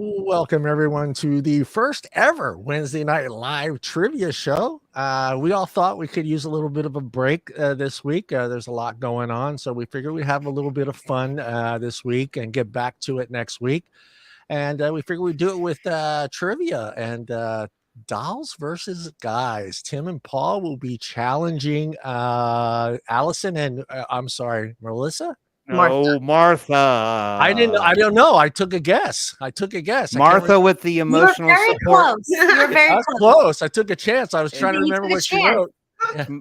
Welcome everyone to the first ever Wednesday night live trivia show. We all thought we could use a little bit of a break this week. There's a lot going on, so we figured we'd have a little bit of fun this week and get back to it next week. And we figured we'd do it with trivia and dolls versus guys. Tim and Paul will be challenging Allison and I'm sorry, Melissa. No, Martha. I don't know. I took a guess. Martha with the emotional support. You're very close. I took a chance. I was trying to remember what she wrote.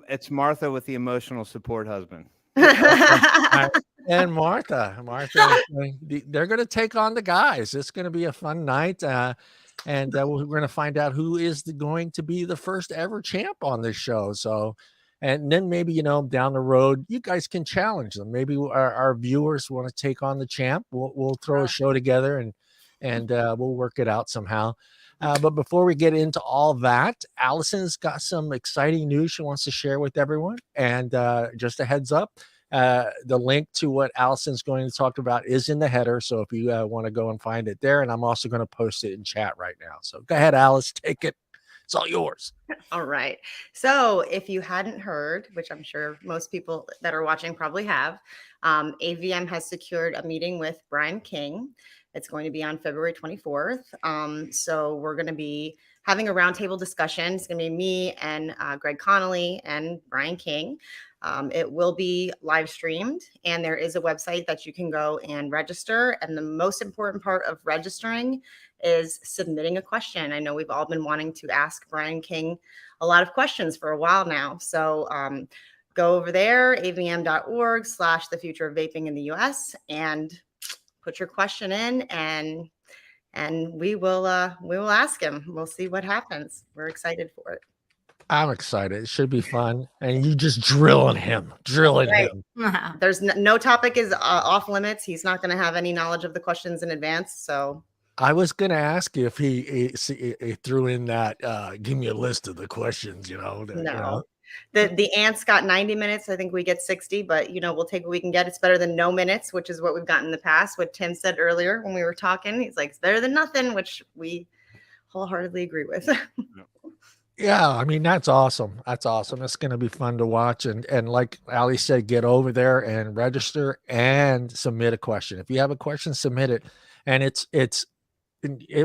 It's Martha with the emotional support husband. And Martha, they're going to take on the guys. It's going to be a fun night. And we're going to find out who is going to be the first ever champ on this show. So, and then maybe, down the road, you guys can challenge them. Maybe our viewers want to take on the champ. We'll throw a show together and we'll work it out somehow. But before we get into all that, Allison's got some exciting news she wants to share with everyone. And just a heads up, the link to what Allison's going to talk about is in the header. So if you want to go and find it there, and I'm also going to post it in chat right now. So go ahead, Alice, take it. It's all yours. All right. So if you hadn't heard, which I'm sure most people that are watching probably have, AVM has secured a meeting with Brian King. It's going to be on February 24th. So we're going to be having a roundtable discussion. It's going to be me and Greg Connolly and Brian King. It will be live streamed, and there is a website that you can go and register. And the most important part of registering is submitting a question. I know we've all been wanting to ask Brian King a lot of questions for a while now. So go over there, avm.org/the future of vaping in the US, and put your question in, and we will ask him. We'll see what happens. We're excited for it. I'm excited. It should be fun. And you just drilling him. Him. There's no topic is off limits. He's not going to have any knowledge of the questions in advance. So I was going to ask you if he threw in that, give me a list of the questions, No. The ants got 90 minutes. I think we get 60, but we'll take what we can get. It's better than no minutes, which is what we've gotten in the past. What Tim said earlier when we were talking, he's like, it's better than nothing, which we wholeheartedly agree with. Yeah, I mean, that's awesome. It's going to be fun to watch. And like Ali said, get over there and register and submit a question. If you have a question, submit it. And it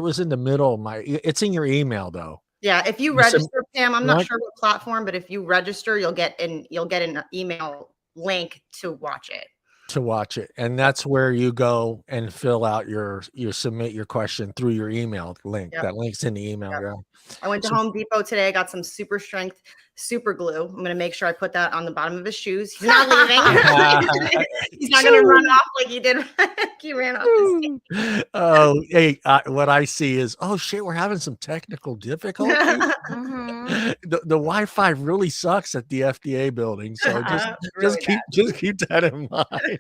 was in the middle of it's in your email though. Yeah, if you register, Pam, I'm not sure what platform, but if you register, you'll get an email link to watch it. And that's where you go and fill out you submit your question through your email link. Yep. That link's in the email. Yep. Yeah. I went to Home Depot today. I got some super strength super glue. I'm going to make sure I put that on the bottom of his shoes. He's not leaving. He's not going to run off like he did. He ran off the stage. Oh, hey, what I see is, oh shit, we're having some technical difficulties. The Wi-Fi really sucks at the FDA building, so just keep that in mind.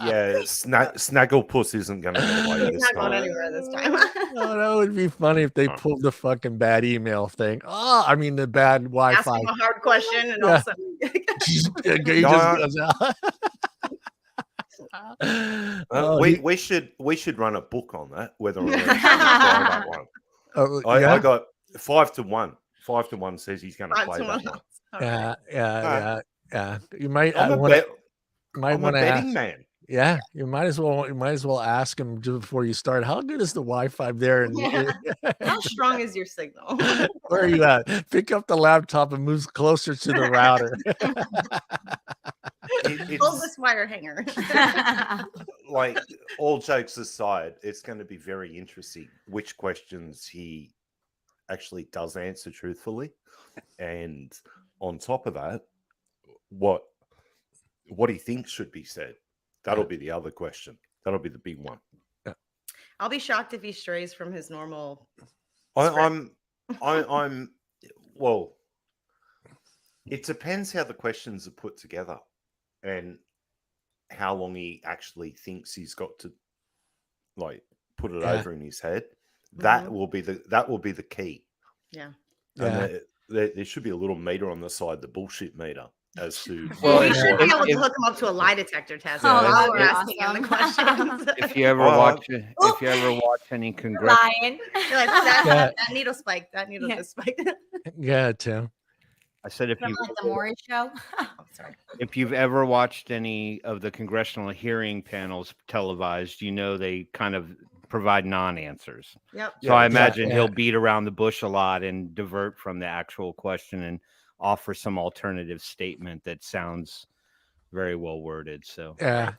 Yeah, Snagglepuss isn't going to go away. He's not going anywhere this time. Oh, that would be funny if they pulled the fucking bad email thing. Oh, I mean the bad Wi-Fi. Ask him a hard question and also we should run a book on that. Whether or not that one. I got 5-1. 5-1 says he's going to play that one. Yeah. You might. I'm a betting man. Yeah, you might as well ask him before you start. How good is the Wi-Fi there? And how strong is your signal? Where are you at? Pick up the laptop and move closer to the router. Hold this wire hanger. Like, all jokes aside, it's going to be very interesting which questions he actually does answer truthfully, and on top of that, what he thinks should be said. That'll be the other question. That'll be the big one. I'll be shocked if he strays from his normal. I'm well. It depends how the questions are put together, and how long he actually thinks he's got to, like, put it over in his head. That will be the key. Yeah. And there should be a little meter on the side, the bullshit meter. as to Well, we if- should be able to if- hook him up to a lie detector test Yeah, while if- we're if- asking him the questions. if you ever Oh, watch any congress, Lying. You're like, that, Yeah. that needle spiked. That needle Yeah. just spiked. Yeah, Tim. I said if From you like the Maury show. Oh, sorry. if you've ever watched any of the congressional hearing panels televised, you know they kind of provide non-answers. Yep. So I Yeah, imagine yeah. he'll beat around the bush a lot and divert from the actual question and offer some alternative statement that sounds very well worded. So Yeah.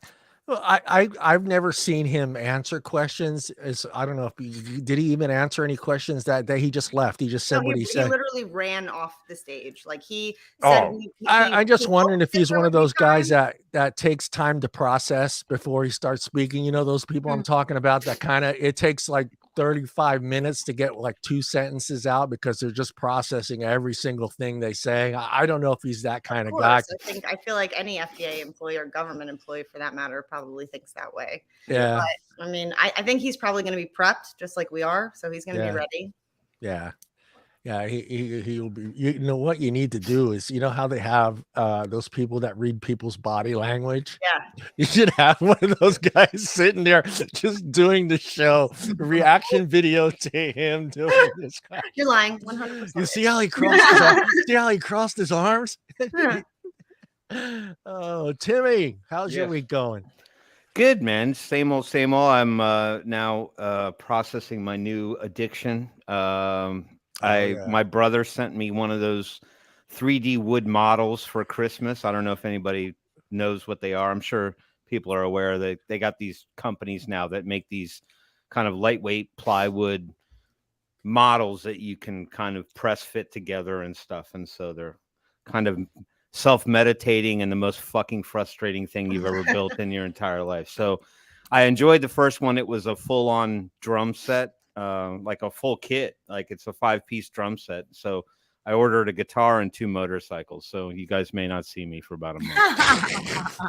Well, I've never seen him answer questions. I don't know if did he even answer any questions that day. He just left. He just said No, what he he said. literally ran off the stage. Like he said. Oh. I just wondering if he's one of those guys that. that takes time to process before he starts speaking. You know, those people I'm talking about that kind of it takes like 35 minutes to get like 2 sentences out because they're just processing every single thing they say. I don't know if he's that kind of guy. I feel like any FDA employee or government employee for that matter probably thinks that way. Yeah. But I mean, I think he's probably going to be prepped just like we are. So he's going to Yeah. be ready. Yeah. Yeah, he'll be. You know what you need to do is, you know how they have those people that read people's body language. Yeah. You should have one of those guys sitting there just doing the show reaction video to him doing this. You're lying 100%. You see how he crossed his arms? See how he crossed his arms? Oh, Timmy, how's your Yes. week going? good, man. Same old, same old. I'm now processing my new addiction. Yeah. My brother sent me one of those 3D wood models for Christmas. I don't know if anybody knows what they are. I'm sure people are aware that they got these companies now that make these kind of lightweight plywood models that you can kind of press fit together and stuff. And so they're kind of self-meditating and the most fucking frustrating thing you've ever built in your entire life. So I enjoyed the first one. It was a full-on drum set, like a full kit, like it's a 5-piece drum set. So I ordered a guitar and 2 motorcycles. So you guys may not see me for about a month.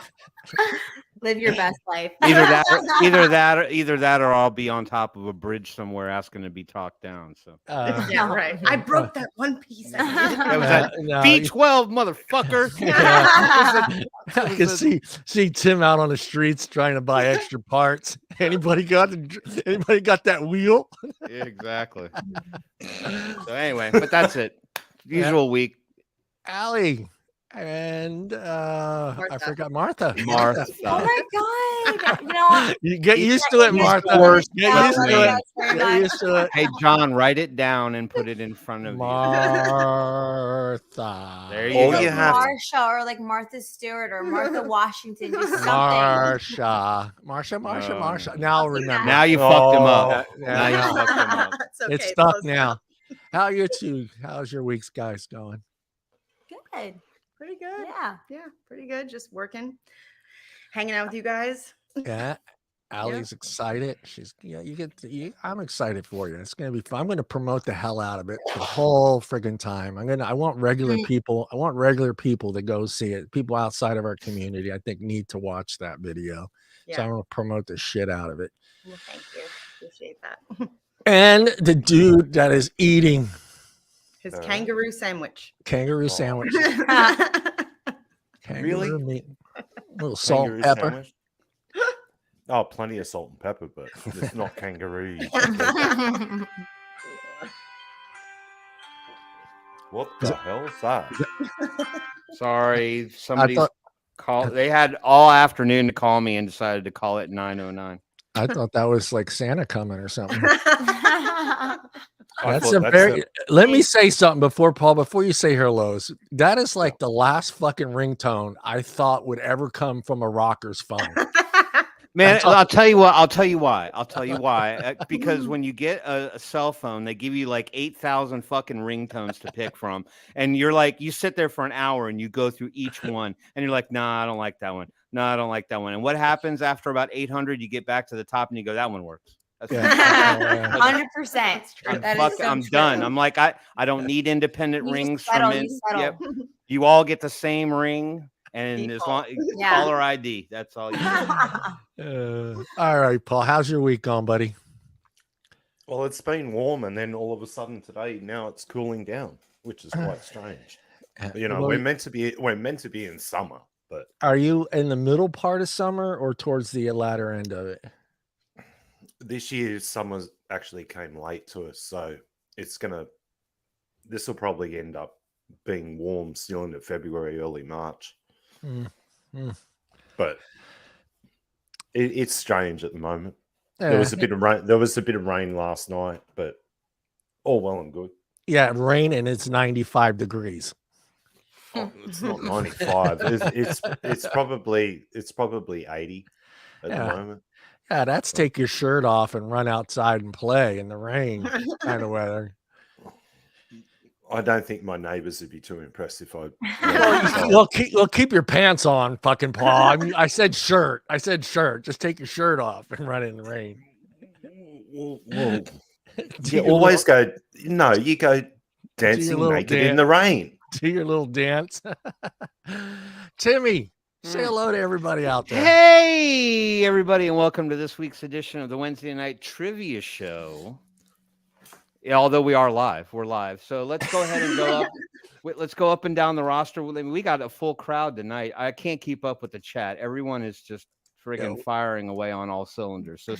Live your best life. either that or I'll be on top of a bridge somewhere asking to be talked down. So Yeah, right. I broke that one piece. that was that no, B12 motherfucker. I can see Tim out on the streets trying to buy extra parts. Anybody got that wheel? Yeah, exactly. So anyway, but that's it. Usual week. Allie and I forgot Martha. Martha. Oh my god! You know, You get used to it, Martha. Worst Get used to it. very Get much. used to it. Hey John, write it down and put it in front of you. Martha. There you All go. you have to- Marsha or like Martha Stewart or Martha Washington, just something. Marsha. Now I'll remember. Now you fucked him Oh, up. yeah. Now you fucked him up. It's stuck now. How's your weeks, guys, going? Good. Pretty good. Yeah. Yeah, pretty good. Just working, hanging out with you guys. Yeah. Allie's excited. I'm excited for you. It's gonna be fun. I'm gonna promote the hell out of it the whole friggin' time. I want regular people. I want regular people to go see it. People outside of our community, I think, need to watch that video. Yeah. So I'm gonna promote the shit out of it. Well, thank you. Appreciate that. And the dude that is eating His kangaroo sandwich. kangaroo Oh. sandwich. Kangaroo Really? meat. Little salt, Kangaroo pepper. sandwich? Oh, plenty of salt and pepper, but it's not kangaroo. What the hell is that? Sorry, somebody's thought- call. They had all afternoon to call me and decided to call it 9:09. I thought that was like Santa coming or something. I That's thought a that's very. a- Let me say something before you say hellos. That is like the last fucking ringtone I thought would ever come from a rocker's phone. Man, I'll tell you what. I'll tell you why. Because when you get a cell phone, they give you like 8,000 fucking ringtones to pick from, and you're like, you sit there for an hour and you go through each one, and you're like, nah, I don't like that one. No, I don't like that one. And what happens after about 800? You get back to the top and you go, that one works. That's Yeah. 100%. I'm done. I'm like, I don't need independent You just rings settle, from you it. settle. Yep. You all get the same ring, and as Default. long Yeah. caller ID, that's all you need. All right, Paul. How's your week going, buddy? Well, it's been warm, and then all of a sudden today, now it's cooling down, which is quite strange. You know, Well, we're meant to be in summer, but are you in the middle part of summer or towards the latter end of it? this year summer actually came late to us, so this will probably end up being warm still into February, early March. Mm, mm. But it's strange at the moment. Yeah. There was a bit of rain. There was a bit of rain last night, but all well and good. Yeah, rain and it's 95 degrees. Oh, it's not 95. It's probably 80 at the Yeah. moment. Yeah, that's take your shirt off and run outside and play in the rain kind of weather. I don't think my neighbors would be too impressed if I. Well, keep your pants on, fucking Paul. I mean, I said shirt. Just take your shirt off and run in the rain. Well, you always go. No, you go dancing naked in the rain. Do your little dance. Timmy, say hello to everybody out there. Hey, everybody, and welcome to this week's edition of the Wednesday Night Trivia Show. Yeah, although we're live. So let's go ahead and go up. Let's go up and down the roster. We got a full crowd tonight. I can't keep up with the chat. Everyone is just friggin' firing away on all cylinders. So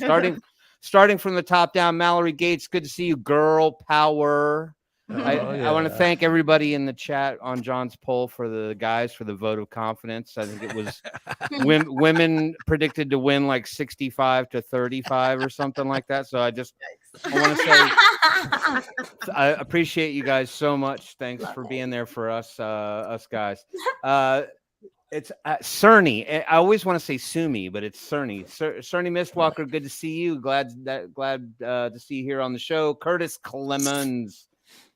starting from the top down, Mallory Gates, good to see you, girl power. I want to thank everybody in the chat on John's poll for the guys for the vote of confidence. I think it was women predicted to win like 65-35 or something like that. So I want to say I appreciate you guys so much. Thanks for being there for us guys. It's Cerny. I always want to say Sumi, but it's Cerny. Cerny Mistwalker, good to see you. Glad to see you here on the show. Curtis Clemens.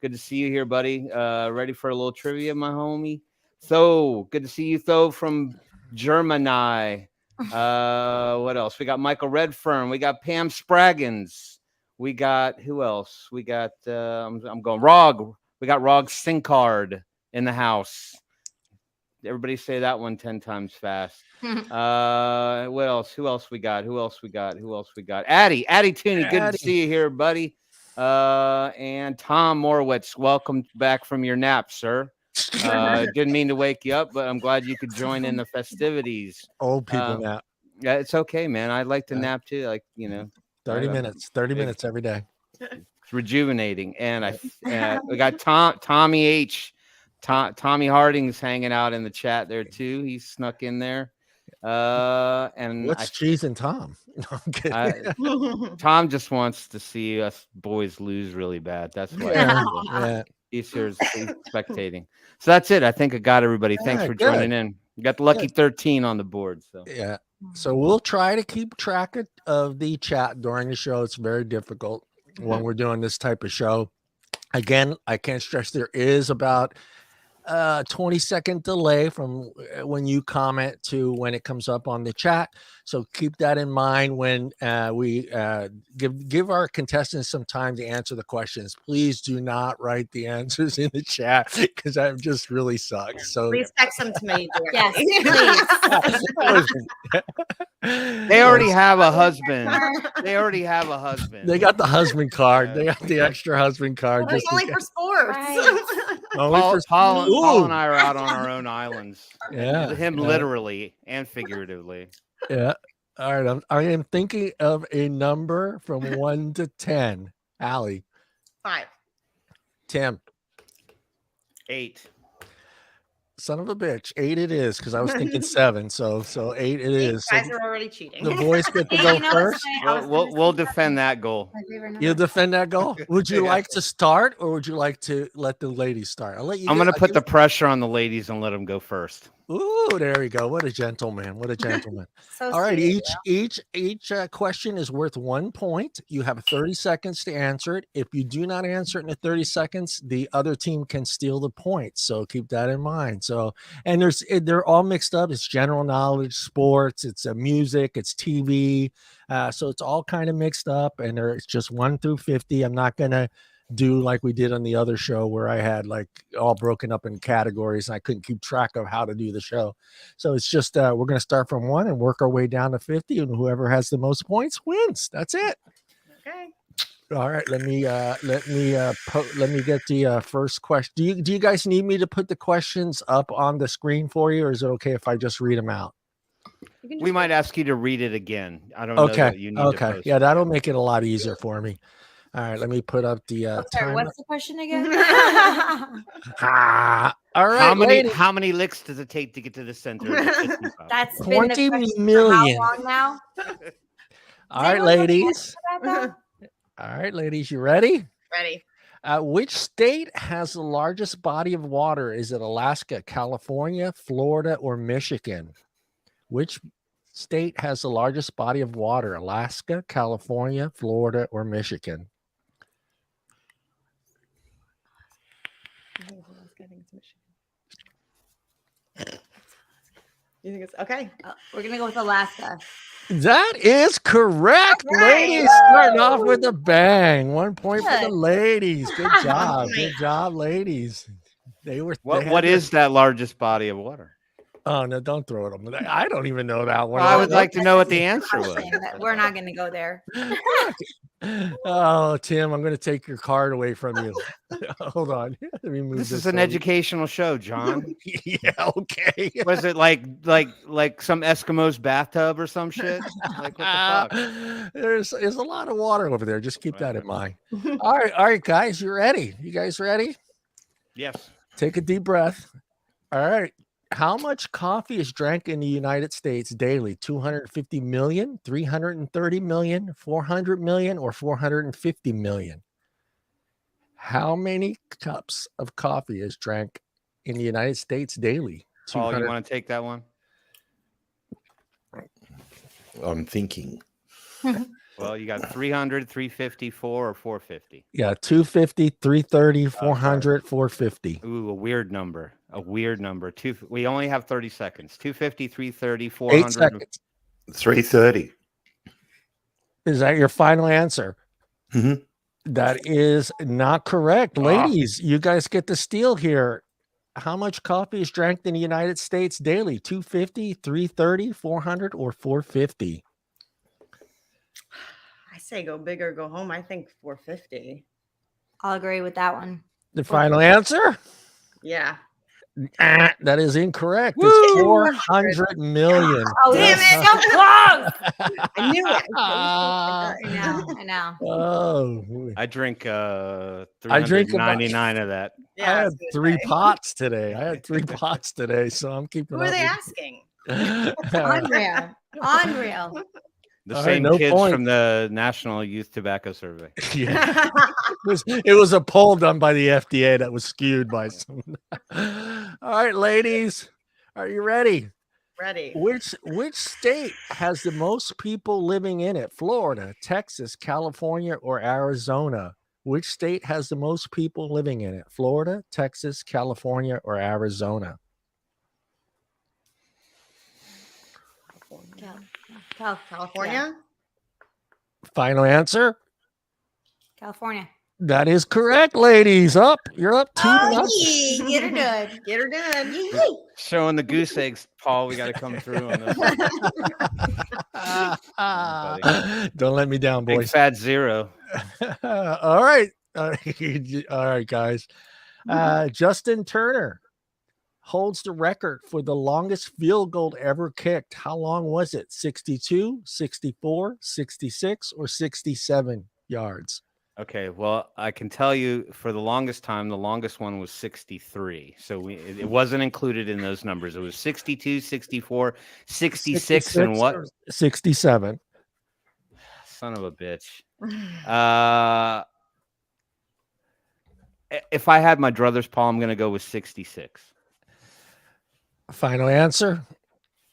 Good to see you here, buddy. Ready for a little trivia, my homie? Tho, good to see you, Tho, from Germany. What else? We got Michael Redfern. We got Pam Spraggins. We got who else? We got I'm going Rog. We got Rog Sinkard in the house. Everybody say that one 10 times fast. What else? Who else we got? Addie Tooney. Good to see you here, buddy. And Tom Morowitz, welcome back from your nap, sir. Didn't mean to wake you up, but I'm glad you could join in the festivities. Old people nap. Yeah, it's okay, man. I like to nap too. 30 minutes every day. It's rejuvenating. And we got Tommy H. Tommy Harding's hanging out in the chat there too. He snuck in there. And what's cheese and Tom? No, I'm kidding. Tom just wants to see us boys lose really bad. That's why he's here spectating. So that's it. I think I got everybody. Thanks for joining in. We got the lucky 13 on the board. So we'll try to keep track of the chat during the show. It's very difficult when we're doing this type of show. Again, I can't stress there is about 20-second delay from when you comment to when it comes up on the chat. So keep that in mind when we give our contestants some time to answer the questions. Please do not write the answers in the chat because that just really sucks. So please text them to me. Yes, please. They already have a husband. They got the husband card. They got the extra husband card. Well, it's only for sports. Right. Paul and I are out on our own islands. Yeah. Him literally and figuratively. Yeah. All right. I am thinking of a number from 1 to 10. Allie. 5. Tim. 8. Son of a bitch. 8 it is, because I was thinking 7. So 8 it is. You guys are already cheating. The boys get to go first. We'll defend that goal. You'll defend that goal? Would you like to start, or would you like to let the ladies start? I'll let you. I'm going to put the pressure on the ladies and let them go first. Ooh, there we go. What a gentleman. So all right. sweet, Each question is worth 1 point. You have 30 seconds to answer it. If you do not answer it in the 30 seconds, the other team can steal the points. So keep that in mind. So, and they're all mixed up. It's general knowledge, sports, it's music, it's TV. So it's all kind of mixed up, and it's just 1 through 50. I'm not going to do like we did on the other show where I had like all broken up in categories and I couldn't keep track of how to do the show. So it's just we're going to start from 1 and work our way down to 50, and whoever has the most points wins. That's it. Okay. All right, let me get the first question. Do you guys need me to put the questions up on the screen for you, or is it okay if I just read them out? We might ask you to read it again. I don't know Okay. that you need to Okay. post Yeah, it. that'll make it a lot easier for me. All right, let me put up the Sorry, time. what's the question again? Ah, all right, ladies. How many licks does it take to get to the center of the Tootsie Pop? That's been the 20 question million. for how long now? All right, anyone know the ladies. About that? All right, ladies, you ready? Ready. Which state has the largest body of water? Is it Alaska, California, Florida, or Michigan? Which state has the largest body of water? Alaska, California, Florida, or Michigan? I think it's Michigan. You think it's okay? We're gonna go with Alaska. That is correct, All right. ladies. Starting off with a bang. 1 point for the Good. ladies. Good job. point. Good job, ladies. They were. What is that largest body of water? Oh no! Don't throw it on. I don't even know that one. Well, I would like to know what the answer was. We're not gonna go there. Oh, Tim, I'm going to take your card away from you. Hold on. Let me move This is an over. educational show, John. Yeah, okay. Was it like some Eskimo's bathtub or some shit? Like what the fuck? There's a lot of water over there. Just keep that in mind. All right, guys, you ready? You guys ready? Yes. Take a deep breath. All right. How much coffee is drank in the United States daily? 250 million, 330 million, 400 million, or 450 million? How many cups of coffee is drank in the United States daily? Paul, you want to take that one? I'm thinking. Well, you got 300, 354, or 450. Yeah, 250, 330, 400, 450. Ooh, a weird number. A weird number. We only have 30 seconds. 250, 330, 8 400. seconds. 330. Is that your final answer? Mhm. That is not correct. Ladies, you guys get the steal here. How much coffee is drank in the United States daily? 250, 330, 400, or 450? I say go big or go home. I think 450. I'll agree with that one. The final answer? Yeah. That is incorrect. It's 400 million. Oh, Damn damn it. it! So close. I knew it. I know. Oh, I drink I drink 399 of that. Yeah, I I had was gonna 3 say. pots today. I had 3 pots today, so I'm keeping Who are up they with- asking? Unreal. Unreal. The All right, same no kids point. from the National Youth Tobacco Survey. Yeah. It was a poll done by the FDA that was skewed by some. All right, ladies, are you ready? Ready. Which state has the most people living in it? Florida, Texas, California, or Arizona? Which state has the most people living in it? Florida, Texas, California, or Arizona? California? Final answer? California. That is correct, ladies. You're up 2-0. Get her done. Get her done. Showing the goose eggs, Paul. We got to come through on this one. Don't let me down, Big boys. fat zero. All right. All right, guys. Justin Turner holds the record for the longest field goal ever kicked. How long was it? 62, 64, 66, or 67 yards? Okay, well, I can tell you for the longest time, the longest one was 63. So it wasn't included in those numbers. It was 62, 64, 66, and what? 67. Son of a bitch. If I had my druthers, Paul, I'm going to go with 66. Final answer?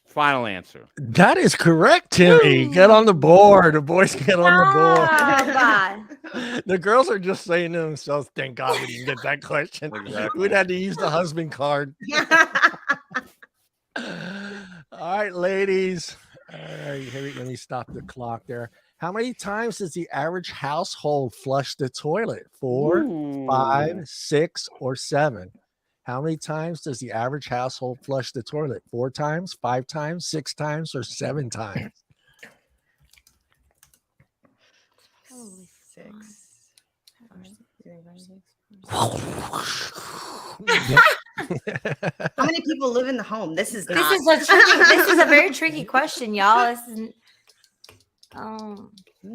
Final answer. That is correct, Timmy. Get on the board. The boys get on the board. Oh, God. The girls are just saying to themselves, thank God we didn't get that question. Exactly. We'd had to use the husband card. All right, ladies. All right, let me stop the clock there. How many times does the average household flush the toilet? 4, 5, 6, or 7? How many times does the average household flush the toilet? 4 times, 5 times, 6 times, or 7 times? Holy 6. How many people live in the home? This is This not. is a tricky. This is a very tricky question, y'all. This is. Oh,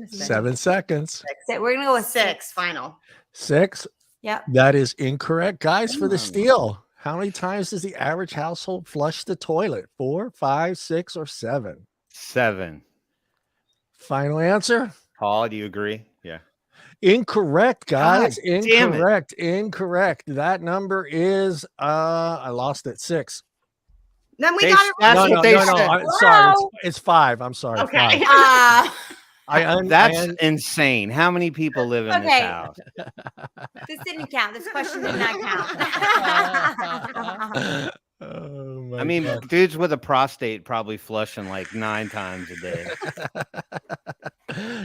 7 seconds. we're gonna go with 6 final. 6. Yep. That is incorrect, guys. For the Come on. steal, how many times does the average household flush the toilet? 4, 5, 6, or 7? 7. Final answer. Paul, do you agree? Yeah. Incorrect, guys. God damn it. Incorrect. Incorrect. That number is I lost it. 6. Then we They- got it right. that's No, what no, they no, no. said. I'm sorry. Wow. It's 5. I'm sorry. Okay. 5. That's insane. How many people live in this Okay. house? This didn't count. This question did not count. Oh my I mean, God. dudes with a prostate probably flushing like 9 times a day.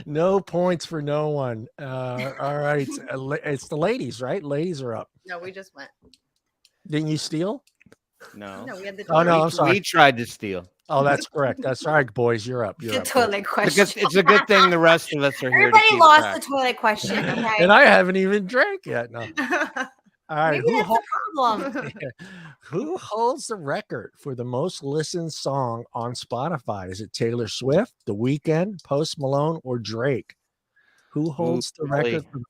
No points for no one. All right. It's the ladies, right? Ladies are up. No, we just went. Didn't you steal? No. No, we had the. Oh, no, toilet. I'm sorry. We tried to steal. Oh, that's correct. That's all right, boys. You're up. You're The up. toilet question. It's a good thing the rest of us are here. Everybody to keep lost track. the toilet question. Okay. And I haven't even drank yet. No. All right. Maybe that's the problem. Who holds the record for the most listened song on Spotify? Is it Taylor Swift, The Weeknd, Post Malone, or Drake? Who holds the really? record?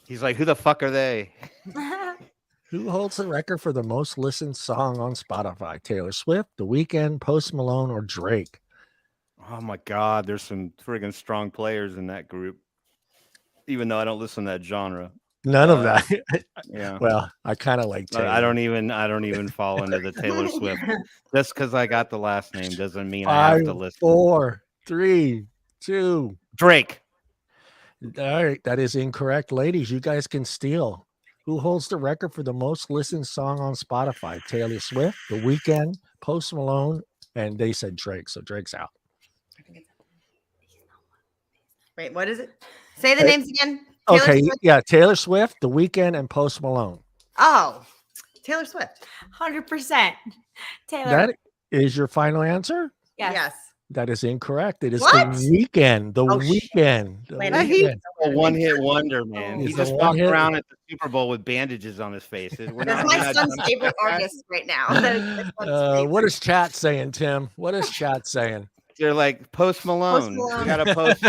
He's like, who the fuck are they? Who holds the record for the most listened song on Spotify? Taylor Swift, The Weeknd, Post Malone, or Drake? Oh my God, there's some friggin' strong players in that group. Even though I don't listen to that genre. None of that. Yeah. Well, I kind of like Taylor. I don't even fall into the Taylor Swift. Just because I got the last name doesn't mean I 5, have to listen. 4, 3, 2. Drake. All right, that is incorrect. Ladies, you guys can steal. Who holds the record for the most listened song on Spotify? Taylor Swift, The Weeknd, Post Malone, and they said Drake. So Drake's out. Wait, what is it? Say the Hey, names again. Taylor Okay, Swift? yeah, Taylor Swift, The Weeknd, and Post Malone. Oh, Taylor Swift. 100%. Taylor. That is your final answer? yes. That is incorrect. It is What? The Weeknd. The Oh, shit. Weeknd. The Wait, Weeknd. A one-hit wonder, man. He's He a just walked one-hit- around at the Super Bowl with bandages on his face. We're That's not- my we're not son's done. favorite artist right now. That is my son's favorite. What is chat saying, Tim? What is chat saying? They're like Post Malone. Malone. We gotta post.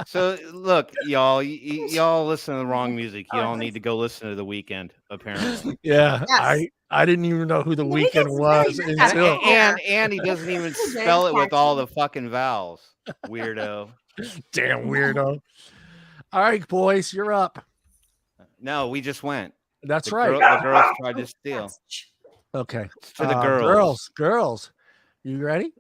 So look, y'all, y'all listen to the wrong music. You all need to go listen to The Weeknd. Apparently, Yeah, Yes. I didn't even know who The The Weeknd's Weeknd was very until and he doesn't even This is very spell it with all catchy. the fucking vowels. Weirdo. damn weirdo. All right, boys, you're up. No, we just went. That's The right. the girls tried to steal. Okay. To the girls. Girls. You ready?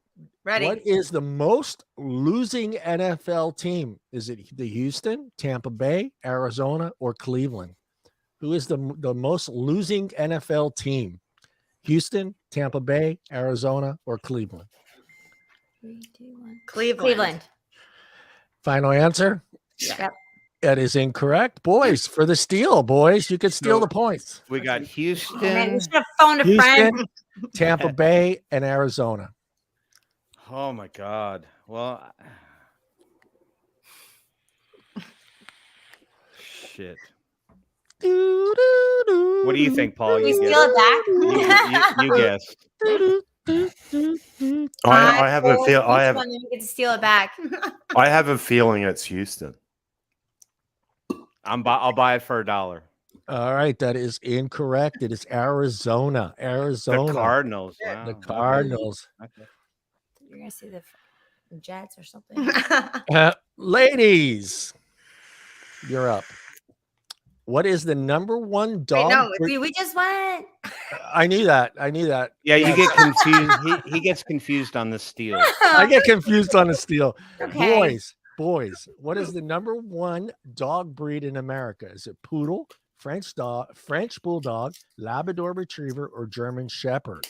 Ready? What is the most losing NFL team? Is it the Houston, Tampa Bay, Arizona, or Cleveland? Who is the most losing NFL team? Houston, Tampa Bay, Arizona, or Cleveland? 3, 2, 1. Cleveland. Cleveland. Final answer? Yep. That is incorrect. Boys, for the steal, boys, you could steal No. the points. We got Oh, man, Houston. we should have phoned a friend. Houston, Tampa Bay, and Arizona. Oh my God. Well, shit. What do you think, Paul? We You steal guess. it back. You guess. I have a feel. I have. We get to steal it back. I have a feeling it's Houston. I'll buy it for $1. All right, that is incorrect. It is Arizona. Arizona. The Cardinals. Yeah. The Wow. Cardinals. Okay. You're gonna see the Jets or something. Ladies, you're up. What is the number one dog? no, We just went. I knew that. I knew that. Yeah, you get confused. He gets confused on the steal. I get confused on the steal. Okay. Boys, what is the number one dog breed in America? Is it poodle, French bulldog, Labrador retriever, or German shepherd?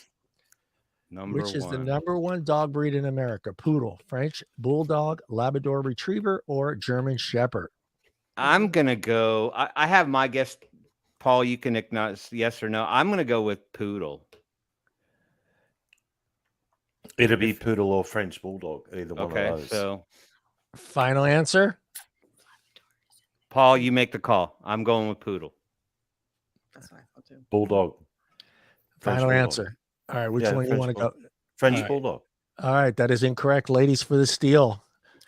Which is the number one dog breed in America? Poodle, French bulldog, Labrador retriever, or German shepherd? I'm gonna go. I have my guess. Paul, you can acknowledge yes or no. I'm gonna go with poodle. It'll be poodle or French bulldog, either one Okay, of those. so Final answer? Paul, you make the call. I'm going with poodle. That's what I thought too. Bulldog. French Final bulldog. answer. All right, which Yeah, one you French want to go? French All right. bulldog. All right, that is incorrect. Ladies for the steal.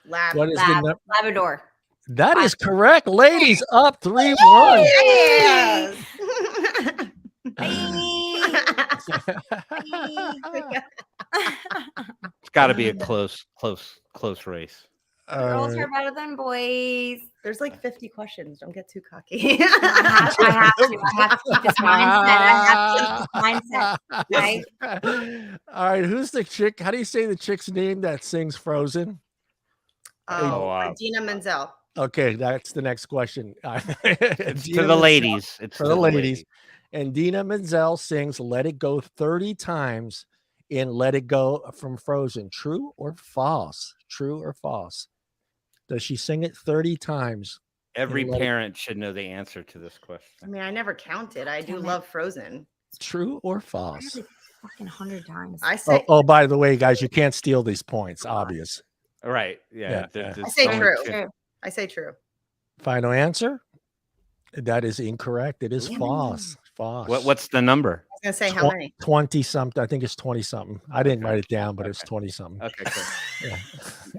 Lab. What is Labrador. that is correct. Ladies up 3-1. Yes. It's got to be a close race. Girls are better than boys. There's like 50 questions. Don't get too cocky. I have to keep this mindset. Right? All right, who's the chick? How do you say the chick's name that sings Frozen? Oh, wow. Idina Menzel. Okay, that's the next question. It's to the ladies. It's for to the ladies. And Dina Menzel sings Let It Go 30 times in Let It Go from Frozen. True or false? True or false? Does she sing it 30 times? Every Let It- parent should know the answer to this I question. mean, I never counted. I do Damn it. love Frozen. True or false? Fucking 100 times. I say By the way, guys, you can't steal these points. Obvious. Right. Yeah. Yeah. I say only true. two. I say true. Final answer? That is incorrect. It is false. False. What's the number? I was gonna say how many. 20 something. I think it's 20 something. I didn't write it down, but it's Okay. 20 something. Okay, cool. Yeah.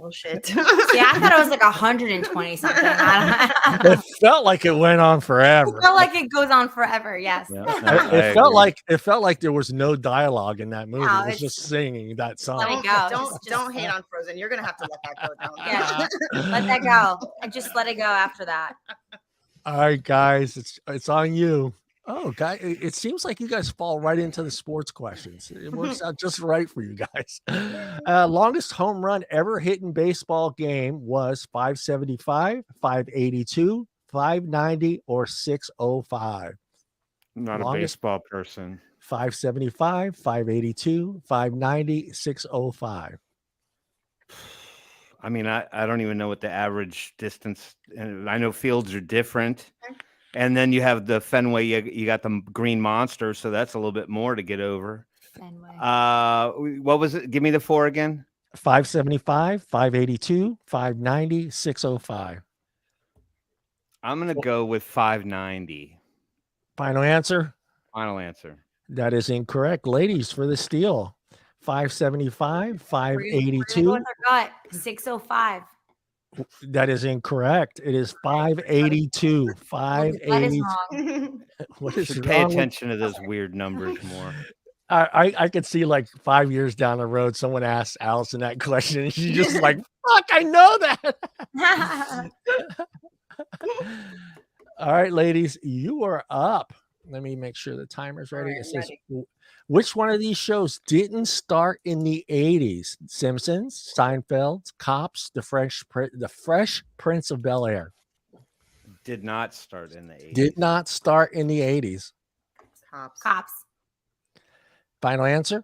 Oh shit. See, I thought it was like 120 something. I don't It felt like it went on forever. I feel like it goes on forever. Yes. Yeah. It felt like there was no dialogue in that movie. No, it was it's- just singing that song. Let it Don't go. don't, Just- don't hate on Frozen. You're gonna have to let that go down. Yeah. Let that go. And just let it go after that. All right, guys, it's on you. Oh, guy, it seems like you guys fall right into the sports questions. It works out just right for you guys. Longest home run ever hit in baseball game was 575, 582, 590, or 605. I'm not a Longest- baseball person. 575, 582, 590, 605. I mean, I don't even know what the average distance, and I know fields are different. Okay. And then you have the Fenway, you got the Green Monster, so that's a little bit more to get over. Fenway. What was it? Give me the 4 again. 575, 582, 590, 605. I'm gonna go with 590. Final answer? Final answer. That is incorrect. Ladies for the steal. 575, We're gonna go 582. with our gut. 605. That is incorrect. It is 582. That is 580. wrong. What You is should pay wrong with- attention to those weird numbers more. I could see like 5 years down the road, someone asked Allison that question, and she's just like, "Fuck, I know that." All right, ladies, you are up. Let me make sure the timer's ready. All right, It says, ready. which one of these shows didn't start in the 80s? Simpsons, Seinfeld, Cops, The Fresh Prince of Bel-Air. Did not start in the 80s. Did not start in the 80s. Cops. Cops. Final answer?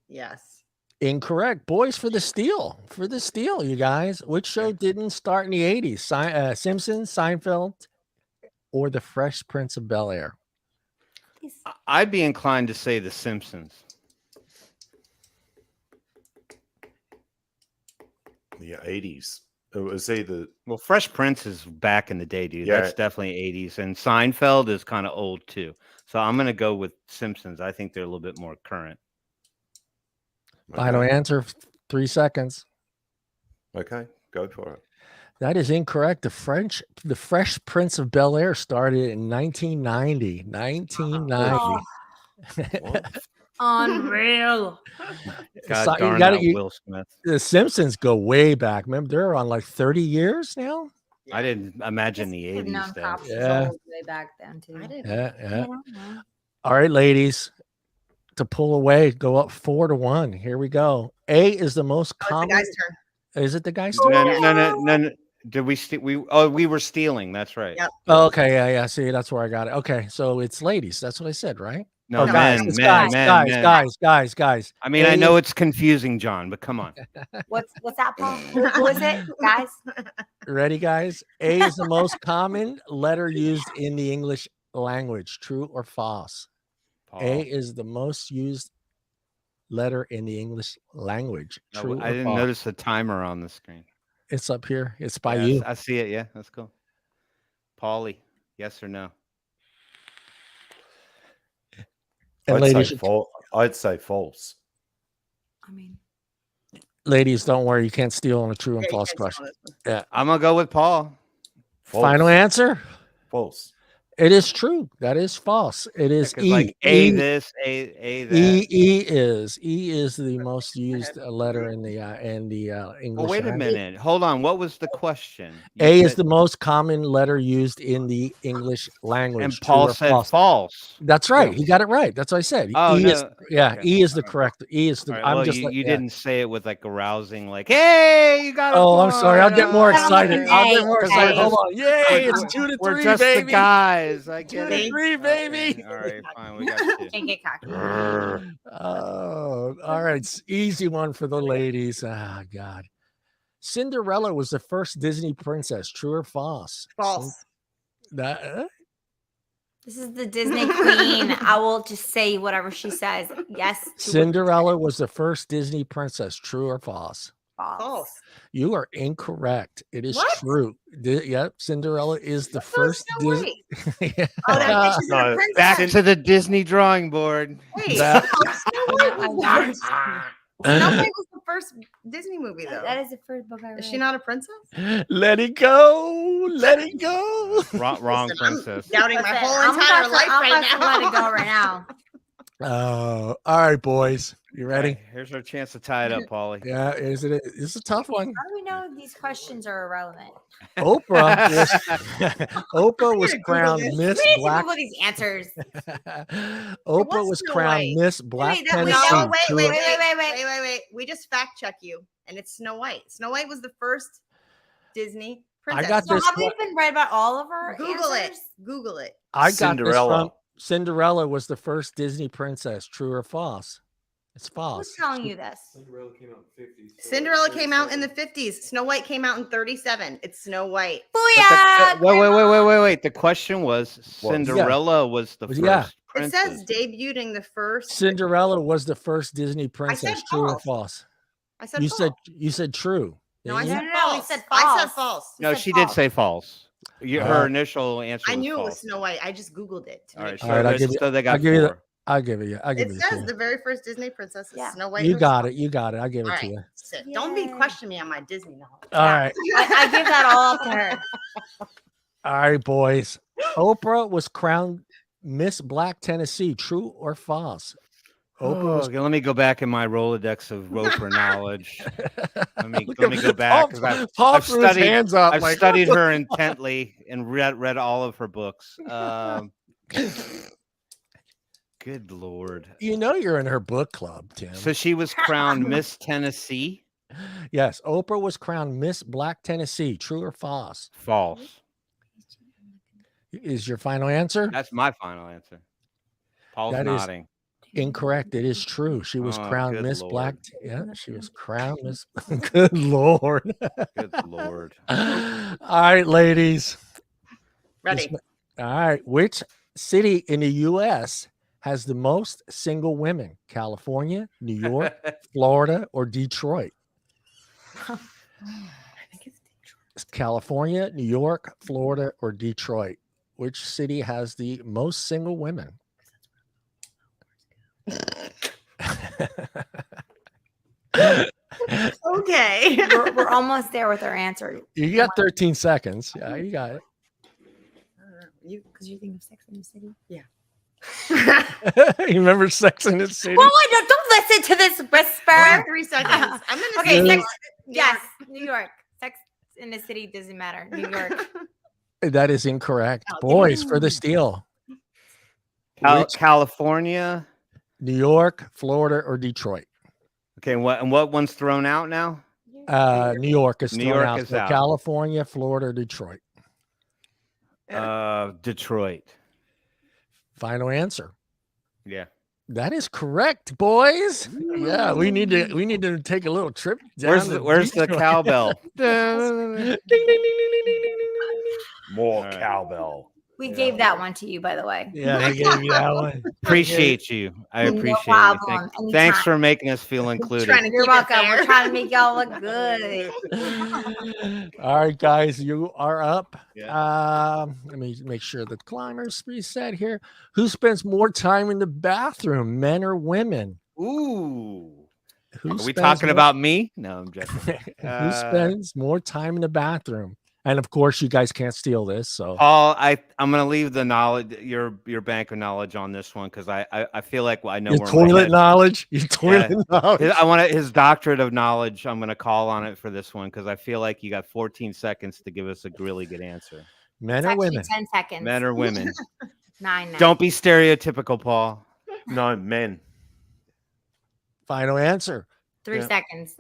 Yes. Incorrect. Boys for the steal. For the steal, you guys. Which show didn't start in the 80s? Simpsons, Seinfeld, or The Fresh Prince of Bel-Air? I'd be inclined to say The Simpsons. The 80s. It was either Well, Fresh Prince is back in the day, dude. Yeah. That's definitely 80s. And Seinfeld is kind of old too. So I'm going to go with Simpsons. I think they're a little bit more current. Final answer, 3 seconds. Okay, go for it. That is incorrect. The Fresh Prince of Bel-Air started in 1990. 1990. What? Unreal. God So- darn gotta- that Will Smith. The Simpsons go way back. Remember, they're on like 30 years now. I didn't imagine the Could've known 80s though. Cops was Yeah. old way back then too. I didn't. Yeah. All right, ladies. To pull away, go up 4-1. Here we go. A is the most Oh, it's the common. guy's turn. Is it the guy's? No. Did we were stealing. That's right. Yep. Oh, okay, yeah. See, that's where I got it. Okay, so it's ladies. That's what I said, right? No, Oh, men, it's men. guys. I mean, I know it's confusing, John, but come on. What's that, Paul? Who is it, guys? Ready, guys? A is the most common letter used in the English language. True or false? Paul. A is the most used letter in the English language. True I or didn't false? notice the timer on the screen. It's up here. It's by Yeah, you. I see it. Yeah, that's cool. Paulie, yes or no? And ladies, I'd say false. I mean, ladies, don't worry. You can't steal on a true and Yeah, you false can't steal question. on this one. Yeah. I'm gonna go with Paul. False. Final answer. False. It is true. That is false. It is Because E. like A this, A that. E is the most used letter in the English. Well, wait a language. minute. Hold on. What was the question? You A is said- the most common letter used in the English language. and true Paul or said false. That's right. He got it right. That's what I said. Oh, E is no. yeah. Okay. E is the All right. correct. E is the. All right, I'm well, just. you yeah. didn't say it with like arousing, like, "Hey, you got a Oh, I'm sorry. I'll get more Sounds like excited. an I'll get A. more Because excited. we're Hold on. Yay! It's we're- 2 to We're 3, just the baby. guys. I 2 get to it. 3, baby. Okay. All right, fine. We got 2. can't get cocky. Oh, all right. It's easy one for the ladies. Ah, God. Cinderella was the first Disney princess. True or false? False. That, This is the Disney queen. I will just say whatever she says. Yes. to what you Cinderella was the first Disney princess. True or false? said. False. False. You are incorrect. It is What? true. Yep, Cinderella is the What about first Snow Disney. White? Oh, that she's No, a princess. Back to the Disney drawing board. Wait, that- Snow White was the first. Snow White was the first Disney movie, though. That is the first book I read. Is she not a princess? Let it go. Let it go. Wrong Listen, I'm princess. doubting my Listen, whole I'm entire about to- life I'm right about to now. let it go right now. Oh, all right, boys. You ready? All right, here's our chance to tie it up, Paulie. Yeah, it's a tough one. How do we know these questions are irrelevant? Oprah was Oprah was gonna Google crowned this. Miss We need to Black. Google these answers. Oprah was Snow crowned White. Miss Black Wait, that was- Tennessee. No, wait, True wait, or- wait. We just fact check you, and it's Snow White. Snow White was the first Disney princess. got So this have we one- been read about all of her Google answers? it. Google it. I got this Cinderella. from Cinderella was the first Disney princess. True or false? It's false. Who's telling you this? Cinderella came out in the 50s. Snow White came out in 37. It's Snow White. Booyah! Wait. The question was Cinderella was the Was- first yeah. It princess. says debuting the first. Cinderella was the first Disney princess. True or false. false? I said You false. said true. No, I didn't said you? No, we false. said I said false. false. No, said she did false. say false. Her Alright. initial answer I was knew it was false. Snow White. I just Googled it. To All make right, sure. All right, I'll so, give you- so they got I'll give you the- 4. I'll give it you. I'll give It it says to you. the very first Disney princess is Yeah. Snow White. You got herself. it. You got it. I'll give it All to right. you. Sit. Don't be Yay. questioning me on my Disney knowledge. All right. I give that all up to her. All right, boys. Oprah was crowned Miss Black Tennessee. True or false? Oprah was Okay, let me go back in my Rolodex of Roper knowledge. Let me Look go at- back Paul- because Paul I've threw his studied- hands up. I've like, studied her intently and read all of her books. Good Lord. You know you're in her book club, Tim. So she was crowned Miss Tennessee. Yes, Oprah was crowned Miss Black Tennessee. True or false? False. Is your final answer? That's my final answer. Paul's That is- nodding. Incorrect. It is true. She was Oh, crowned good Miss Lord. Black. Yeah, she was crowned Miss. Good Lord. Good Lord. All right, ladies. Ready? All right. Which city in the U.S. has the most single women? California, New York, Florida, or Detroit? It's California, New York, Florida, or Detroit. Which city has the most single women? Okay. We're almost there with our answer. You got 13 seconds. Yeah, you got it. Because you think of Sex in the City. You remember Sex in the City? Well, don't listen to this I have whisper. 3 seconds. I'm gonna Okay, say Sex, New yes, New York. Sex in the City doesn't matter. New York. That is incorrect. Oh, Boys for the steal. Which- California. New York, Florida, or Detroit? Okay, and what one's thrown out now? New York is New thrown York out. is So out. California, Florida, or Detroit. Detroit. Final answer. Yeah. That is correct, boys. Yeah, we need to take a little trip down. Where's the Detroit. cowbell? Ding, ding, ding, ding, ding, ding, ding, ding, ding, ding, ding. More All right. cowbell. We Yeah. gave that one to you, by the way. Yeah, they gave you that one. Appreciate you. I No appreciate you. problem. Thanks Anytime. for making us feel included. Trying to You're keep it welcome. We're fair. trying to make y'all look good. All right, guys, you are up. Yeah. Let me make sure the climbers reset here. Who spends more time in the bathroom, men or women? Ooh. Who Are we spends talking more- about me? No, I'm joking. Who spends more time in the bathroom? And of course, you guys can't steal this. So Paul, I'm gonna leave the knowledge, your bank of knowledge on this one because I feel like I know your where my toilet head- knowledge, your toilet knowledge. I want his doctorate of knowledge. I'm gonna call on it for this one because I feel like you got 14 seconds to give us a really good answer. Men It's or actually women? 10 seconds. Men or women? 9 now. Don't be stereotypical, Paul. No, men. Final answer. 3 Yeah. seconds.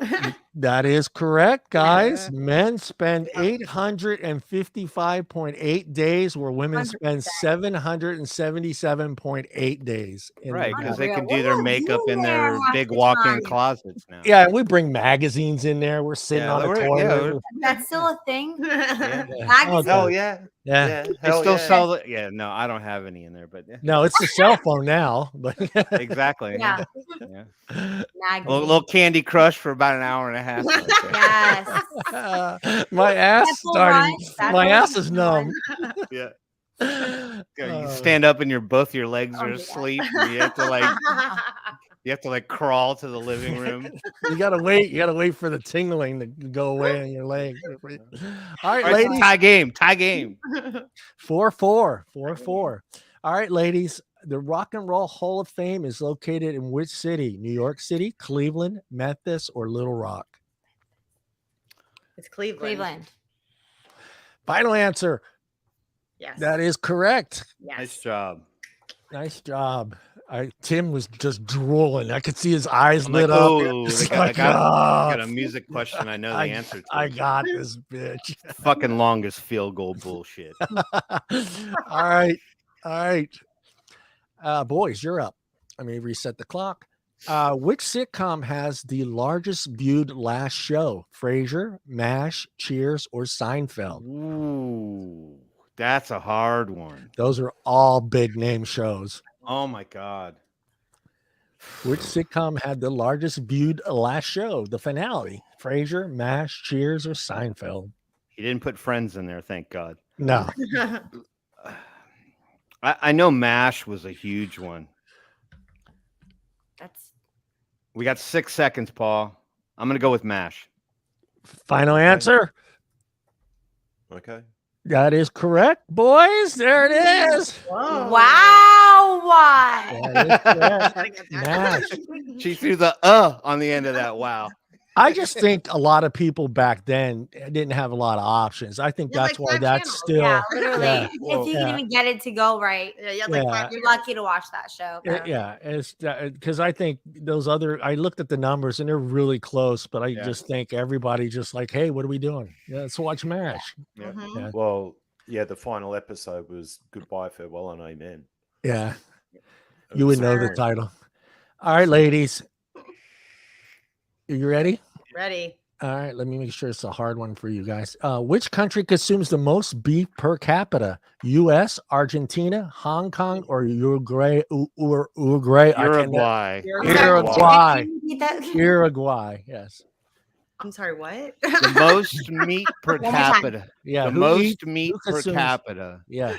That is correct, guys. Men spend 855.8 days, where women spend 777.8 days. in the Right, because they Unreal. can do their What are we makeup doing in there their half big the walk-in time? closets now. Yeah, we bring magazines in there. We're sitting Yeah, on the we're- toilet. yeah, we're- That's still a thing. Yeah. Magazines? Hell yeah. Yeah. They Hell still yeah. sell the, yeah, no, I don't have any in there, but yeah. No, it's the cell phone now. But Exactly. Yeah. Yeah. Magazines. Little Candy Crush for about an hour and a half. Yes. my ass Temple starting. Run, that's My what ass I'm is doing. numb. Yeah. You Uh, stand up and both your legs Oh, are yeah. asleep. And you have to like crawl to the living room. You gotta wait. You gotta wait for the tingling to go away on your leg. All right, All right, ladies. tie game. 4-4. 4-4. All right, ladies. The Rock and Roll Hall of Fame is located in which city? New York City, Cleveland, Memphis, or Little Rock? It's Cleveland. Cleveland. Final answer. Yes. That is correct. Yes. Nice job. Nice job. Tim was just drooling. I could see his eyes I'm lit like, up. oh, It's I like, got a music question. I know the answer to. I got this bitch. Fucking longest field goal bullshit. All right. Boys, you're up. Let me reset the clock. Which sitcom has the largest viewed last show? Frasier, MASH, Cheers, or Seinfeld? Ooh, that's a hard one. Those are all big name shows. Oh my god. Which sitcom had the largest viewed last show? The finale. Frasier, MASH, Cheers, or Seinfeld? He didn't put Friends in there, thank God. No. I know MASH was a huge one. We got 6 seconds, Paul. I'm gonna go with MASH. Final answer. Okay. That is correct, boys. There it is. Whoa. Wow. Why? That is correct. Gotta get that. MASH. She threw the on the end of that. Wow. I just think a lot of people back then didn't have a lot of options. I think Yeah, that's like why 5 that's channels. still Yeah, literally. yeah. If you can even get it to go right, Yeah, you had Yeah. like 5 you're lucky to watch that show. Yeah, it's because I think those other. I looked at the numbers and they're really close, but I Yeah. just think everybody just like, hey, what are we doing? Yeah, let's watch MASH. Yeah. Mhm. Yeah. Well, yeah, the final episode was Goodbye, Farewell, and Amen. Yeah, It you was would know the great. title. All right, ladies, are you ready? Ready. All right, let me make sure it's a hard one for you guys. Which country consumes the most beef per capita? U.S., Argentina, Hong Kong, or Uruguay? Uruguay. Uruguay. Uruguay. Repeat that? Uruguay. Yes. I'm sorry, what? The most meat per One more time. capita. Yeah. The who most eats- meat who per consumes- capita. Yeah.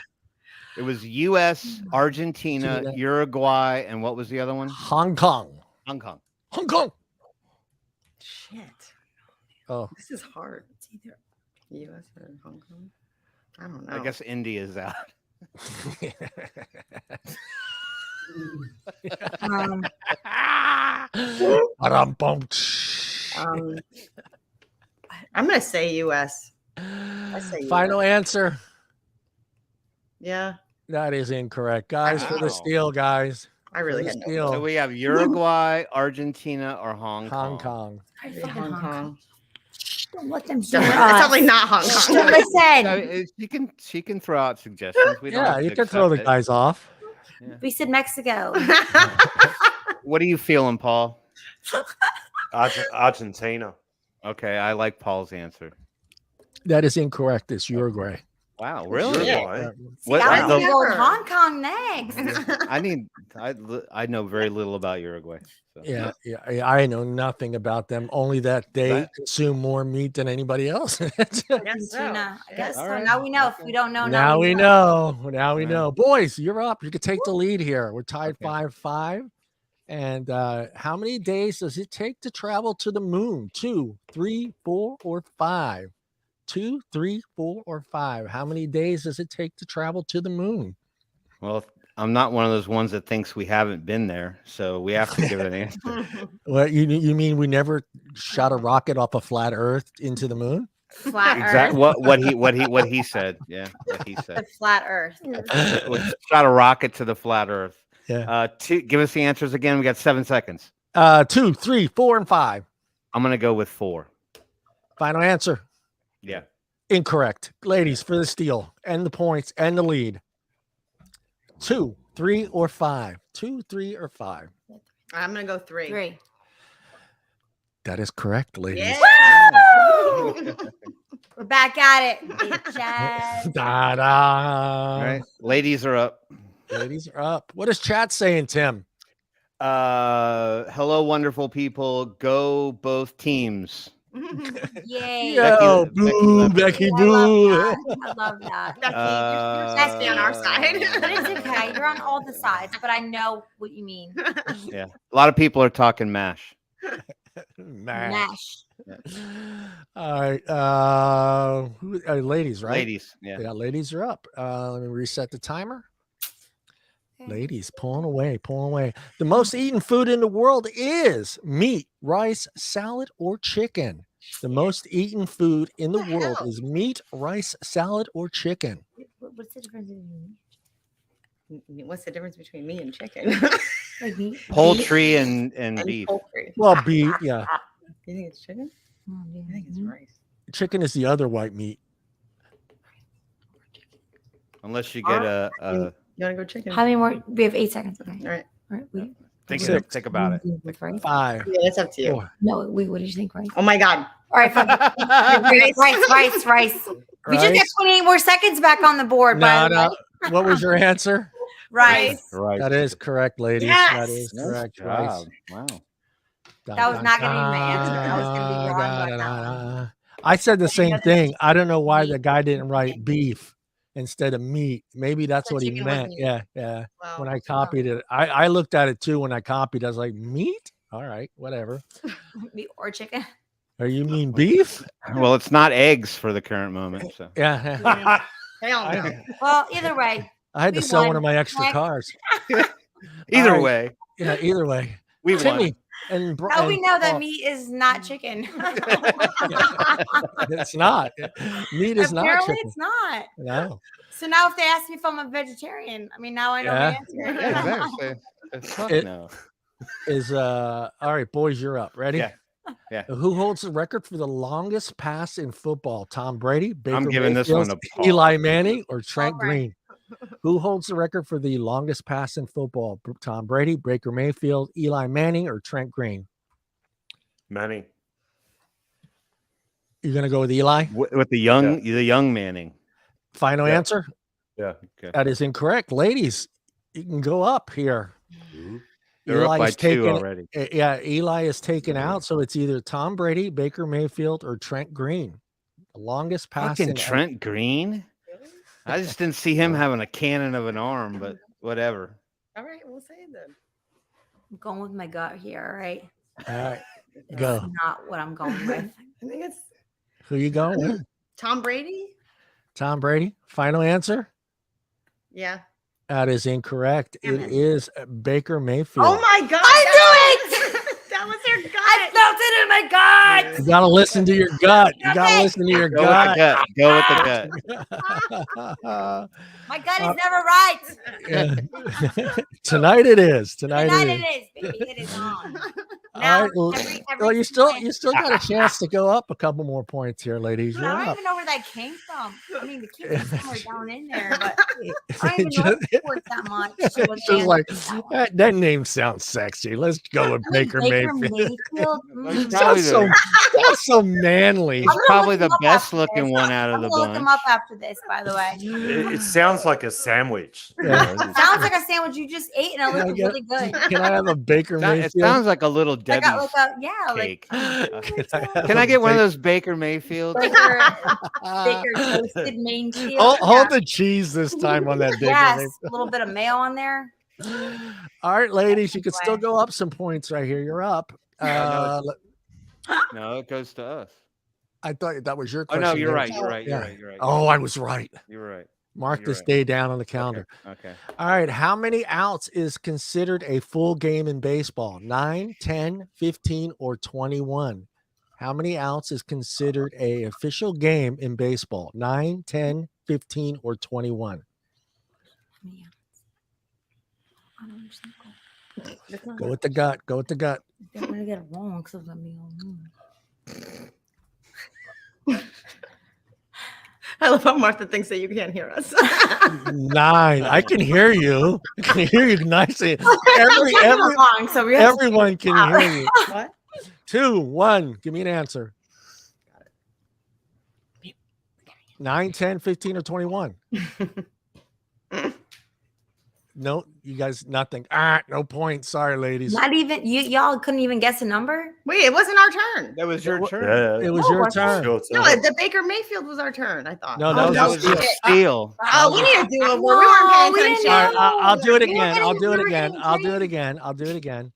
It was U.S., Argentina, Argentina. Uruguay, and what was the other one? Hong Kong. Hong Kong. Hong Kong. Shit. Oh. This is hard. It's either U.S. or Hong Kong. I don't know. I guess India's out. Um, Ba-dum-bum. I'm gonna say U.S. say Final answer. Yeah, That is incorrect, guys. For the Wow. steal, guys. I really For had the no. steal. So we have Uruguay, Argentina, or Hong Hong Kong. Kong. Maybe Hong Kong. don't let them It's hear definitely us. not Hong Shh, Kong. Listen, She can throw out suggestions. We don't Yeah, have you to can throw the accept it. guys off. we said Mexico. What are you feeling, Paul? Argentina. Okay, I like Paul's answer. That is incorrect. It's Uruguay. Wow, Really? really? Yeah. See, What- I was the- gonna go with Never. Hong Kong next. I know very little about Uruguay. So. Yeah, I know nothing about them. Only that they That- consume more meat than anybody else. Guess so. Tuna. I guess All so. right. Now we know. If Okay. we don't know, Now we know. Now we Right. know. Boys, you're up. You can take the lead here. We're tied Okay. 5-5. And how many days does it take to travel to the moon? 2, 3, 4, or 5? 2, 3, 4, or 5? How many days does it take to travel to the moon? Well, I'm not one of those ones that thinks we haven't been there, so we have to give it an answer. Well, you mean we never shot a rocket off a flat Earth into the moon? Flat Exactly Earth. what he said. Yeah, what he The said. flat Earth. We shot a rocket to the flat Earth. Yeah. Give us the answers again. We got 7 seconds. 2, 3, 4, and 5. I'm gonna go with 4. Final answer. Yeah. Incorrect. Ladies, for the steal and the points and the lead. 2, 3, or 5. 2, 3, or 5. I'm gonna go 3. 3. That is correct, ladies. Yeah. We're back at it, bitches. Da, da. All right, ladies are up. Ladies are up. What is chat saying, Tim? Hello, wonderful people. Go both teams. Yay. Yo, Becky boo, left. Becky, I boo. love that. I love that. Becky, you're best be on our side. But it's okay. You're on all the sides, but I know what you mean. Yeah, a lot of people are talking mash. Mash. All right. Ladies, right? Ladies, yeah. Yeah, ladies are up. Let me reset the timer. Ladies, pulling away, pulling away. The most eaten food in the world is meat, rice, salad, or chicken. The most eaten food in the What the world hell? is meat, rice, salad, or chicken. What's the difference between What's the difference between me and chicken? like meat? Poultry and And beef. poultry. Well, beef, yeah. You think it's chicken? I think it's rice. Chicken is the other white meat. Unless you get a You want to go chicken? How many more? We have 8 seconds. Okay. All right. All right. We, Six. think about it. with rice? 5, Yeah, that's up to you. 4. No, wait, what did you think, rice? Oh my God. All right, fine. Rice. We just got Rice? 28 more seconds back on the board. No, by the way. no. What was your answer? Rice. Right. That is correct, ladies. That Yes! is Nice correct. Rice. job. Wow. That was not gonna be my answer. I was gonna be wrong about that one. I said the same thing. I don't know why the guy didn't write beef instead of meat. Maybe that's So what he chicken was meant. meat. Yeah. Wow. When I copied it, I looked at it too. When I copied, I was like, meat? All right, whatever. Meat or chicken. Or you mean beef? Well, it's not eggs for the current moment. So Yeah. Hell no. Well, either way. I had to We sell one won. of my extra Next. cars. either All right. way, Yeah, either way. we won. Timmy and Now we know that Paul, meat is not chicken. it's not. Meat is not Apparently, chicken. it's not. No. So now, if they ask me if I'm a vegetarian, I mean, now I know Yeah. the answer. Yeah, exactly. Fuck It- no. Is all right, boys, you're up. Ready? Yeah. Yeah. Who holds the record for the longest pass in football? Tom Brady, Baker I'm giving this one Mayfield, to Paul. Eli Manning, or Trent Brady. Green? Who holds the record for the longest pass in football? Tom Brady, Baker Mayfield, Eli Manning, or Trent Green? Manny. You're gonna go with Eli? With the young Manning. Final Yeah. answer? Yeah. Okay. That is incorrect. Ladies, you can go up here. They're up by is 2 taken- already. Yeah, Eli is taken out, so it's either Tom Brady, Baker Mayfield, or Trent Green. The longest pass Fucking in Trent Green. I just didn't see him having a cannon of an arm, but whatever. All right, we'll say it then. I'm going with my gut here, all right? All right, It's go. not what I'm going with. I think it's Who you going with? Tom Brady. Tom Brady. Final answer? Yeah. That is incorrect. Damn It it. is Baker Mayfield. Oh my God. I knew it. That was your gut. I felt it in my gut. You gotta listen to your gut. You gotta Okay. listen to your Go with the gut. gut. Go with the gut. My gut is never right. Yeah. Tonight it is. Tonight Tonight it is. it is, baby. It is on. All Now, right. Well, every you single still got a chance to go up a couple more points here, ladies. I You're don't up. even know where that came from. I mean, the came from somewhere down in there, but I don't even know sports that much. It's to just advance like that one. that name sounds sexy. Let's go with I mean, Baker Mayfield. Mayfield. That's mm. probably That's so manly. He's I'm gonna probably look him the up best after looking this. one out of I'm the gonna look bunch. him up after this, by the way. It sounds like a sandwich. you Yeah. know, Sounds like a sandwich you just ate, and it Can I looked get- really good. Can I have a Baker It Mayfield? sounds like a little Like Debbie's a, like cake. Can Can I get one of those Baker Mayfields? Baker toasted Mayfield. Hold the cheese this time on that Baker Yes, Mayfield. a little bit of mayo on there. All right, ladies, you can still go up some points right here. You're up. no, No, it goes to us. I thought that was your Oh question. no, you're there. right. You're right. You're Yeah. right. You're right. Oh, I was right. You're right. Mark You're this right. day down on the calendar. Okay. All right. How many outs is considered a full game in baseball? 9, 10, 15, or 21? How many outs is considered a official game in baseball? 9, 10, 15, or 21? Yeah. I don't understand. Go with the gut. Go with the gut. I'm gonna get it wrong because I mean, I love how Martha thinks that you can't hear us. 9. I can hear you. I can hear you nicely. wrong, so we have to Everyone can hear you. What? 2, 1. Give me an answer. 9, 10, 15, or 21? No, you guys, nothing. No points. Sorry, ladies. not even y'all couldn't even guess a number. Wait, it wasn't our turn. That was your turn. Yeah, It was No, your wasn't it? turn. sure, No, so- the Baker Mayfield was our turn. I thought. No, that That was was a shit. steal. Oh, we need to do it. We No, weren't we paying didn't attention. All right, I'll do it We were again. getting- I'll do we it were again. getting I'll do it green. again. I'll do it again.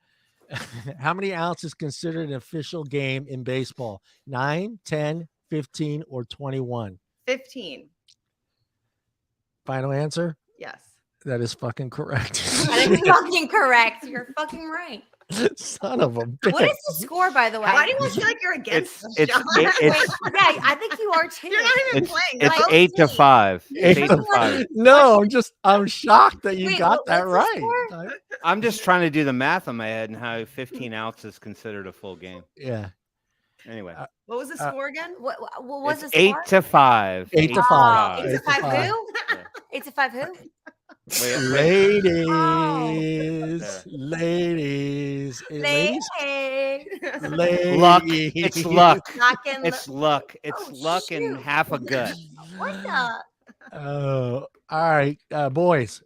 How many outs is considered an official game in baseball? 9, 10, 15, or 21? 15. Final answer? Yes. That is fucking correct. That is fucking correct. You're fucking right. Son of a bitch. What is the score, by the way? Why do you always feel like you're against us, It's John? it- Wait, it's yeah, I think you are too. You're not even it's playing. it's Like, 8-5. It's 8-5. No, I'm shocked that you Wait, got what's that the right. score? I'm just trying to do the math in my head and how 15 outs is considered a full game. Yeah. Anyway, what was the score again? What was it's the score? 8-5. 8-5. 8 to 5 who? Yeah. 8 to 5 who? Wait, Ladies, Yeah. ladies, ladies, Ladies. Luck. It's luck. Knocking It's luck. It's Oh, luck and shoot. half a gut. What the? Oh, all right, boys.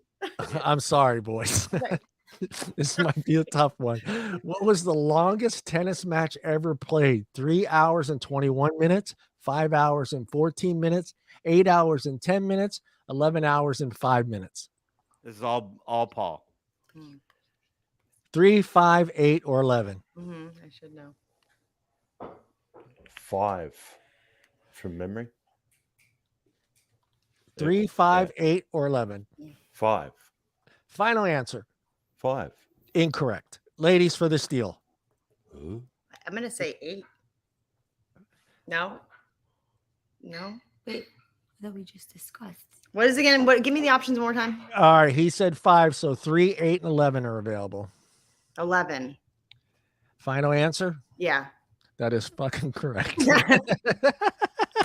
I'm sorry, boys. This might be a tough one. What was the longest tennis match ever played? 3 hours and 21 minutes, 5 hours and 14 minutes, 8 hours and 10 minutes, 11 hours and 5 minutes. This is all Paul. 3, 5, 8, or 11. Mm-hmm. I should know. 5 from memory. 3, 5, 8, or 11. 5. Final answer. 5. Incorrect. Ladies for the steal. Ooh. I'm gonna say 8. No. No. Wait, that we just discussed. What is it again? What? Give me the options one more time. All right. He said 5. So 3, 8, and 11 are available. 11. Final answer. Yeah. That is fucking correct.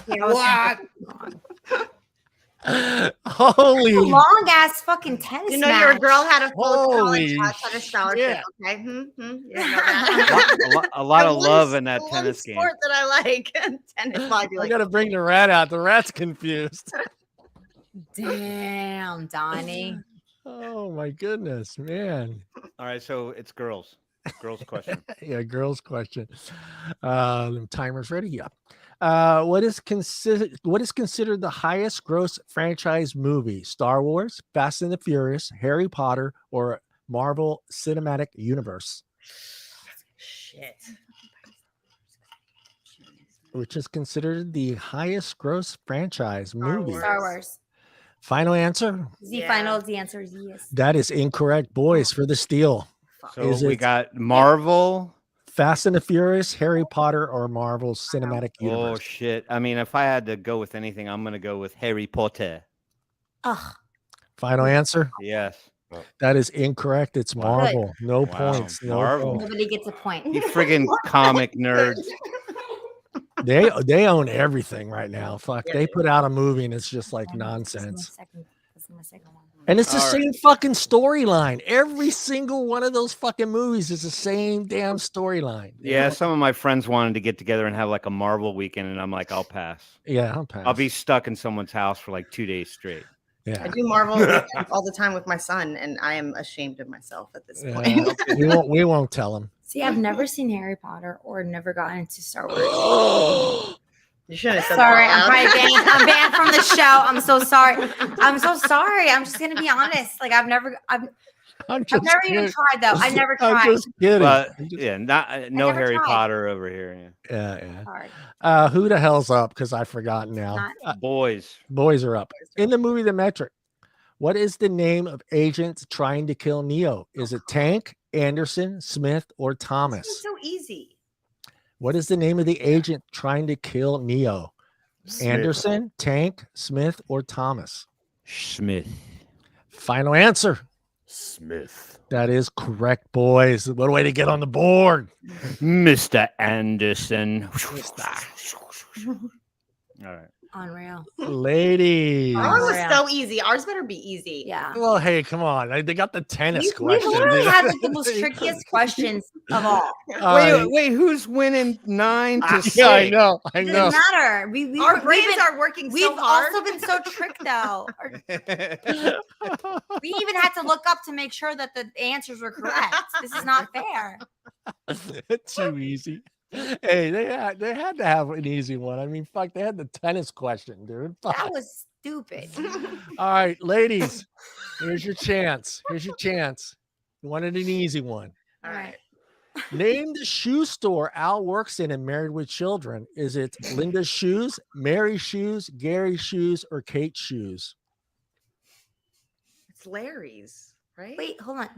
What? Holy Long ass fucking tennis. You know, your match. girl had a full Holy college had a scholarship. shit. Okay. You didn't know that. A lot The of one love in that one tennis game. sport that I like. Tennis. Well, I'd be I like, gotta bring the rat out. The rat's confused. Damn, Donnie. Oh my goodness, man. All right, so it's girls. Girls question. Yeah, girls question. Timer's ready. Yeah. What is considered the highest gross franchise movie? Star Wars, Fast and the Furious, Harry Potter, or Marvel Cinematic Universe? shit. Which is considered the highest gross franchise movie? Wars. Star Wars. Final answer? Z Yeah. final. The answer is yes. That is incorrect, boys, for the steal. So Is we it- got Marvel. Fast and the Furious, Harry Potter, or Marvel Cinematic Oh Universe? shit! I mean, if I had to go with anything, I'm gonna go with Harry Potter. Ugh. Final answer? Yes. That is incorrect. It's Wow. Marvel. No Wow, points. No Marvel. points. Nobody gets a point. You friggin' comic nerds. They own everything right now. Fuck. Yeah, They they put out a movie and it's just like This is my nonsense. second one. And it's the All right. same fucking storyline. Every single one of those fucking movies is the same damn storyline. Yeah, some of my friends wanted to get together and have like a Marvel weekend, and I'm like, I'll pass. Yeah, I'll pass. I'll be stuck in someone's house for like 2 days straight. I Yeah. do Marvel weekends all the time with my son, and I am ashamed of myself at this point. Yeah. we won't tell him. See, I've never seen Harry Potter or never gotten into Star Wars. You shouldn't have said Sorry, that. I'm probably banned. I'm banned from the show. I'm so sorry. I'm so sorry. I'm just gonna be honest. Like I've never even tried though. I never I'm tried. just kidding. But I'm just- yeah, no never Harry tried. Potter over here. yeah. Sorry. Who the hell's up? Because I've forgotten now. Not- Boys. Boys are up. In the movie The Metric, what is the name of agent trying to kill Neo? Is it Tank, Anderson, Smith, or It's Thomas? so easy. What is the name of the agent trying to kill Neo? Smith. Anderson, Tank, Smith, or Thomas? Smith. Final answer. Smith. That is correct, boys. What a way to get on the board. Mr. Anderson. All right. Unreal. Ladies. Ours was Unreal. so easy. Ours better be easy. Yeah. Well, hey, come on. They got the tennis We question. literally dude. had like the most trickiest questions of all. All Wait, right. wait, who's winning 9 to 6? Yeah, I know. I It know. doesn't matter. We've Our brains been, are working we've so hard. also been so tricked though. We even had to look up to make sure that the answers were correct. This is not fair. Too easy. Hey, they had to have an easy one. I mean, fuck, they had the tennis question, dude. Fuck. That was stupid. All right, ladies, here's your chance. Here's your chance. You wanted an easy one. All right. Name the shoe store Al works in and Married with Children. Is it Linda's Shoes, Mary's Shoes, Gary's Shoes, or Kate's Shoes? It's Larry's, right? Wait, hold on.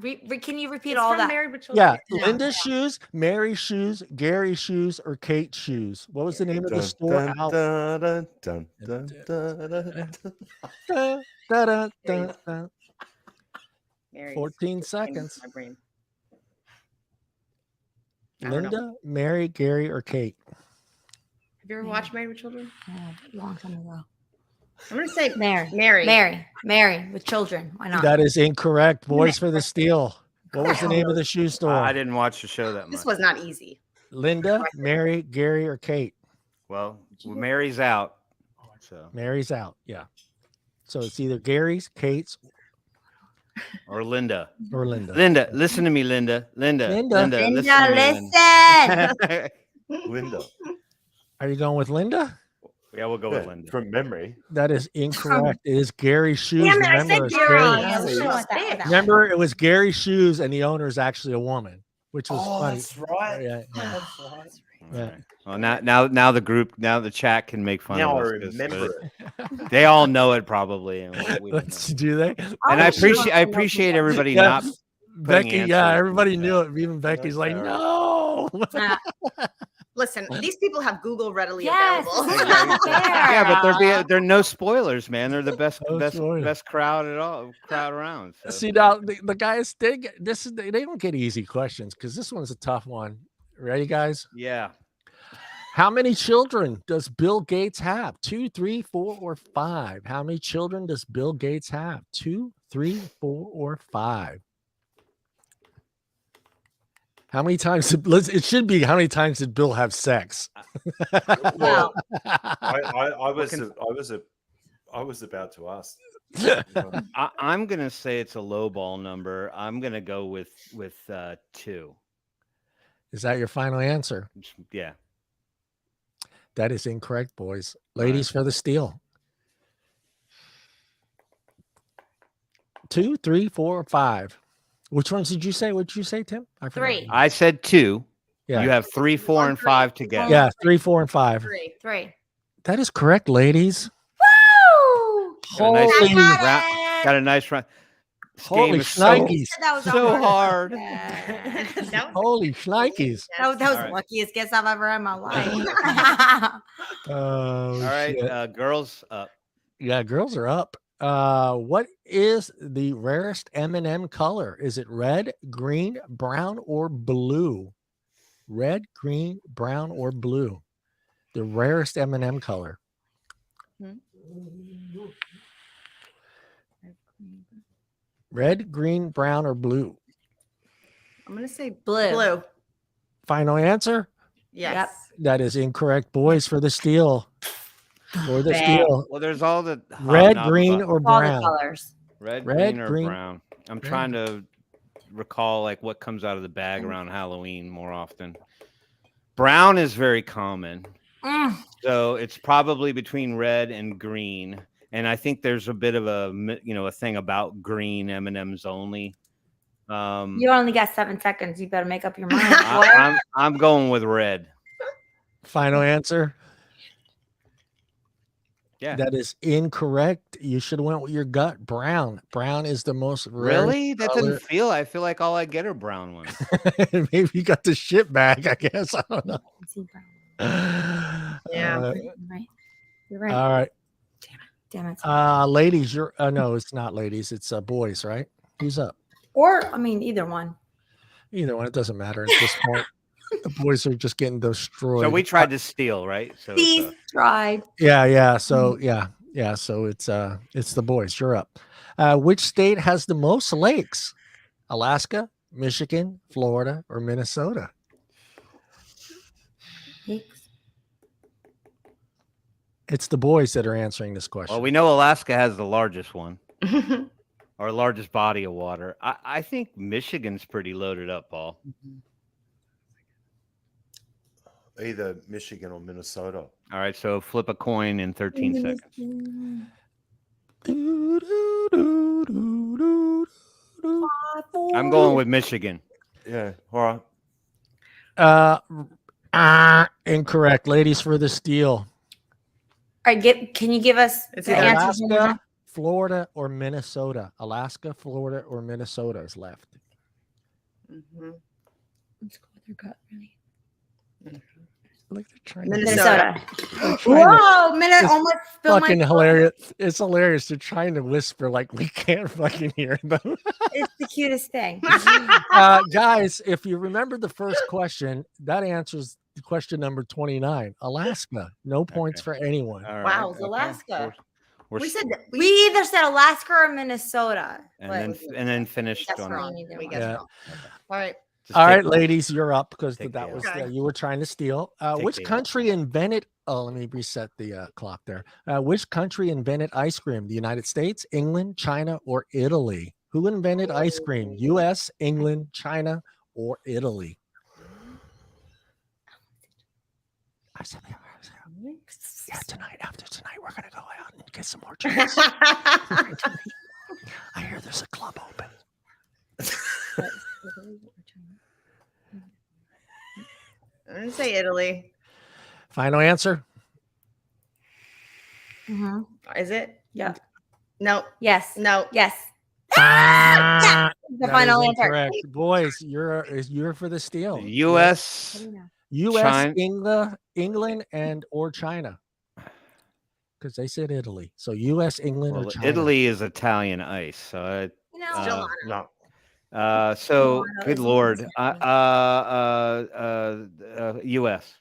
Can you repeat It's all from that? Married with Children. Yeah, Linda's Shoes, Mary's Shoes, Gary's Shoes, or Kate's Shoes. What was the name of the store? Al? Dun, dun, dun, dun, dun. Da, da, da, da. Mary's. 14 It's in seconds. My brain. I don't know. Linda, Mary, Gary, or Kate? Have you ever watched Married with Children? Oh, a long time ago. I'm gonna say Mary. Mary. Mary with children. Why not? That is incorrect. Boys for the Steal. What was the name of the shoe store? I didn't watch the show that much. This was not easy. Linda, Mary, Gary, or Kate? Well, Mary's out. So Mary's out. Yeah. So it's either Gary's, Kate's, or Linda. or Linda. Linda, listen to me, Linda. Linda. Linda. Linda, to me, listen. Linda. Are you going with Linda? Yeah, we'll go Yeah, with Linda. from memory. That is incorrect. It is Gary's Shoes. Damn it, I Remember, said it's Gary. Gary. Yeah, we should've went that- that one. Remember, it was Gary's Shoes, and the owner is actually a woman, which was Oh, funny. that's right. Yeah, yeah, That's right. yeah. Well, now the group, now the chat can make fun Now I of us. 'cause remember it. They all know it probably. And we don't Let's know. do they? And I Oh, sure. appreciate everybody Yeah. not. Becky, answers. yeah, everybody knew it. Even Becky's like, That's no. Listen, these people have Google readily Yes, available. this is not fair. Yeah, but they're no spoilers, man. They're the best No best spoilers. best crowd at all crowd around. So. See now, the guys they don't get easy questions because this one's a tough one. Ready, guys? Yeah. How many children does Bill Gates have? 2, 3, 4, or 5? How many children does Bill Gates have? 2, 3, 4, or 5? How many times it should be how many times did Bill have sex? Wow. I was about to ask. I'm gonna say it's a low ball number. I'm gonna go with 2. Is that your final answer? Yeah. That is incorrect, boys. All right. Ladies for the steal. 2, 3, 4, or 5. Which ones did you say? What did you say, Tim? I forgot. 3. I said 2. Yeah. You have 3, 4, and 5 together. Yeah, 3, 4, and 5. 3. That is correct, ladies. Woo! Got a nice Holy, got Got a nice run. This holy game is shnikes. That was so hard. Yeah. That was, Holy shnikes. That was All the right. luckiest guess I've ever had in my life. Oh, All right, shit. girls up. Yeah, girls are up. What is the rarest M&M color? Is it red, green, brown, or blue? Red, green, brown, or blue? The rarest M&M color. Red, green, brown, or blue? I'm gonna say Blue. blue. Final answer? Yes. That is incorrect. Boys for the steal. For the Bang. steal. Well, there's all the Red, hobnob green, about- or All the brown? colors. red, red, green, or green. brown. I'm trying to recall like what comes out of the bag around Halloween more often. Brown is very common. So it's probably between red and green. And I think there's a bit of a thing about green M&Ms only. You only got 7 seconds. You better make up your mind. I'm going with red. Final answer? Yeah. That is incorrect. You should have went with your gut. Brown. Brown is the most rare. Really? That color. doesn't feel. I feel like all I get are brown ones. Maybe you got the shit bag, I guess. I don't know. Yeah. You're right. All right. Damn it. Ladies, you're no, it's not ladies, it's boys, right? Who's up? Or, I mean, either one. Either one, it doesn't matter at this point. The boys are just getting destroyed. So we tried to steal, right? So These tried. Yeah. So so it's the boys. You're up. Which state has the most lakes? Alaska, Michigan, Florida, or Minnesota? It's the boys that are answering this question. well, we know Alaska has the largest one, or largest body of water. I think Michigan's pretty loaded up, Paul. Either Michigan or Minnesota. All right, so flip a coin in 13 seconds. I'm going with Michigan. Yeah. All right. Incorrect. Ladies for the steal. All right, can you give us It's the either answers? Alaska, Florida, or Minnesota? Alaska, Florida, or Minnesota is left. Mhm. Let's go with your gut, really. Look, they're trying Minnesota. Whoa, minute almost spilled fucking my hilarious. It's hilarious. They're trying to whisper like we can't fucking hear them. It's the cutest thing. Guys, if you remember the first question, that answers the question number 29. Alaska. No points for anyone. All Wow, right, it's Alaska. We're We said that We either said Alaska or Minnesota. and then finished that's on wrong. Either We one. guessed Yeah. wrong. All right. Just All take right, one. ladies, you're up because Take that the was L. you were trying to steal. Which the L. country invented? Oh, let me reset the clock there. Which country invented ice cream? The United States, England, China, or Italy? Who invented ice cream? U.S., England, China, or Italy? Yeah, tonight, after tonight, we're gonna go out and get some more drinks. I hear there's a club open. I'm gonna say Italy. Final answer? Mhm. Is it? Yeah. No. Yes. No. Yes. Ah, The that final is answer. incorrect. Boys, you're for the steal. U.S. U.S., China. England, and or China. Because they said Italy. So U.S., England, or Well, China. Italy is Italian ice, so You know, Gelato. No. so Gelato good is lord. amazing. U.S.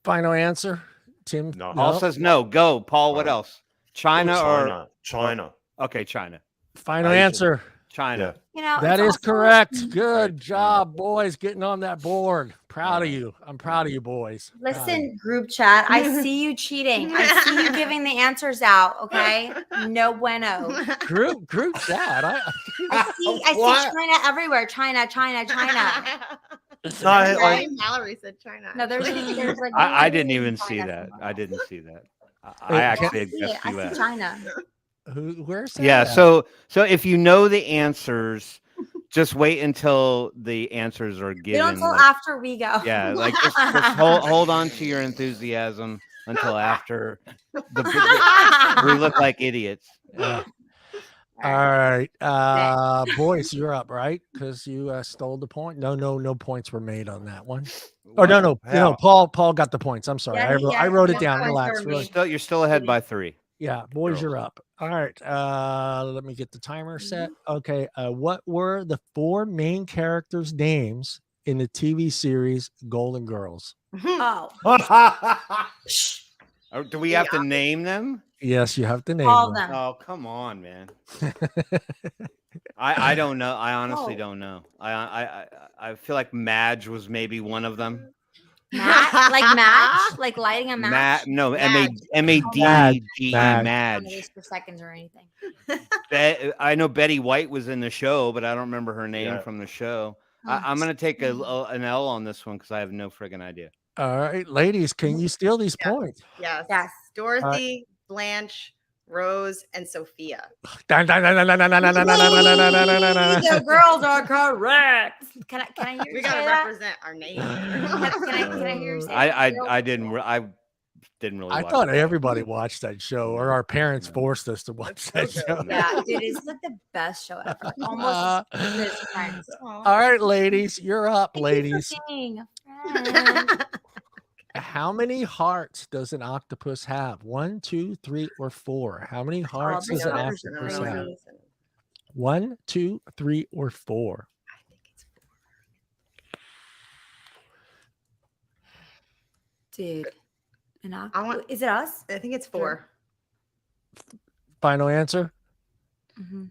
Final answer, Tim. No. Paul says no. Go, Paul. What Right. else? China or China. okay, China. Final Asian. answer. China. you know, That it's is also- correct. Good Right. job, boys, getting on that board. Proud of you. I'm proud of you, boys. Proud of you. Listen, group chat. I see you cheating. I see you giving the answers out. Okay, no bueno. Group chat. I see China everywhere. China. No, like, Mallory said China. No, there's like. I didn't even China see that. somewhere. I didn't see that. I Hey, actually I see guessed it. I see U.S. China. Where's that? Yeah. at? So if you know the answers, just wait until the answers are Wait given. until like- after we go. yeah, like just hold on to your enthusiasm until after we look like idiots. Yeah. All right. Boys, you're up, right? Because you stole the point. No points were made on that one. Or no. How? Paul got the points. I'm sorry. Yeah, I wrote it no down. points Relax. were Relax. made. You're still ahead by 3. Yeah, boys, Girls. you're up. All right. Let me get the timer set. Okay. What were the 4 main characters' names in the TV series Golden Girls? Oh, Do we have to name them? Yes, you have to name all them. them. Oh, come on, man. I don't know. I honestly Oh. don't know. I feel like Madge was maybe one of them. Match, like lighting a match. No, Madge. MADGE, Madge. Madge. For seconds or anything. I know Betty White was in the show, but I don't remember her name Yeah. from the show. Oh, I'm gonna take an L on this one because I have no friggin' idea. All right, ladies, can you steal these Yeah. points? Yes. Yes. Dorothy, Blanche, Rose, and Sophia. Dun, dun, dun, dun, dun, dun, dun, dun, dun, dun, dun, dun, dun, dun, dun. The girls are correct. Can I hear We you gotta say that? represent our name. Can I hear you say I that? didn't really. I watch thought it. everybody watched that show, or our parents forced us to watch that so show. good. Yeah, dude, it's like the best show ever. Almost as good as Friends. All right, ladies, you're up, ladies. Being a friend. How many hearts does an octopus have? 1, 2, 3, or 4? How many hearts the does an numbers are octopus crazy. have? 1, 2, 3, or 4? Dude. An I want- Is it us? I think it's 4. Final answer?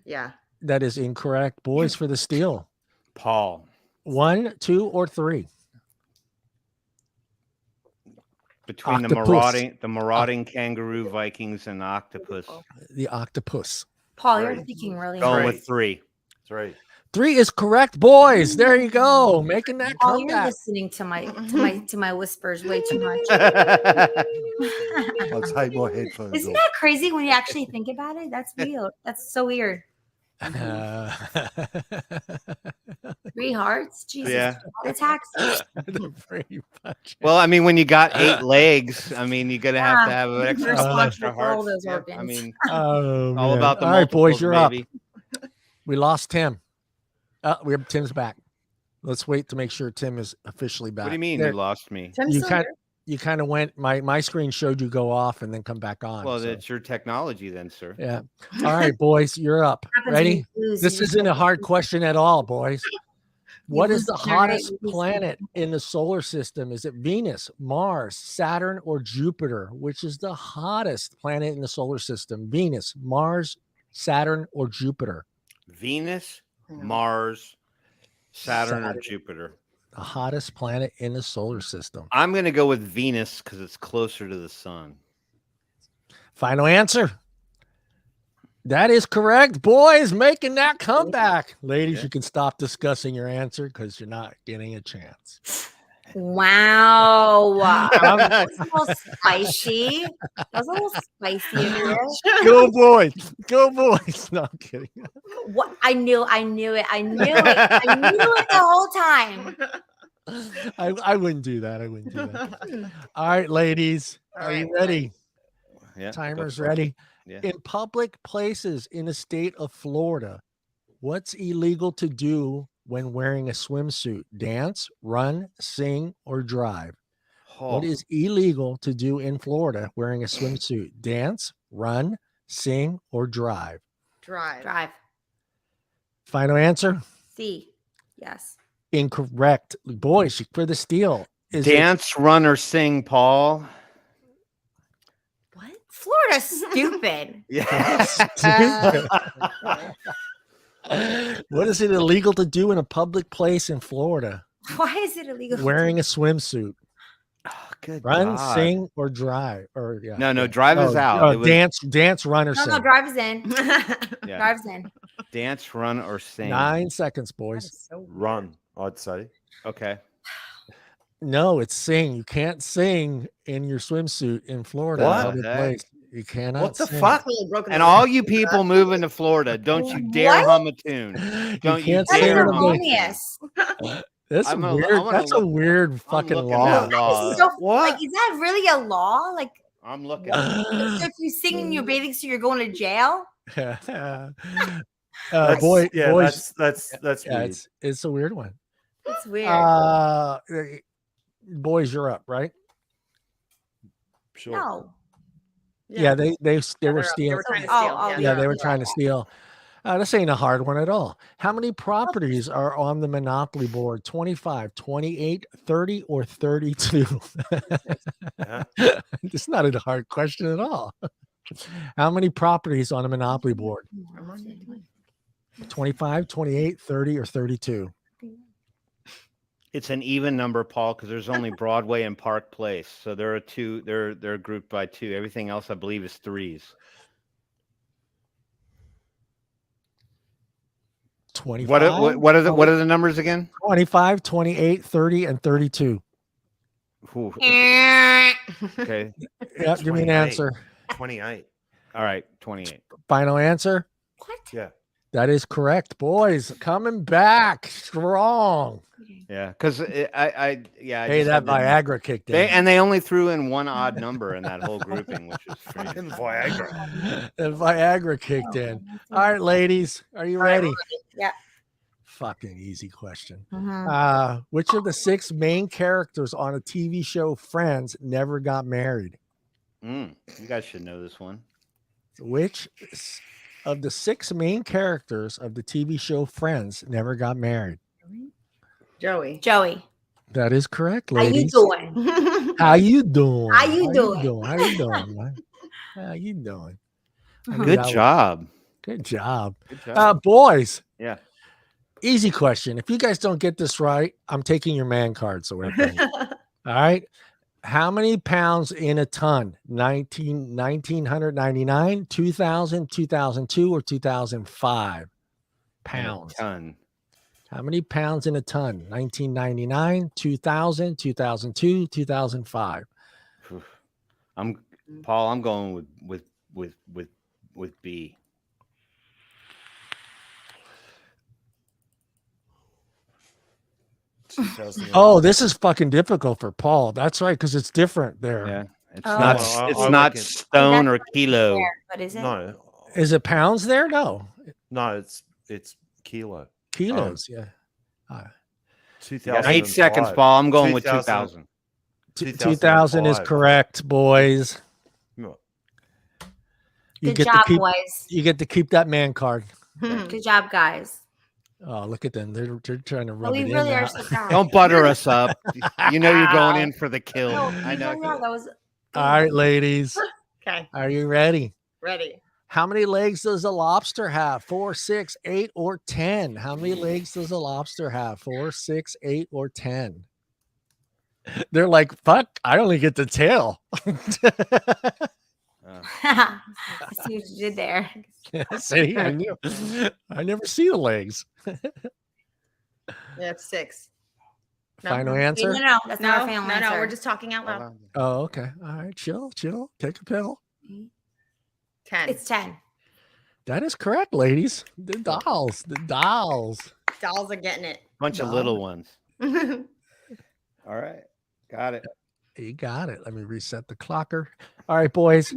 Yeah. That is incorrect. Boys for the steal. Paul. 1, 2, or 3? Between Octopus. the marauding kangaroo Vikings and octopus. The octopus. Paul, you're Right. thinking really Going hard. with 3. 3. 3 is correct, boys. There you go. Making that Oh, you're comeback. listening to my whispers way too much. I'll take my headphones Isn't off. that crazy when you actually think about it? That's weird. That's so weird. 3 hearts? Jesus. Yeah. Heart attacks? They're pretty much. Well, I mean, when you got 8 legs, I mean, you're gonna have to have an You're extra, responsible for all hearts. those Yeah, I organs. mean, Oh, all man. about the All right, boys, multiples, you're baby. up. We lost Tim. We have Tim's back. Let's wait to make sure Tim is officially back. What do you mean There- you lost me? Tim's You still kind here. you kind of went. My screen showed you go off and then come back on. Well, so, that's your technology then, sir. yeah. All right, boys, you're up. Happens when Ready? you lose, This you isn't a just- hard question at all, boys. What is lose the the generate, hottest you lose the- planet in the solar system? Is it Venus, Mars, Saturn, or Jupiter? Which is the hottest planet in the solar system? Venus, Mars, Saturn, or Jupiter? Venus, Yeah. Mars, Saturn, or Saturn. Jupiter. The hottest planet in the solar system. I'm gonna go with Venus because it's closer to the sun. Final answer. That is correct, boys. Making that comeback. Ladies, Yeah. you can stop discussing your answer because you're not getting a chance. Wow. That was a little spicy. That was a little spicy of you. Go, boys. Go, boys. No, I'm kidding. What? I knew it. I knew it the whole time. I wouldn't do that. I wouldn't do that. All right, ladies. All Are you right, ready? Yeah, Timer's go for it. ready. Yeah. In public places in the state of Florida, what's illegal to do when wearing a swimsuit? Dance, run, sing, or drive? What Oh, is illegal to do in Florida wearing a swimsuit? Dance, run, sing, or drive? Drive. Final answer? C. Yes. Incorrect. Boys, for the steal. Is it dance, run, or sing, Paul. What? Florida's stupid. Yeah. what is it illegal to do in a public place in Florida? Why is it illegal? Wearing a swimsuit. Oh, good Run, God. sing, or drive. Or yeah. No, yeah. drive is out. Oh, It was dance, run, or No, sing. no, drive is in. yeah. Drive's in. Dance, run, or sing. 9 seconds, boys. Run, I'd say. Okay. No, it's sing. You can't sing in your swimsuit in Florida. What? Public Heck? place. You cannot. What the sing. fuck? Totally broken And the all rules. you people moving to Florida, don't you dare What? hum a tune. You Don't you can't That's sing dare in a hum a place. erroneous. That's I'm a gonna- weird. I wanna That's a look- weird fucking looking law. that law. That is so, What? Like, is that really a law? Like, I'm looking. so if you sing in your bathing suit, you're going to jail? That's, boy, yeah, boys. that's Yeah, weird. it's a weird one. It's weird. Boys, you're up, right? Sure. No. Yeah, they were They were stealing. trying to Oh, steal. oh, Yeah, they were trying to steal. This ain't a hard one at all. How many properties are on the Monopoly board? 25, 28, 30, or 32? Yeah. It's not a hard question at all. How many properties on a Monopoly board? 25, 28, 30, or 32? It's an even number, Paul, because there's only Broadway and Park Place. So there are two. They're grouped by two. Everything else, I believe, is threes. 25, What are the numbers again? 25, 28, 30, and 32. Ooh, okay. Yeah, give me an 28. answer. 28. All right. 28. Final answer? What? Yeah. That is correct, boys. Coming back strong. Yeah, because Hey, just that had to- Viagra kicked in. They only threw in one odd number in that whole grouping, which is crazy. Fucking Viagra. The Viagra kicked in. All right, ladies, are you ready? Yeah. Fucking easy question. Mhm. Which of the 6 main characters on a TV show Friends never got married? You guys should know this one. Which of the 6 main characters of the TV show Friends never got married? Joey. Joey, That is correct, how you ladies. doing? How you doing? How you doing? How you doing, man? How you doing? I knew Good that was- job. Good job. Good job. Boys, Yeah. easy question. If you guys don't get this right, I'm taking your man card. So we're done. All right. How many pounds in a ton? 1999, 2000, 2002, or 2005? Pounds. Ton. How many pounds in a ton? 1999, 2000, 2002, 2005. Paul. I'm going with B. Oh, this is fucking difficult for Paul. That's right, because it's different there. Yeah. It's Oh. not. Well, It's I not reckon- stone or kilo. What is it? No. Is it pounds there? No. No, it's kilo. Kilos, yeah. You got 8 seconds, 2005. Paul. I'm going with 2000. 2000. 2000 is 2005. correct, boys. No. You Good get job, to keep boys. you get to keep that man card. Good job, guys. Oh, look at them. They're trying to Oh, rub we it really in are now. so proud. Don't butter us up. You know you're going in for the kill. No, I know. we really are. That was All right, ladies. Okay. Are you ready? Ready. How many legs does a lobster have? 4, 6, 8, or 10? How many legs does a lobster have? 4, 6, 8, or 10? They're like, fuck, I only get the tail. I see what you did there. See, I knew. I never see the legs. Yeah, it's 6. No. Final No, answer? no, that's not No, our final no, answer. we're just talking out loud. Oh, okay. All right, chill. Take a pill. 10. It's 10. That is correct, ladies. The dolls. Dolls are getting it. Bunch of little ones. All right. Got it. You got it. Let me reset the clocker. All right, boys.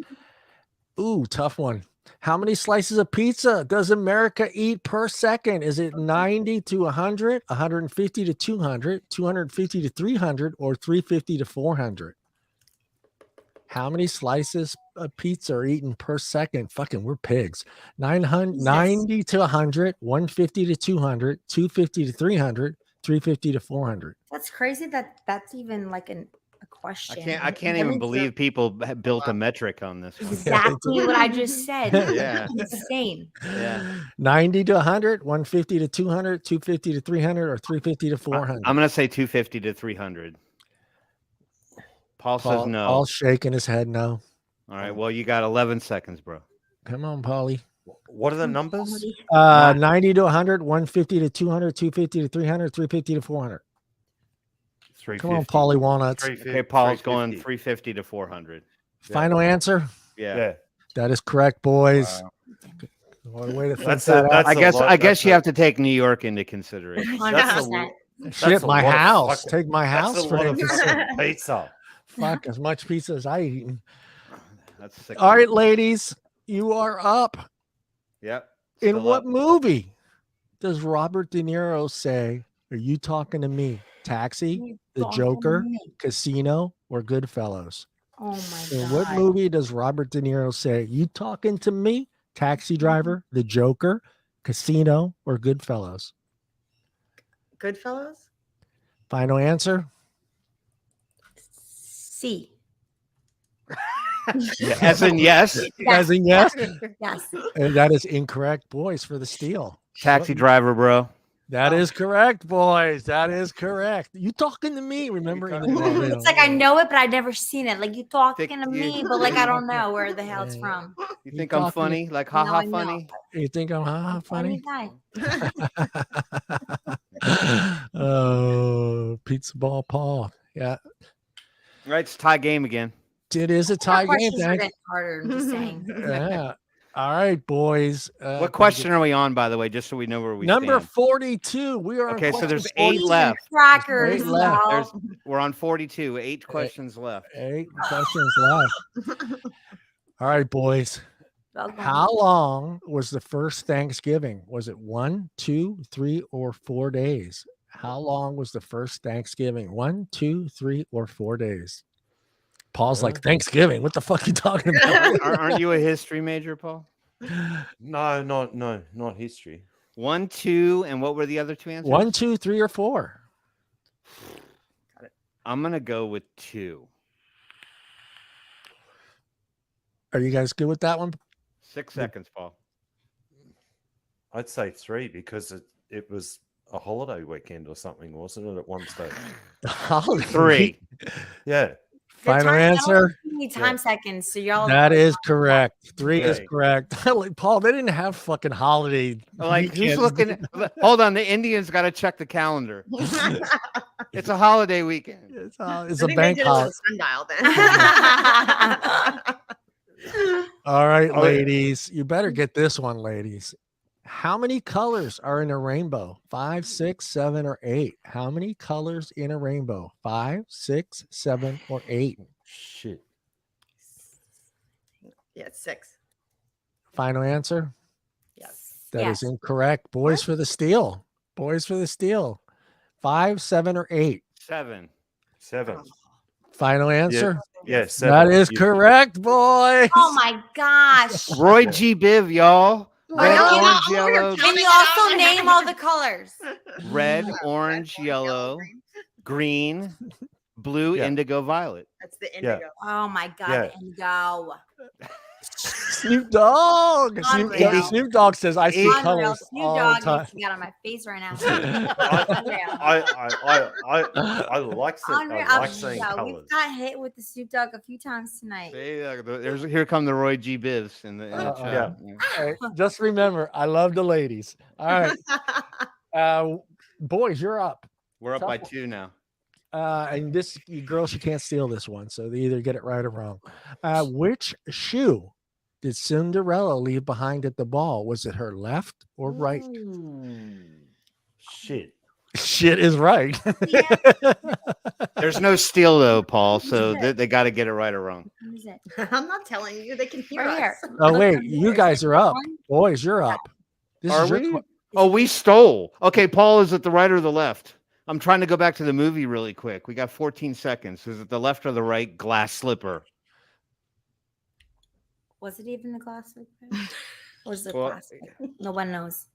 Ooh, tough one. How many slices of pizza does America eat per second? Is it 90 to 100, 150 to 200, 250 to 300, or 350 to 400? How many slices of pizza are eaten per second? Fucking, we're pigs. 90 to 100, 150 to 200, 250 to 300, 350 to 400. That's crazy that's even like a question. I can't even believe people have built a metric on this. one. Exactly what I just said. Yeah. Insane. Yeah. 90 to 100, 150 to 200, 250 to 300, or 350 to 400. I'm going to say 250 to 300. Paul says no. Paul's shaking his head no. All right. Well, you got 11 seconds, bro. Come on, Paulie. What are the numbers? 90 to 100, 150 to 200, 250 to 300, 350 to 400. 350. Come on, Paulie Walnuts. 350, Okay, Paul's going 350. 350 to 400. Final answer? Yeah. Yeah. That is correct, boys. Wow. What a way to think That's that a- out. that's I a guess lot- I guess that's you a- have to take New York into consideration. That's a 100%. Shit, a my lot of house. fucking- Take my That's house a for lot of instance. fucking pizza. Fuck, as much pizza as I eaten. That's sick. All right, ladies, you are up. Yep. In Still what up. movie does Robert De Niro say, "Are you talking to me"? Taxi, The Joker, Casino, or Goodfellas? Oh my In what god. movie does Robert De Niro say, "You talking to me"? Taxi Driver, The Joker, Casino, or Goodfellas? Goodfellas? Final answer? C. As in yes. As in yes? Yes. And that is incorrect, boys, for the steal. Taxi Driver, bro. That is correct, boys. That is correct. You talking to me? Remember? It's like I know it, but I've never seen it. Like you talking Think to you- me, but like I don't know where the hell it's from. You think I'm talking- funny? Like No, haha I know. funny? You think I'm funny? Funny guy. Oh, pizza ball, Paul. Yeah, Right, it's a tie game again. it is a tie game. Questions are Thank. getting harder. I'm just saying. Yeah. All right, boys. What question are we on, by the way, just so we know where we Number stand? 42. We are on Okay, so question there's 42. 8 left. Crackers, Eight left. y'all. We're on 42. 8 questions left. 8 questions left. All right, boys. Welcome. How long was the first Thanksgiving? Was it 1, 2, 3, or 4 days? How long was the first Thanksgiving? 1, 2, 3, or 4 days? Paul's like, Thanksgiving. What the fuck are you talking about? Aren't you a history major, Paul? No, not history. 1, 2, and what were the other 2 answers? 1, 2, 3, or 4. I'm gonna go with 2. Are you guys good with that one? 6 seconds, Paul. I'd say 3 because it was a holiday weekend or something, wasn't it? At one stage. Holiday. 3. Yeah. Final I answer. don't need time seconds, so y'all. That is correct. 3 is Right. correct. Like, Paul, they didn't have fucking holiday. Like who's weekends. looking? Hold on, the Indians got to check the calendar. It's a holiday weekend. It's I a think they bank did it holiday. with sundial then. All right, Oh, yeah. ladies. You better get this one, ladies. How many colors are in a rainbow? 5, 6, 7, or 8? How many colors in a rainbow? 5, 6, 7, or 8? Shit. Yeah, it's 6. Final answer? Yes. That is Yes. incorrect. Boys for the steal. Boys for the steal. 5, 7, or 8? 7. 7. Final answer? Yeah, 7. That is You- correct, boys. Oh my gosh. Roy G. Biv, y'all. Red, know, orange, I'm over here yellow. Can you counting also down. name all the colors? Red, Red, orange, yellow, green, blue, Yeah. indigo, violet. That's the indigo. Oh my god, Yeah. the indigo. Snoop Dogg. Unreal. Snoop Dogg says, I see Unreal. colors Snoop all the Dogg time. needs to get on my face right now. I like Unreal. seeing Yeah, colors. we've got hit with the Snoop Dogg a few times tonight. See, here come the Roy G. Bivs in the chat. All right, just remember, I love the ladies. All right. Boys, you're up. We're up by 2 now. And this you girls, you can't steal this one, so they either get it right or wrong. Which shoe did Cinderella leave behind at the ball? Was it her left or right? Shit. Shit is right. There's no steal though, Paul. So they got to get it right or wrong. What is it? I'm not telling you. They can hear Right here. us. Oh wait, you guys are up. Boys, you're up. This Are is your we? que- Oh, we stole. Okay, Paul, is it the right or the left? I'm trying to go back to the movie really quick. We got 14 seconds. Is it the left or the right glass slipper? Was it even the glass slipper? Was it Well, plastic? No one knows.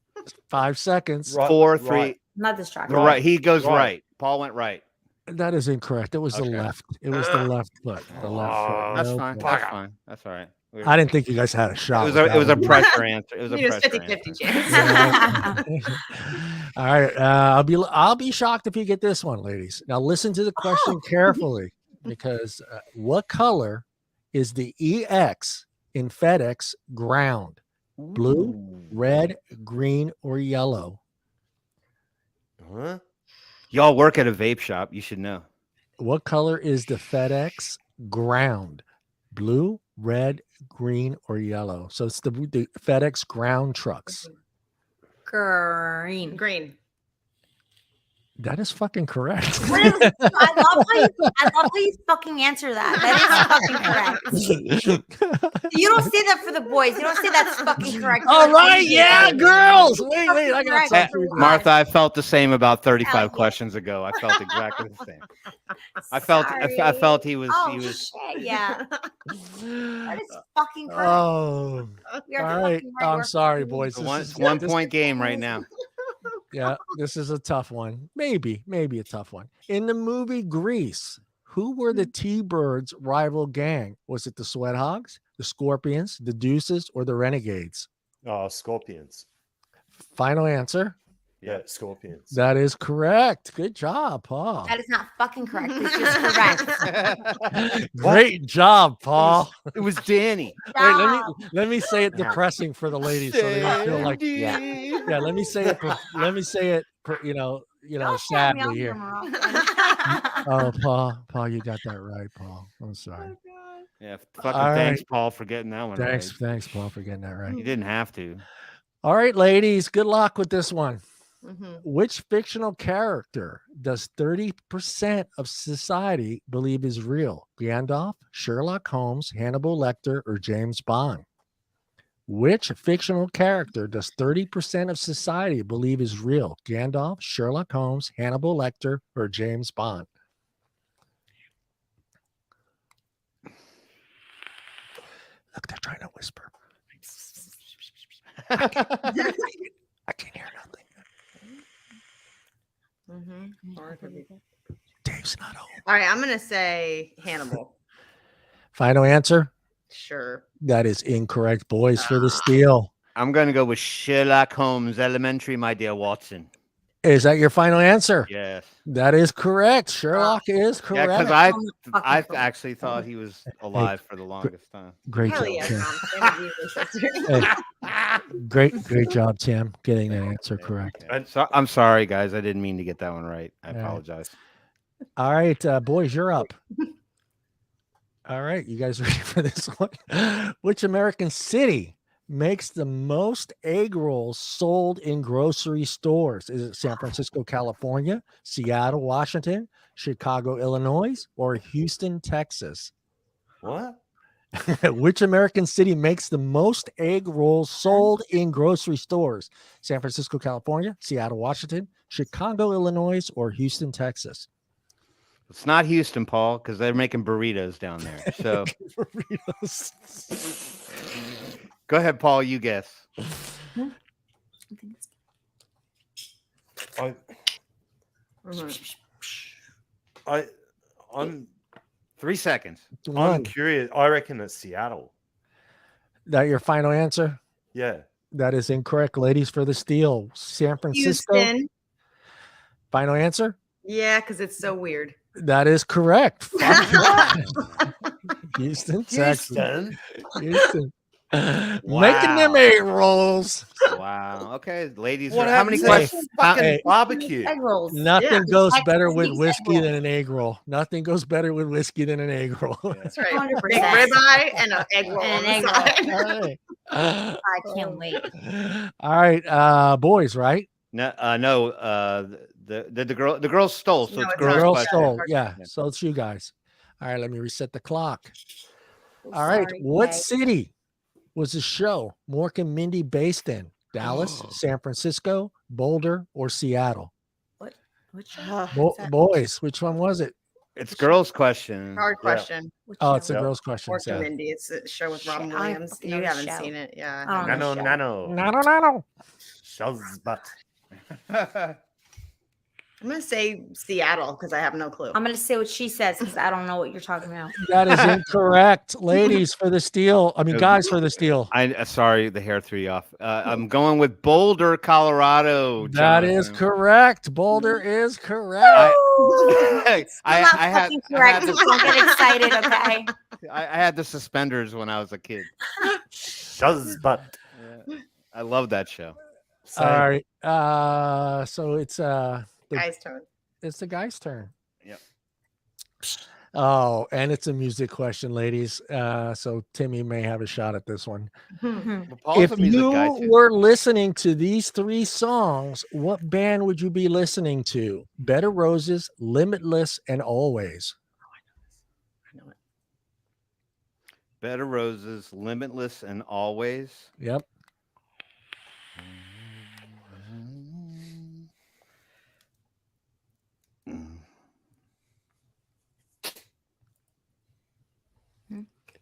5 seconds. Right, 4, 3. right. Not distracted. The right. He goes Right. right. Paul went right. That is incorrect. It was the Okay. left. It was the left foot. The left foot. That's No fine. point. That's fine. That's all right. I didn't think you guys had a shot. It was a pressure answer. It was a It was pressure 50-50 answer. chance. All right. I'll be shocked if you get this one, ladies. Now listen to the question carefully, because what color is the EX in FedEx ground? Blue, red, green, or yellow? Huh? Y'all work at a vape shop. You should know. What color is the FedEx ground? Blue, red, green, or yellow? So it's the FedEx ground trucks. Green. Green. That is fucking correct. What is, I love how you fucking answer that. That is fucking correct. You don't say that for the boys. You don't say that's fucking correct. All right, yeah, girls. Wait, I got Correct. something. Martha, I felt the same about 35 yeah. questions ago. I felt exactly the same. I felt he was. Oh, He was. shit, yeah. That is fucking correct. Oh, We are all right. fucking right. I'm We're sorry, fucking- boys. It's a 1 point game right now. Yeah, this is a tough one. Maybe a tough one. In the movie Grease, who were the T-Birds' rival gang? Was it the Sweat Hogs, the Scorpions, the Deuces, or the Renegades? Oh, Scorpions. Final answer. Yeah, Scorpions. That is correct. Good job, Paul. That is not fucking correct. It's just correct. Great job, Paul. It was Danny. Wait, let me say it depressing for the ladies so they don't feel like yeah. Let me say it. Don't shout me out sadly here. more often. Oh, Paul, you got that right, Paul. I'm sorry. Yeah, fucking All thanks, right. Paul, for getting that one. Thanks, Paul, for getting that Right. right. You didn't have to. All right, ladies, good luck with this one. Mhm. Which fictional character does 30% of society believe is real? Gandalf, Sherlock Holmes, Hannibal Lecter, or James Bond? Which fictional character does 30% of society believe is real? Gandalf, Sherlock Holmes, Hannibal Lecter, or James Bond? Look, they're trying to whisper. I can't hear nothing. Or it could be- Dave's not home. All right, I'm gonna say Hannibal. Final answer? Sure. That is incorrect. Boys for the steal. I'm going to go with Sherlock Holmes Elementary, my dear Watson. Is that your final answer? Yes. That is correct. Sherlock is Yeah, correct. because I Fucking actually thought he was alive for the longest time. Great Hell job, yeah, Tim. Tom. Same with you, sister. Hey, great job, Tim, getting that answer correct. Yeah. So, I'm sorry, guys. I didn't mean to get that one right. I Yeah. apologize. All right, boys, you're up. All right, you guys ready for this one? Which American city makes the most egg rolls sold in grocery stores? Is it San Francisco, California, Seattle, Washington, Chicago, Illinois, or Houston, Texas? What? Which American city makes the most egg rolls sold in grocery stores? San Francisco, California, Seattle, Washington, Chicago, Illinois, or Houston, Texas? It's not Houston, Paul, because they're making burritos down there. So Burritos. go ahead, Paul. You guess. I'm 3 seconds. I'm One. curious. I reckon it's Seattle. That your final answer? Yeah. That is incorrect. Ladies for the steal. San Francisco. Houston. Final answer? Yeah, because it's so weird. That is correct. Houston, Texas. Houston. Making them egg rolls. Wow. Okay, ladies. What how many happened to questions? fucking Hey. barbecue? Egg rolls. Nothing Yeah. goes Texas better with means egg whiskey roll. than an egg roll. Nothing goes better with whiskey than an egg roll. That's right. 100%. Big ribeye and an egg roll. And on an the egg roll. side. Hey. I can't wait. All right, boys, right? No, the girls stole, so No, it's it's girls' not. Girl question. stole. Yeah. Yeah, so it's you guys. All right, let me reset the clock. So All right, sorry, what Meg. city was the show Mork and Mindy based in? Dallas, San Francisco, Boulder, or Seattle? Which Boys, which one was it? It's girls' question. Hard question. Oh, it's a Yep. girl's question. Mork and Yeah. Mindy. It's a show with Robin Shit, I don't Williams. fucking You know the haven't show. seen it. Yeah. I don't know. Nano. No. Shazbat. I'm going to say Seattle because I have no clue. I'm gonna say what she says because I don't know what you're talking about. That is incorrect. Ladies for the steal. I mean, guys for the steal. Sorry, the hair threw you off. I'm going with Boulder, Colorado. That is Jonathan. correct. Boulder is correct. I I'm not had fucking correct. Don't get excited, okay? I had the suspenders when I was a kid. Shazbat. I love that show. All right. So it's Guy's turn. the guy's turn. Yep. Oh, and it's a music question, ladies. So Timmy may have a shot at this one. Mhm. Well, Paul's If a music guy you too. were listening to these 3 songs, what band would you be listening to? Bed of Roses, Limitless, and Always. I know it. Bed of Roses, Limitless, and Always. Yep.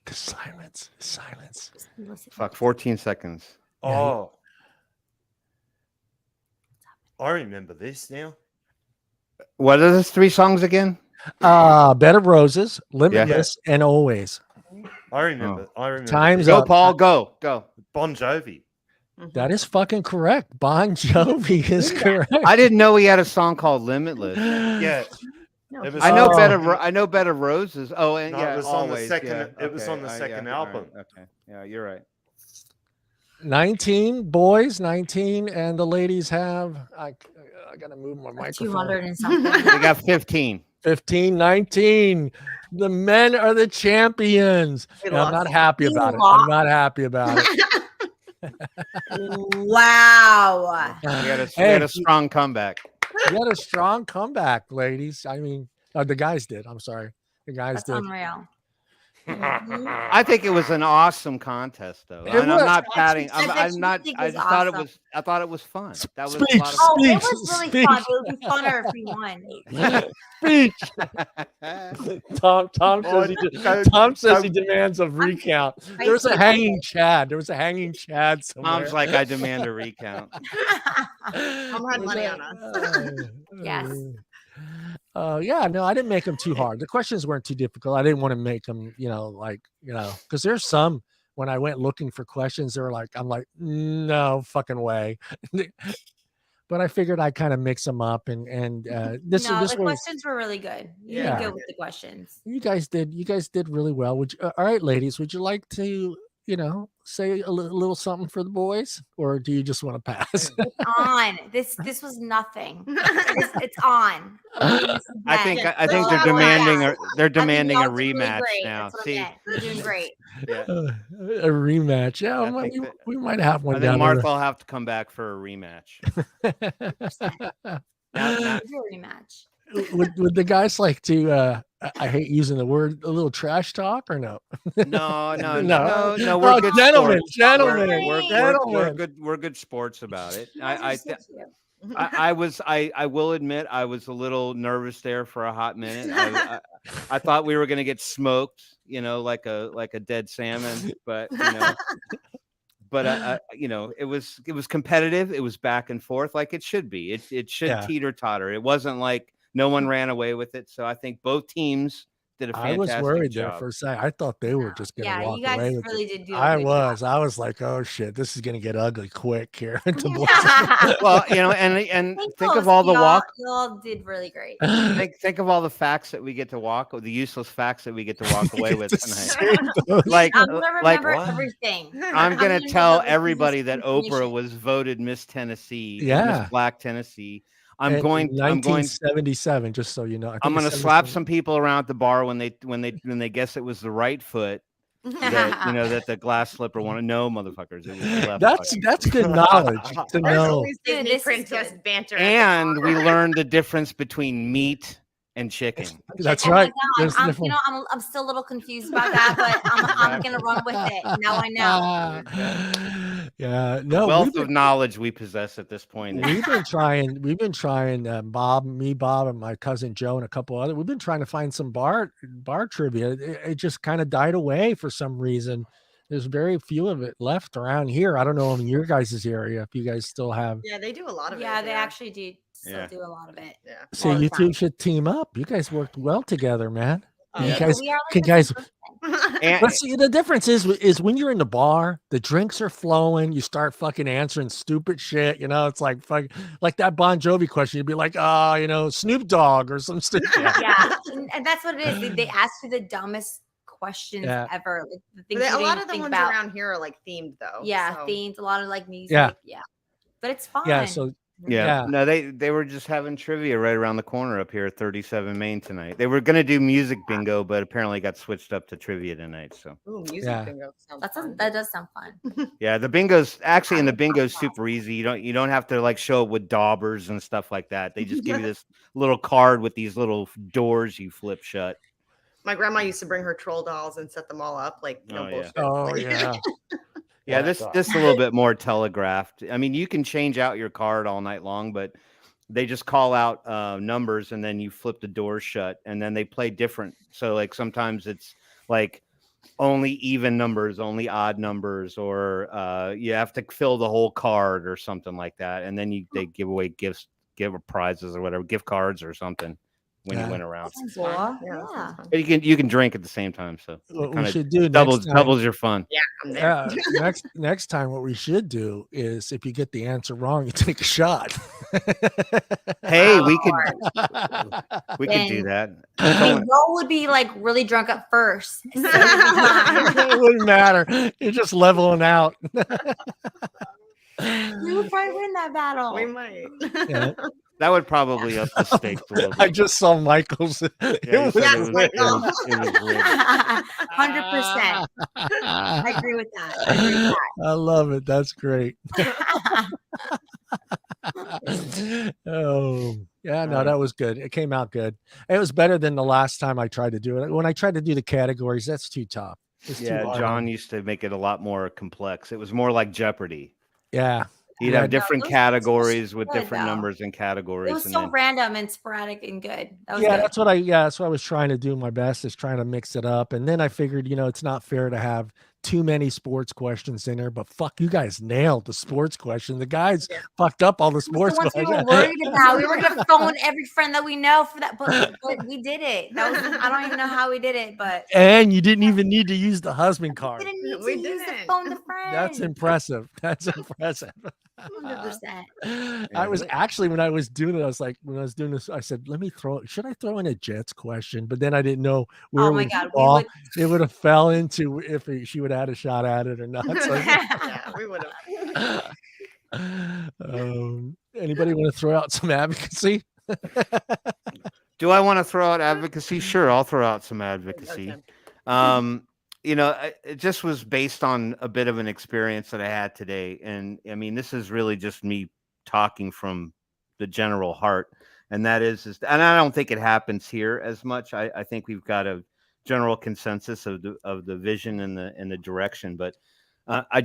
The silence. Silence. Just listen. Fuck, 14 seconds. Yeah. Oh, I remember this now. What are those 3 songs again? Bed of Roses, Limitless, and Always. I remember. I remember. Time's Go, up. Paul. Go. Bon Jovi. That is fucking correct. Bon Jovi is correct. I didn't know he had a song called Limitless. Yeah. No, It was I know Oh. Bed of Roses. Oh, and No, yeah, it was on the Always. second- Yeah, it was on the second all right, album. Okay, yeah, you're right. 19 boys, 19, and the ladies have. I gotta move my microphone. 200 and something. They got 15. 15, 19. The men are the champions. We And I'm not lost. happy We about it. lost. I'm not happy about it. Wow. We had a, Hey, a strong comeback. you had a strong comeback, ladies. I mean, the guys did. I'm sorry. The guys That's did. unreal. I think it was an awesome contest, though. It And I'm was. not patting. I bet I'm you not. think I it was just thought it awesome. was. I thought it was fun. That was a Speech. lot of Oh, it Speech, was really speech. fun. It would be funner if we won. Speech. Tom says he Go- Tom says go- he demands a recount. I There was a see. hanging Chad. There was a hanging Chad somewhere. Mom's like, I demand a recount. Mom had money on us. Yes. Yeah, no, I didn't make them too hard. The questions weren't too difficult. I didn't want to make them, because there's some when I went looking for questions, they were like, I'm like, no fucking way. But I figured I'd kind of mix them up and this No, this the was questions were really good. You Yeah. did good with the questions. you guys did really well. Would you, all right, ladies, would you like to, say a little something for the boys, or do you just want to pass? On. This was nothing. It's on. I think Yes. they're So, demanding yeah. they're demanding a y'all did really rematch great. now. That's what I See, meant. You're doing great. yeah. A rematch. Yeah, I we, think that- we might have one I think down Martha will have to come back for a rematch. there. Now, It's a rematch. would the guys like to I hate using the word, a little trash talk, or no? no, No. we're Oh, good gentlemen, sports. gentlemen, We're gentlemen. good. We're good sports about it. You guys are so cute. I will admit I was a little nervous there for a hot minute. I thought we were going to get smoked, like a dead salmon, but it was competitive. It was back and forth like it should be. It should Yeah. teeter totter. It wasn't like no one ran away with it. So I think both teams did a I fantastic was worried there job. for a second. I thought they were just going to Yeah, walk you guys away with really it. did do a I good was. I was like, oh shit, this is going to get ugly quick here. The boys- job. Well, and Thank think of you. all the walk. Y'all did really great. Think of all the facts that we get to the useless facts that we get to walk away with To tonight. say those. Like, I'm gonna remember what? everything. I'm gonna gonna tell remember everybody this that Oprah information. was voted Miss Tennessee, Yeah. Miss Black Tennessee. And I'm going 1977, just so you know. I think I'm it's going to slap 77. some people around at the bar when they guess it was the right foot that that the glass slipper wanted. No, motherfuckers, it was the left foot. That's good knowledge to There's know. always Dude, Disney this is princess good. banter. at the And bar. we learned the difference between meat and chicken. That's Oh my right. God, There's I'm, different. I'm still a little confused about that, but I'm gonna run with it. Now I know. Yeah, The no, wealth of knowledge we possess at this point. we've been trying, Bob, and my cousin Joe and a couple other. We've been trying to find some bar trivia. It just kind of died away for some reason. There's very few of it left around here. I don't know in your guys' area if you guys still have. Yeah, they do a lot of it. Yeah, they here. actually do still Yeah. do a lot of it. Yeah. So all the you two time. should team up. You guys worked well together, man. Oh, You yeah. guys, we are can like guys. the same person. And, But see, the difference is when you're in the bar, the drinks are flowing. You start fucking answering stupid shit. It's like like that Bon Jovi question. You'd be like, Snoop Dogg or some stupid. Yeah, and that's what it is. They ask you the dumbest questions Yeah. ever. Like, the things But you a didn't lot even of the think ones about. around here are like themed though. Yeah, so. themes, a lot of like music. Yeah. Yeah, but it's fun. Yeah, so Yeah. No, they were just having trivia right around the corner up here at 37 Main tonight. They were going to do music bingo, but apparently got switched up to trivia tonight. So music bingo sounds fun. That does sound fun. yeah, the bingo's actually, and the bingo's super easy. You don't have to like show up with daubers and stuff like that. They just give you this little card with these little doors you flip shut. My grandma used to bring her troll dolls and set them all up like no bullshit. Oh yeah. Yeah, this a little bit more telegraphed. I mean, you can change out your card all night long, but they just call out numbers and then you flip the doors shut and then they play different. So like sometimes it's like only even numbers, only odd numbers, or you have to fill the whole card or something like that. And then they give away gifts, give prizes or whatever, gift cards or something when you went around. Cool. Yeah. You can drink at the same time, so What we should do doubles your fun. Yeah, I'm there. Next time, what we should do is if you get the answer wrong, you take a shot. Hey, we could do that. I mean, Joel would be like really drunk at first. So It wouldn't matter. You're just leveling out. we would probably win that battle. We might. Yeah. That would probably up the stakes a little bit. I just saw Michael's. It was it was rigged. 100%. I agree with that. I love it. That's great. Oh, yeah, no, that was good. It came out good. It was better than the last time I tried to do it. When I tried to do the categories, that's too tough. It's too hard. John used to make it a lot more complex. It was more like Jeopardy. Yeah. He'd have different categories with different numbers and categories. It was so random and sporadic and good. That was good. That's what I was trying to do my best, is trying to mix it up. And then I figured, it's not fair to have too many sports questions in there, but fuck, you guys nailed the sports question. The guys fucked up all the sports questions. We were worried about. We were gonna phone every friend that we know for that, but we did it. I don't even know how we did it, but and you didn't even need to use the husband card. We didn't need to use the phone the friend. That's impressive. That's impressive. 100%. I was actually, when I was doing it, I said, should I throw in a Jets question? But then I didn't know where it would have fell into if she would have had a shot at it or not. So, yeah, we would have. Anybody want to throw out some advocacy? Do I want to throw out advocacy? Sure, I'll throw out some advocacy. It just was based on a bit of an experience that I had today. And I mean, this is really just me talking from the general heart. And that is, and I don't think it happens here as much. I think we've got a general consensus of the vision and the direction. But I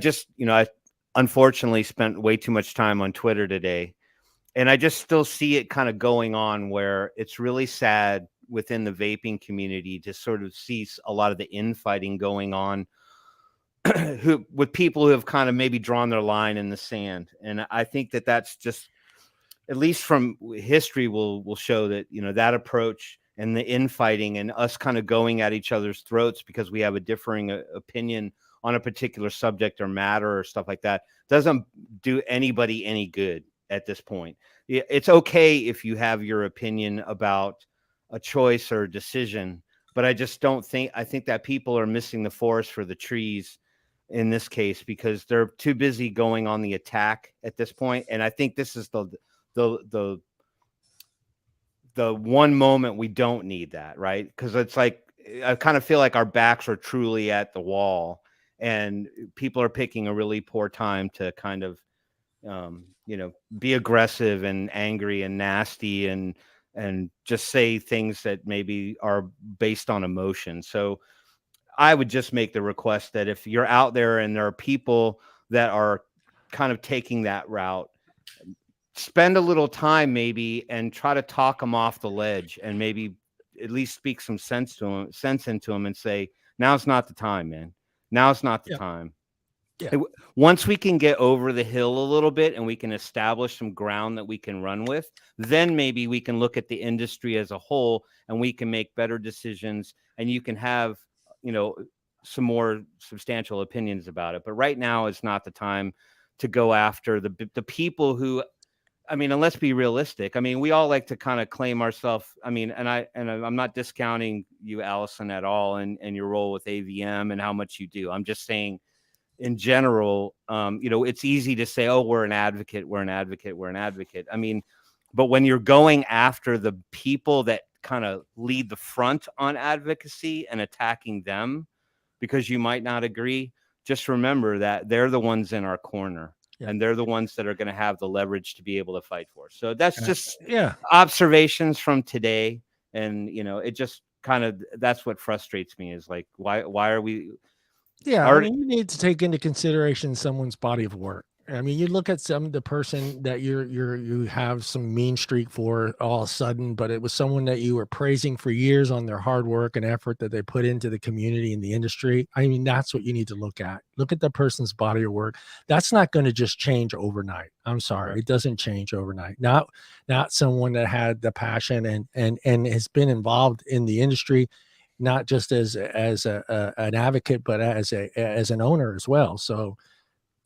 unfortunately spent way too much time on Twitter today. And I just still see it kind of going on where it's really sad within the vaping community to sort of see a lot of the infighting going on with people who have kind of maybe drawn their line in the sand. And I think that that's just, at least from history, will show that, that approach and the infighting and us kind of going at each other's throats because we have a differing opinion on a particular subject or matter or stuff like that doesn't do anybody any good at this point. It's okay if you have your opinion about a choice or a decision, but I think that people are missing the forest for the trees in this case because they're too busy going on the attack at this point. And I think this is the one moment we don't need that, right? Because it's like, I kind of feel like our backs are truly at the wall and people are picking a really poor time to kind of, be aggressive and angry and nasty and just say things that maybe are based on emotion. So I would just make the request that if you're out there and there are people that are kind of taking that route, spend a little time maybe and try to talk them off the ledge and maybe at least speak some sense into them and say, now's not the time, man. Now's not the time. Yeah. Once we can get over the hill a little bit and we can establish some ground that we can run with, then maybe we can look at the industry as a whole and we can make better decisions and you can have, some more substantial opinions about it. But right now is not the time to go after the people who, and let's be realistic. We all like to kind of claim ourselves. And I'm not discounting you, Allison, at all and your role with AVM and how much you do. I'm just saying, in general, it's easy to say, oh, we're an advocate. I mean, but when you're going after the people that kind of lead the front on advocacy and attacking them because you might not agree, just remember that they're the ones in our corner. Yeah. And they're the ones that are going to have the leverage to be able to fight for us. So that's just observations from today. And, it just kind of, that's what frustrates me is like, why are we? Yeah. I mean, you need to take into consideration someone's body of work. I mean, you look at the person that you have some mean streak for all of a sudden, but it was someone that you were praising for years on their hard work and effort that they put into the community and the industry. I mean, that's what you need to look at. Look at the person's body of work. That's not going to just change overnight. I'm sorry. Right. It doesn't change overnight. Not someone that had the passion and has been involved in the industry, not just as an advocate, but as an owner as well. So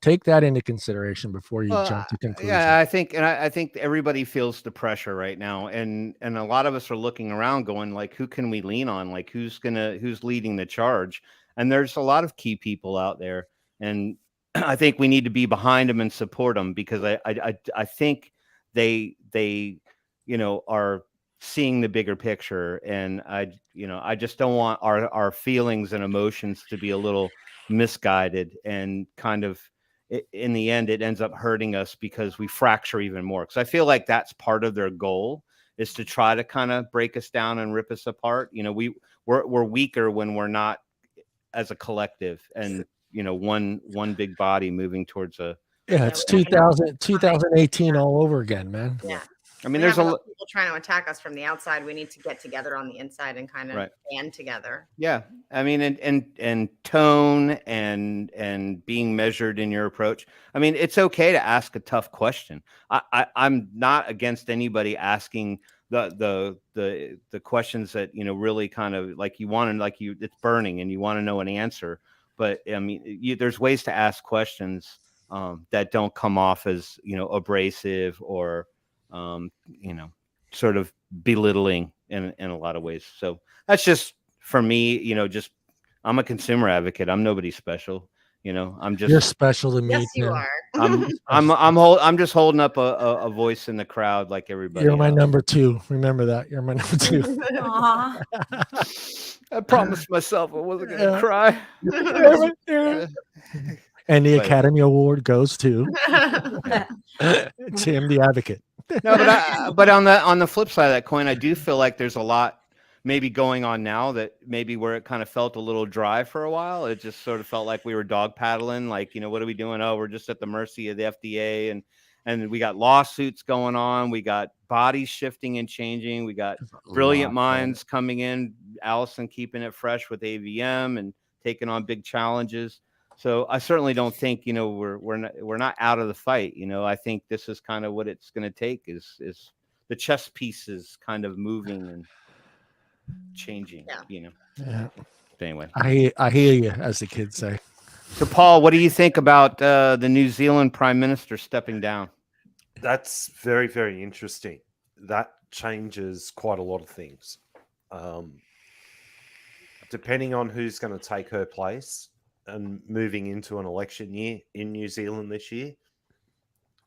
take that into consideration before you jump to conclusions. Yeah, I think everybody feels the pressure right now, and a lot of us are looking around, going like, who can we lean on? Like, who's leading the charge? And there's a lot of key people out there, and I think we need to be behind them and support them because I think they are seeing the bigger picture, and I just don't want our feelings and emotions to be a little misguided and kind of. In the end, it ends up hurting us because we fracture even more. Because I feel like that's part of their goal is to try to kind of break us down and rip us apart. We're weaker when we're not as a collective and one big body moving towards a. Yeah, it's 2018 all over again, man. Yeah. I mean, there's a lot of people trying to attack us from the outside. We need to get together on the inside and kind of band together. Yeah. I mean, and tone and being measured in your approach. I mean, it's okay to ask a tough question. I'm not against anybody asking the questions that, really kind of like you want to, it's burning and you want to know an answer. But I mean, there's ways to ask questions that don't come off as, abrasive or, sort of belittling in a lot of ways. So that's just for me, I'm a consumer advocate. I'm nobody special. You're special to me. Yes, you are. I'm just holding up a voice in the crowd like everybody. You're my number 2. Remember that. You're my number 2. I promised myself I wasn't going to cry. And the Academy Award goes to Tim, the advocate. No, but on the flip side of that coin, I do feel like there's a lot maybe going on now that maybe where it kind of felt a little dry for a while. It just sort of felt like we were dog paddling. Like, what are we doing? Oh, we're just at the mercy of the FDA. And we got lawsuits going on. We got bodies shifting and changing. We got brilliant minds coming in. Allison keeping it fresh with AVM and taking on big challenges. So I certainly don't think, we're not out of the fight. I think this is kind of what it's going to take is the chess pieces kind of moving and changing, Yeah. Anyway, I hear you, as the kids say. So Paul, what do you think about the New Zealand Prime Minister stepping down? That's very, very interesting. That changes quite a lot of things. Depending on who's going to take her place and moving into an election year in New Zealand this year,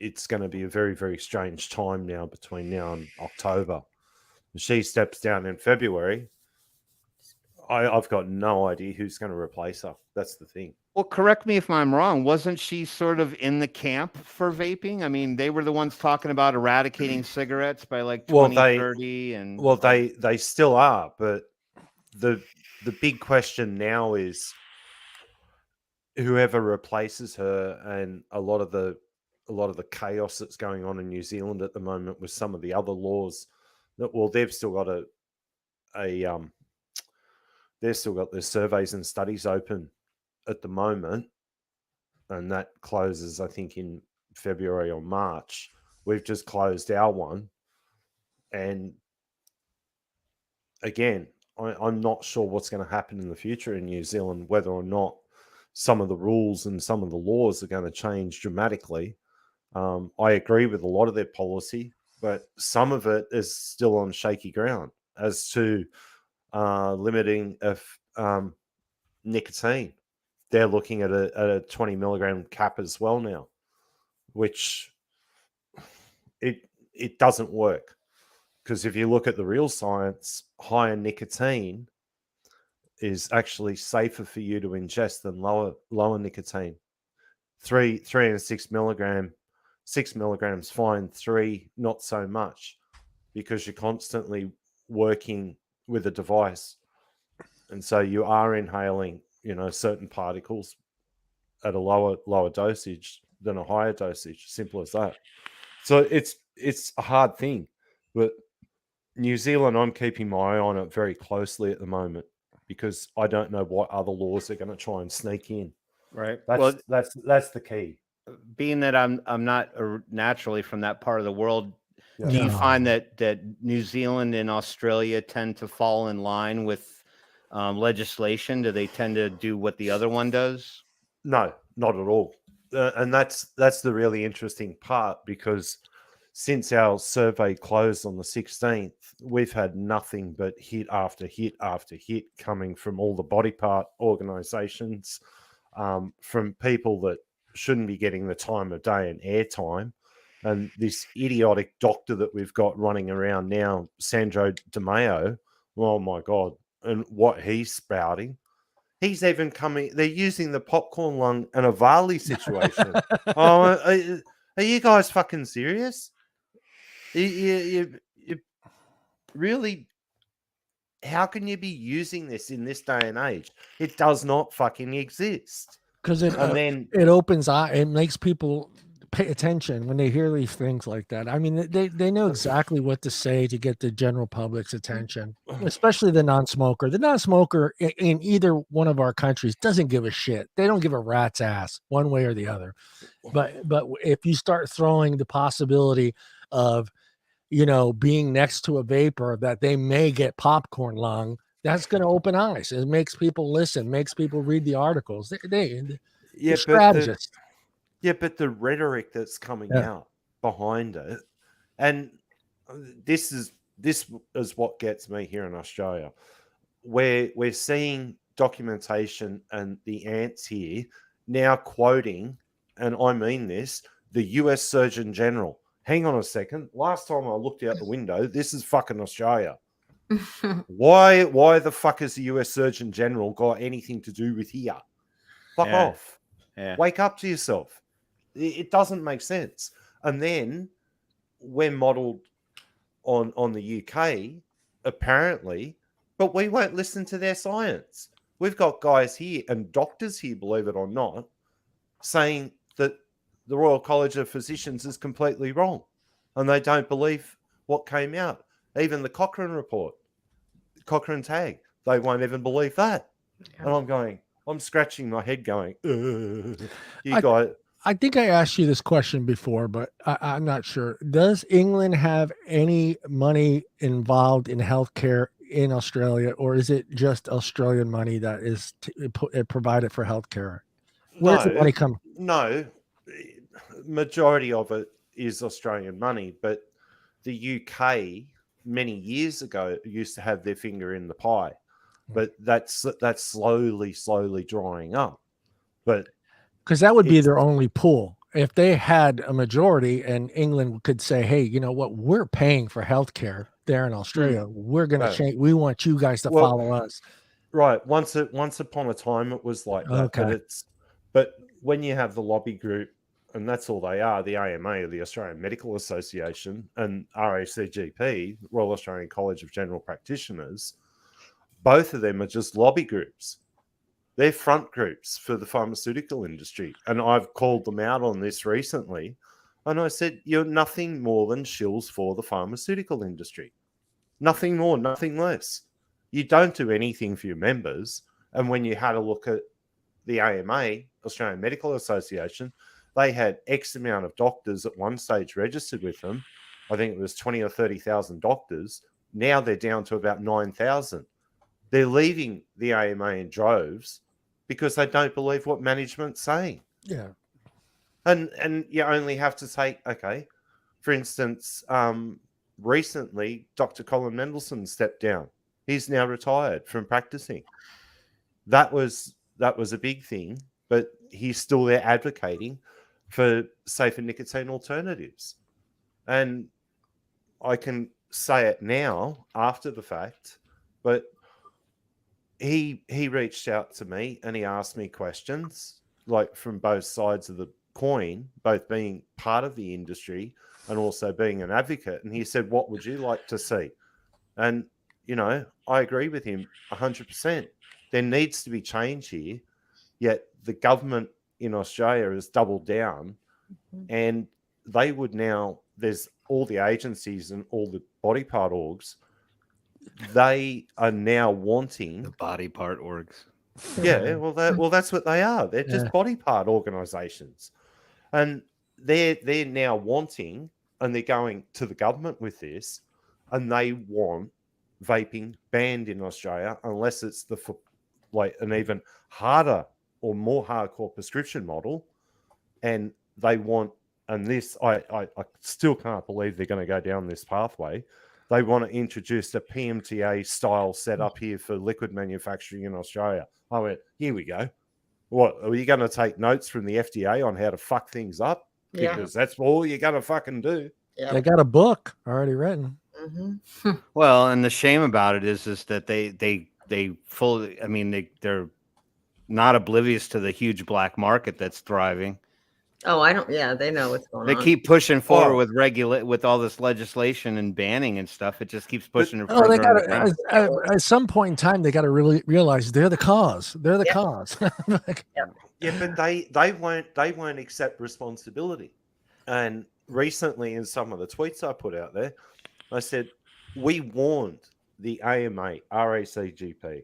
it's going to be a very, very strange time now between now and October. If she steps down in February, I've got no idea who's going to replace her. That's the thing. Well, correct me if I'm wrong. Wasn't she sort of in the camp for vaping? I mean, they were the ones talking about eradicating cigarettes by like 2030. Well, they still are, but the big question now is whoever replaces her, and a lot of the chaos that's going on in New Zealand at the moment with some of the other laws that, well, they've still got they've still got their surveys and studies open at the moment, and that closes, I think, in February or March. We've just closed our one, and again, I'm not sure what's going to happen in the future in New Zealand, whether or not some of the rules and some of the laws are going to change dramatically. I agree with a lot of their policy, but some of it is still on shaky ground as to limiting of nicotine. they're looking at a 20 milligram cap as well now, which it doesn't work. Because if you look at the real science, higher nicotine is actually safer for you to ingest than lower nicotine. 3 and 6 milligram, 6 milligrams fine, 3 not so much, because you're constantly working with a device, and so you are inhaling, certain particles at a lower dosage than a higher dosage. Simple as that. So it's a hard thing, but New Zealand, I'm keeping my eye on it very closely at the moment, because I don't know what other laws they're going to try and sneak in. Right. That's the key. Being that I'm not naturally from that part of the world, Yeah. do you find that New Zealand and Australia tend to fall in line with legislation? Do they tend to do what the other one does? No, not at all. And that's the really interesting part, because since our survey closed on the 16th, we've had nothing but hit after hit after hit coming from all the body part organizations, from people that shouldn't be getting the time of day and airtime. And this idiotic doctor that we've got running around now, Sandro Di Maio, oh my God, and what he's spouting. He's even coming, they're using the popcorn lung and a Varley situation. Are you guys fucking serious? You really, how can you be using this in this day and age? It does not fucking exist. Because it opens it makes people pay attention when they hear these things like that. I mean, they know exactly what to say to get the general public's attention, especially the non-smoker. The non-smoker in either one of our countries doesn't give a shit. They don't give a rat's ass one way or the other. But if you start throwing the possibility of, being next to a vapor that they may get popcorn lung, that's going to open eyes. It makes people listen, makes people read the articles. They're strategists. But the rhetoric that's coming out behind it, and this is what gets me here in Australia, where we're seeing documentation and the ants here now quoting, and I mean this, the US Surgeon General. Hang on a second. Last time I looked out the window, this is fucking Australia. Why the fuck has the US Surgeon General got anything to do with here? Fuck off. Yeah. Wake up to yourself. It doesn't make sense. And then we're modeled on the UK, apparently, but we won't listen to their science. We've got guys here and doctors here, believe it or not, saying that the Royal College of Physicians is completely wrong, and they don't believe what came out. Even the Cochrane report, Cochrane tag, they won't even believe that. Yeah. And I'm scratching my head going, I think I asked you this question before, but I'm not sure. Does England have any money involved in healthcare in Australia, or is it just Australian money that is provided for healthcare? Where's the money come? No, majority of it is Australian money, but the UK many years ago used to have their finger in the pie, but that's slowly drying up. But because that would be their only pool. If they had a majority and England could say, hey, you know what, we're paying for healthcare there in Australia. We're going to change. We want you guys to follow us. Right. Once upon a time, it was like that. Okay. But when you have the lobby group, and that's all they are, the AMA, the Australian Medical Association, and RACGP, Royal Australian College of General Practitioners, both of them are just lobby groups. They're front groups for the pharmaceutical industry. And I've called them out on this recently. And I said, you're nothing more than shills for the pharmaceutical industry. Nothing more, nothing less. You don't do anything for your members. And when you had a look at the AMA, Australian Medical Association, they had X amount of doctors at one stage registered with them. I think it was 20 or 30,000 doctors. Now they're down to about 9,000. They're leaving the AMA in droves because they don't believe what management's saying. Yeah. And you only have to take, okay, for instance, recently, Dr. Colin Mendelsohn stepped down. He's now retired from practicing. That was that was a big thing, but he's still there advocating for safer nicotine alternatives. And I can say it now after the fact, but he reached out to me and he asked me questions, like from both sides of the coin, both being part of the industry and also being an advocate. And he said, what would you like to see? And, I agree with him 100%. There needs to be change here, yet the government in Australia has doubled down, and they would now, there's all the agencies and all the body part orgs, they are now wanting The body part orgs. Yeah, well, that's what they are. They're just body part organizations, and they're now wanting, and they're going to the government with this, and they want vaping banned in Australia unless it's an even harder or more hardcore prescription model, and they want, and this I still can't believe they're going to go down this pathway. They want to introduce a PMTA style setup here for liquid manufacturing in Australia. I went, here we go. What, are you going to take notes from the FDA on how to fuck things up? Because that's all you're going to fucking do. Yep. They got a book already written. Mm-hmm. Well, and the shame about it is that they fully, I mean, they're not oblivious to the huge black market that's thriving. Oh, they know what's going on. They keep pushing forward with all this legislation and banning and stuff. It just keeps pushing it further. They got at some point in time, they got to really realize they're the cause. They're the cause. Yeah, but they won't accept responsibility. And recently, in some of the tweets I put out there, I said, we warned the AMA, RACGP,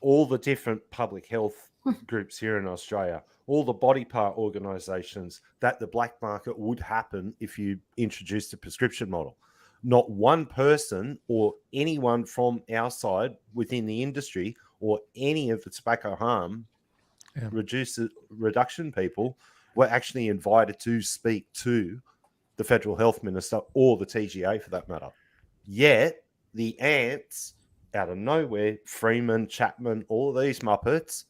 all the different public health groups here in Australia, all the body part organizations, that the black market would happen if you introduced a prescription model. Not one person or anyone from our side within the industry or any of the tobacco harm reduction people were actually invited to speak to the Federal Health Minister or the TGA for that matter. Yet the ants out of nowhere, Freeman, Chapman, all of these Muppets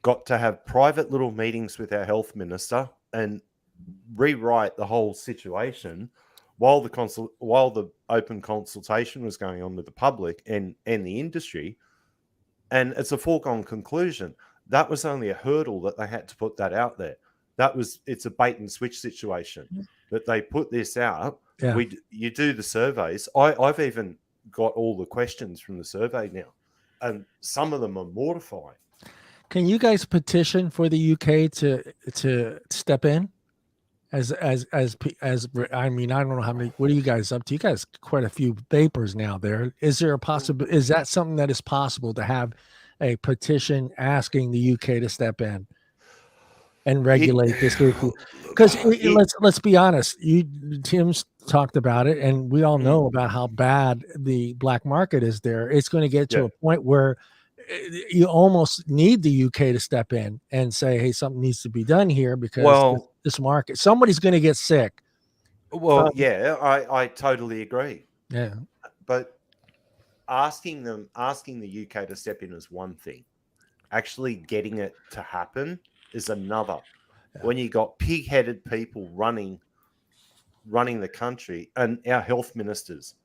got to have private little meetings with our health minister and rewrite the whole situation while the open consultation was going on with the public and the industry. And it's a foregone conclusion. That was only a hurdle that they had to put that out there. It's a bait and switch situation that they put this out. Yeah. You do the surveys. I've even got all the questions from the survey now, and some of them are mortifying. Can you guys petition for the UK to step in? As I mean, I don't know how many. What are you guys up to? You guys quite a few vapors now. There is there a possible? Is that something that is possible to have a petition asking the UK to step in and regulate this? Because let's be honest. Tim's talked about it, and we all know about how bad the black market is there. It's going to get to a point where you almost need the UK to step in and say, hey, something needs to be done here because this market, somebody's going to get sick. Well, I totally agree. Yeah. But asking the UK to step in is one thing. Actually getting it to happen is another. Yeah. When you got pig-headed people running the country and our health ministers,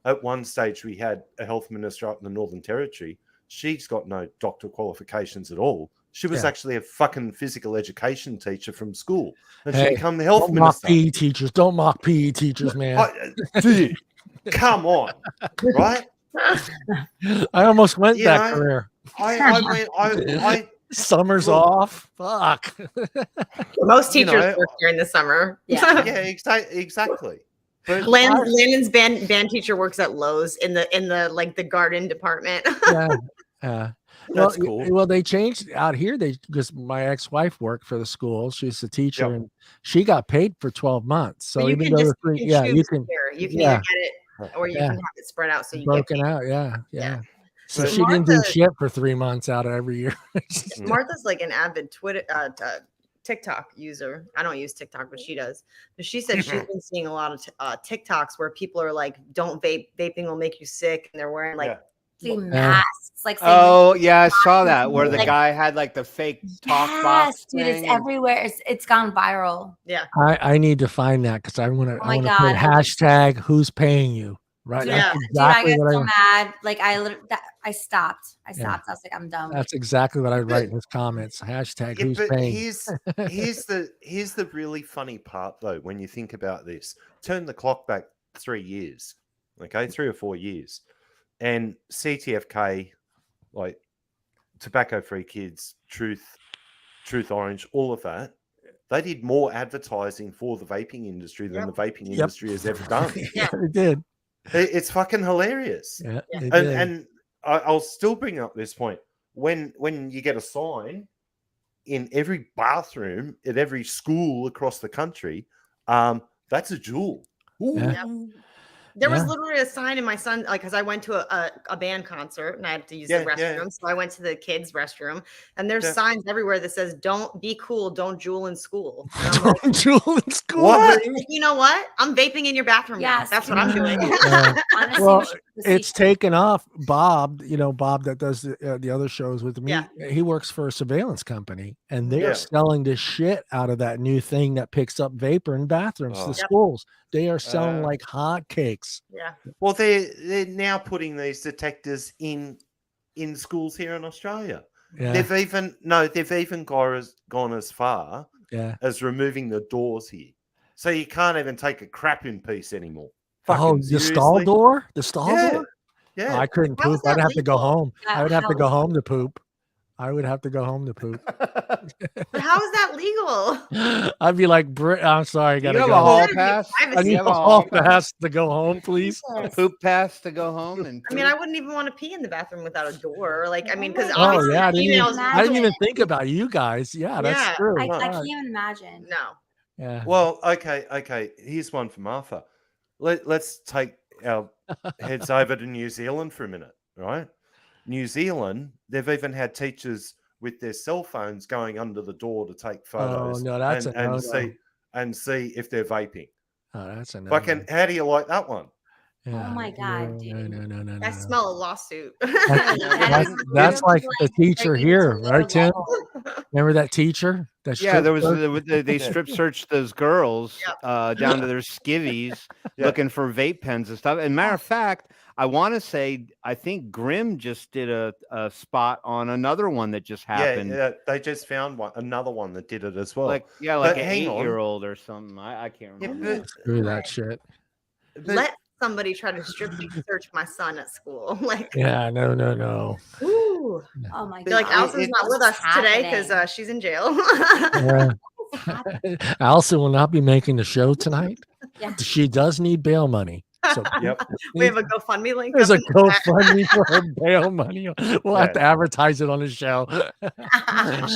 at one stage we had a health minister up in the Northern Territory. She's got no doctor qualifications at all. She was actually a fucking physical education teacher from school, and she became the health minister. Don't mock PE teachers, man. Dude, come on, right? I almost went that career. I Summers off. Fuck. Most teachers work during the summer. Yeah, exactly. But Landon's band teacher works at Lowe's in the like the garden department. That's cool. Well, they changed out here. Because my ex-wife worked for the school. She's a teacher, and she got paid for 12 months. So you even though you can either get it or you can have it spread out so you broken get out. Yeah. So But she didn't do shit for 3 months out of every year. Martha's like an avid TikTok user. I don't use TikTok, but she does. But she said she's been seeing a lot of TikToks where people are like, "Don't vape. Vaping will make you sick," and they're wearing like masks, like saying, Oh yeah, I saw that where the Like- guy had like the fake talk box dude, it's thing. everywhere. It's gone viral. Yeah. I need to find that because I want to. Oh I my want to God, put I just- hashtag who's paying you. Right. Dude, That's Yeah. exactly dude, I what got so I. mad. Like I stopped. I Yeah. was like, I'm done. That's exactly what I write in his comments. Hashtag Yeah, who's but paying. here's the really funny part though when you think about this. Turn the clock back 3 years, okay, 3 or 4 years, and CTFK, like Tobacco Free Kids, Truth Orange, all of that. They did more advertising for the vaping industry than the vaping industry has ever done. Yeah, it did. It's fucking hilarious. Yeah, it And did. and I'll still bring up this point when you get a sign in every bathroom at every school across the country, that's a jewel. Yeah. There was Yeah. literally a sign in my son, like, because I went to a band concert and I had to use the Yeah, restroom. yeah. So I went to the kids' restroom, and there's Yeah. signs everywhere that says, "Don't be cool, don't jewel in school." And I'm like, Don't jewel in school. What? like, you know what? I'm vaping in your bathroom now. Yes. That's what I'm doing. Yeah. Honestly, Well, we should just see- it's taken off. Bob, Bob that does the other shows with me. Yeah. He works for a surveillance company, and they Yeah. are selling the shit out of that new thing that picks up vapor in bathrooms. Oh. The Yep. schools, they are selling Uh, like hotcakes. Yeah. Well, they're now putting these detectors in schools here in Australia. Yeah, They've even gone as far yeah. as removing the doors here, so you can't even take a crap in peace anymore. Oh, Fucking the stall seriously? door, the stall Yeah, door. yeah. Oh, I couldn't How is poop. I'd that have to go legal? home. I would have to How go is- home to poop. I would have to go home to poop. But how is that legal? I'd be like, I'm sorry, I Do you gotta have go. a hall Gotta be pass? I privacy. need You have a a hall hall pass? pass to go home, please. A poop pass to go home and I mean, I wouldn't even want to pee in the bathroom without a door. Like, I mean, because Oh, Oh obviously yeah, females. I didn't even Imagine. think about you guys. Yeah, that's Yeah. true. I All can't right. even imagine. No. Yeah. Well, okay. Here's one for Martha. Let's take our heads over to New Zealand for a minute, right? New Zealand, they've even had teachers with their cell phones going under the door to take photos no, that's a no-no. see if they're vaping. Oh, that's a no. Fucking, how do you like that one? Yeah. Oh my God, no, dude. No. I smell a lawsuit. That's like the teacher here, right, Tim? Remember that teacher? That yeah, there strip was search? they strip searched those girls Yep. down to their skivvies Yeah. looking for vape pens and stuff. And matter of fact, I want to say I think Grimm just did a spot on another one that just happened. Yeah, they just found another one that did it as well. Like an But hang on. 8-year-old or something. I can't Yeah, remember. Screw that shit. but Let somebody try to strip search my son at school. Like, Yeah, no. ooh. Oh my They're like, God. Allison's not with us What's today happening? because she's in jail. Yeah. What's happening? Allison will not be making the show tonight. Yeah. She does need bail money. So Yep. We have a GoFundMe link. there's up a in the chat. GoFundMe for her bail money. We'll have Yeah. to advertise it on the show. She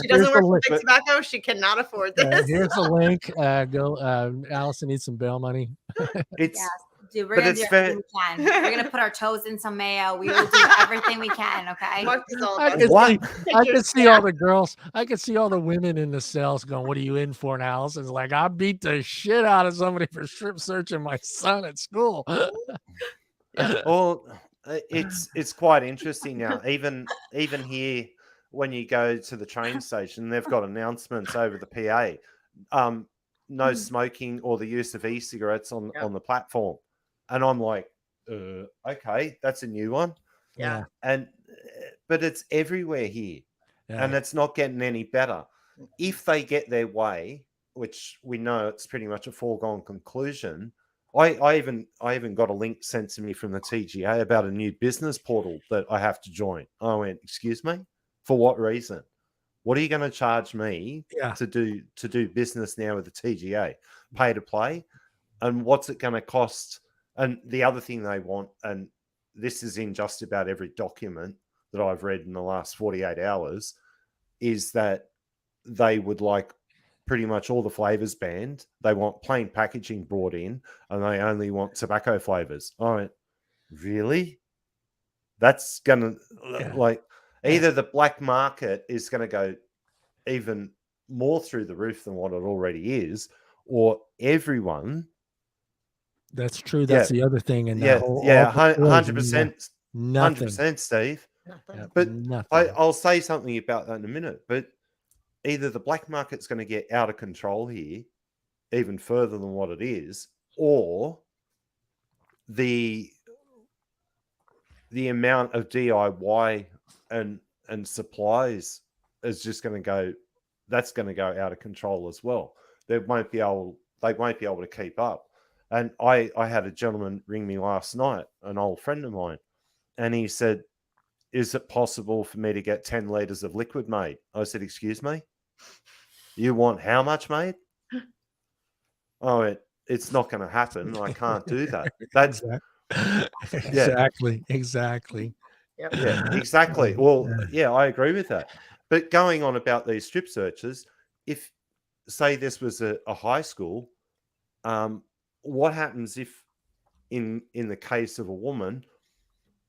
Here's doesn't work the for link. Big Tobacco. She cannot afford Yeah, this. here's the link. Go. Allison needs some bail money. It's Yes. Dude, we're But gonna it's do fair- everything we can. We're gonna put our toes in some mayo. We will do everything we can. Okay. Mark is all I about can What? see, I can see all the girls. I can see all the women in the cells going, "What are you in for?" And Allison's like, "I beat the shit out of somebody for strip searching my son at school." well, it's quite interesting now. Even here, when you go to the train station, they've got announcements over the PA. No smoking or the use of e-cigarettes on the platform. And I'm like, okay, that's a new one. Yeah. And but it's everywhere here, and Yeah. it's not getting any better. If they get their way, which we know it's pretty much a foregone conclusion, I even got a link sent to me from the TGA about a new business portal that I have to join. I went, excuse me, for what reason? What are you going to charge me Yeah. to do business now with the TGA? Pay to play, and what's it going to cost? And the other thing they want, and this is in just about every document that I've read in the last 48 hours, is that they would like pretty much all the flavors banned. They want plain packaging brought in, and they only want tobacco flavors. I went, really? That's going to either the black market is going to go even more through the roof than what it already is, or everyone. That's true. That's the other thing. And Yeah, that whole 100%. Nothing. 100%, Steve. Nothing. But Nothing. I'll say something about that in a minute. But either the black market's going to get out of control here, even further than what it is, or the amount of DIY and supplies is just going to go. That's going to go out of control as well. They won't be able to keep up. And I had a gentleman ring me last night, an old friend of mine, and he said, "Is it possible for me to get 10 liters of liquid made?" I said, "Excuse me? You want how much made?" Oh, it's not going to happen. I can't do that. That's exactly. Yep. yeah, exactly. Well, yeah, I agree with that. But going on about these strip searches, if say this was a high school, what happens if in the case of a woman,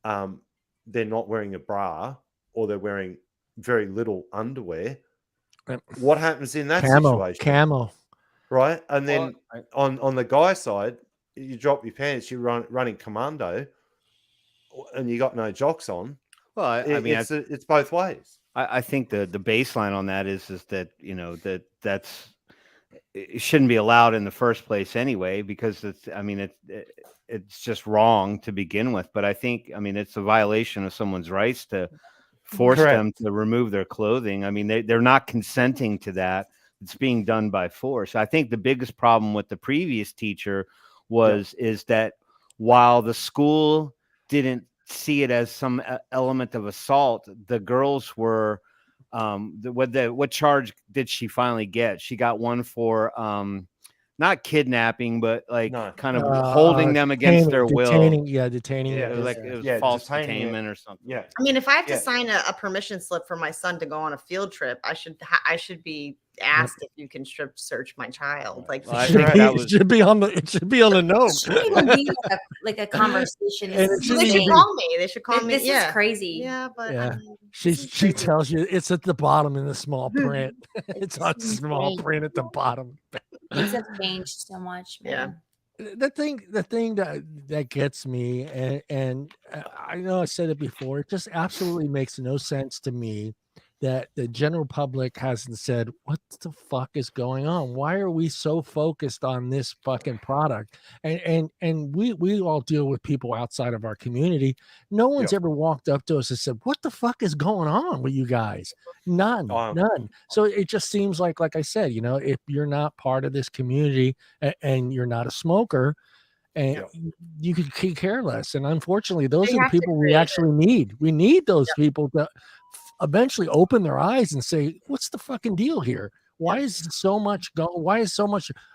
they're not wearing a bra or they're wearing very little underwear? What happens in that situation? Camo. Right. And then on the guy side, you drop your pants, you're running commando, and you got no jocks on. Well, I mean, it's both ways. I think the baseline on that is that, you know, that's it shouldn't be allowed in the first place anyway, because it's just wrong to begin with. But I think, I mean, it's a violation of someone's rights to force them to remove their clothing. I mean, they're not consenting to that. It's being done by force. I think the biggest problem with the previous teacher is that while the school didn't see it as some element of assault, the girls were what charge did she finally get? She got one for not kidnapping, but kind of holding them against their will. Detaining. Yeah, it was false detainment or something. Yeah. I mean, if I have to sign a permission slip for my son to go on a field trip, I should be asked if you can strip search my child. Like, Well, I think that it should be on the note. It shouldn't even be like a conversation. And This it is they should insane. call me. They should call me. This Yeah. is crazy. Yeah, but Yeah. I mean, She tells you it's at the bottom in the small print. It's on It's small insane. print at the bottom. Things have changed so much, man. The thing that gets me, and I know I said it before, it just absolutely makes no sense to me that the general public hasn't said, what the fuck is going on? Why are we so focused on this fucking product? And we all deal with people outside of our community. No one's ever walked up to us and said, what the fuck is going on with you guys? None. So it just seems like I said, you know, if you're not part of this community and you're not a smoker, and you could care less. And unfortunately, those are the people we actually need. We need those people to eventually open their eyes and say, what's the fucking deal here? Why is so much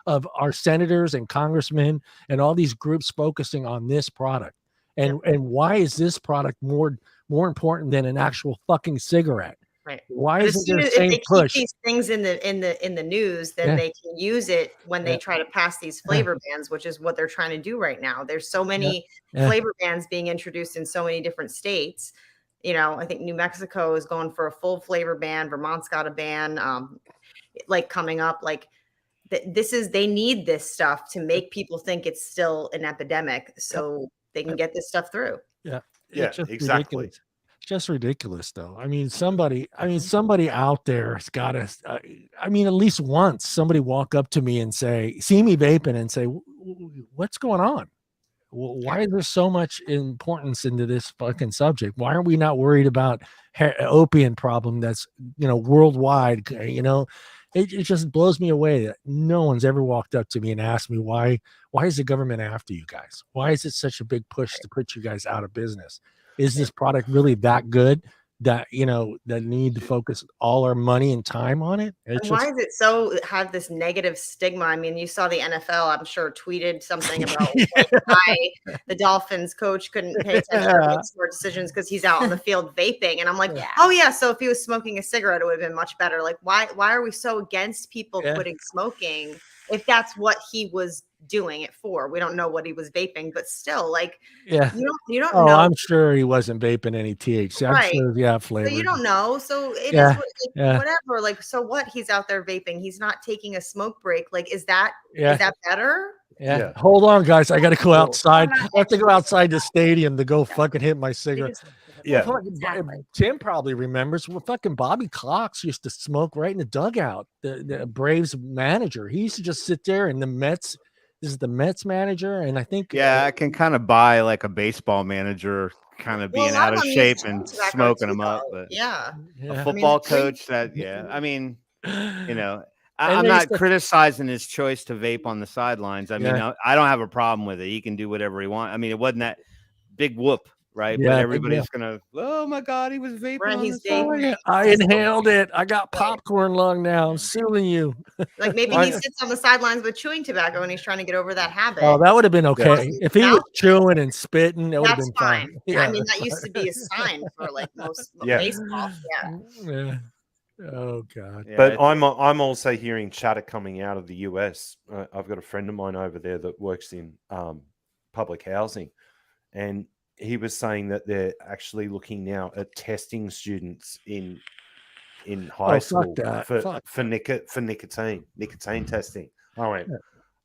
of our senators and congressmen and all these groups focusing on this product? And why is this product more important than an actual fucking cigarette? Right. Why isn't there if same they push? keep these things in the news, then they can use it when they try to pass these flavor bans, which is what they're trying to do right now. There's so many flavor bans being introduced in so many different states. You know, I think New Mexico is going for a full flavor ban. Vermont's got a ban, coming up. Like they need this stuff to make people think it's still an epidemic, so they can get this stuff through. Yeah, exactly. Ridiculous. Just ridiculous, though. I mean, somebody out there has got to. I mean, at least once somebody walk up to me and see me vaping and say, "What's going on? Why is there so much importance into this fucking subject? Why are we not worried about opium problem that's, you know, worldwide?" You know, it just blows me away that no one's ever walked up to me and asked me why is the government after you guys? Why is it such a big push to put you guys out of business? Is this product really that good that, you know, that need to focus all our money and time on it? Why is it so have this negative stigma? I mean, you saw the NFL, I'm sure, tweeted something about why the Dolphins coach couldn't pay attention to make smart decisions because he's out on the field vaping. And I'm like, oh yeah, so if he was smoking a cigarette, it would have been much better. Like, why are we so against people quitting smoking if that's what he was doing it for? We don't know what he was vaping, but still, like, you don't know. I'm sure he wasn't vaping any THC. I'm sure, flavor. So you don't know. So it is whatever. Like, so what? He's out there vaping. He's not taking a smoke break. Like, is that better? Yeah. Hold on, guys. I got to go Well, outside. I have to go outside the stadium to go fucking hit my cigarette. Yeah. Well, Exactly. Tim probably remembers. Well, fucking Bobby Cox used to smoke right in the dugout. The Braves manager. He used to just sit there, and the Mets. This is the Mets manager, and I think Yeah, I can kind of buy like a baseball manager kind of Well, a being lot out of of them shape use and tobacco smoking too, them up, though. but Yeah. a yeah. football the green- coach that, yeah, I mean, you know, And I'm they used not to- criticizing his choice to vape on the sidelines. I mean, Yeah. I don't have a problem with it. He can do whatever he wants. I mean, it wasn't that big whoop, right? Yeah, But big everybody's gonna, oh my God, he was vaping Right, on he's the vaping. side. Oh, yeah. I inhaled it. I got popcorn lung now. I'm suing you. Like maybe he sits on the sidelines with chewing tobacco and he's trying to get over that habit. Oh, that would have been okay. Yeah. If he No? was chewing and spitting, that would have That's been fine. fine. I Yeah, mean, that's that used to fine. be a sign for like most Yeah. baseball. Yeah. Yeah. Oh God. Yeah, But it's- I'm also hearing chatter coming out of the US. I've got a friend of mine over there that works in public housing, and he was saying that they're actually looking now at testing students in high school that. for nicotine testing. I went,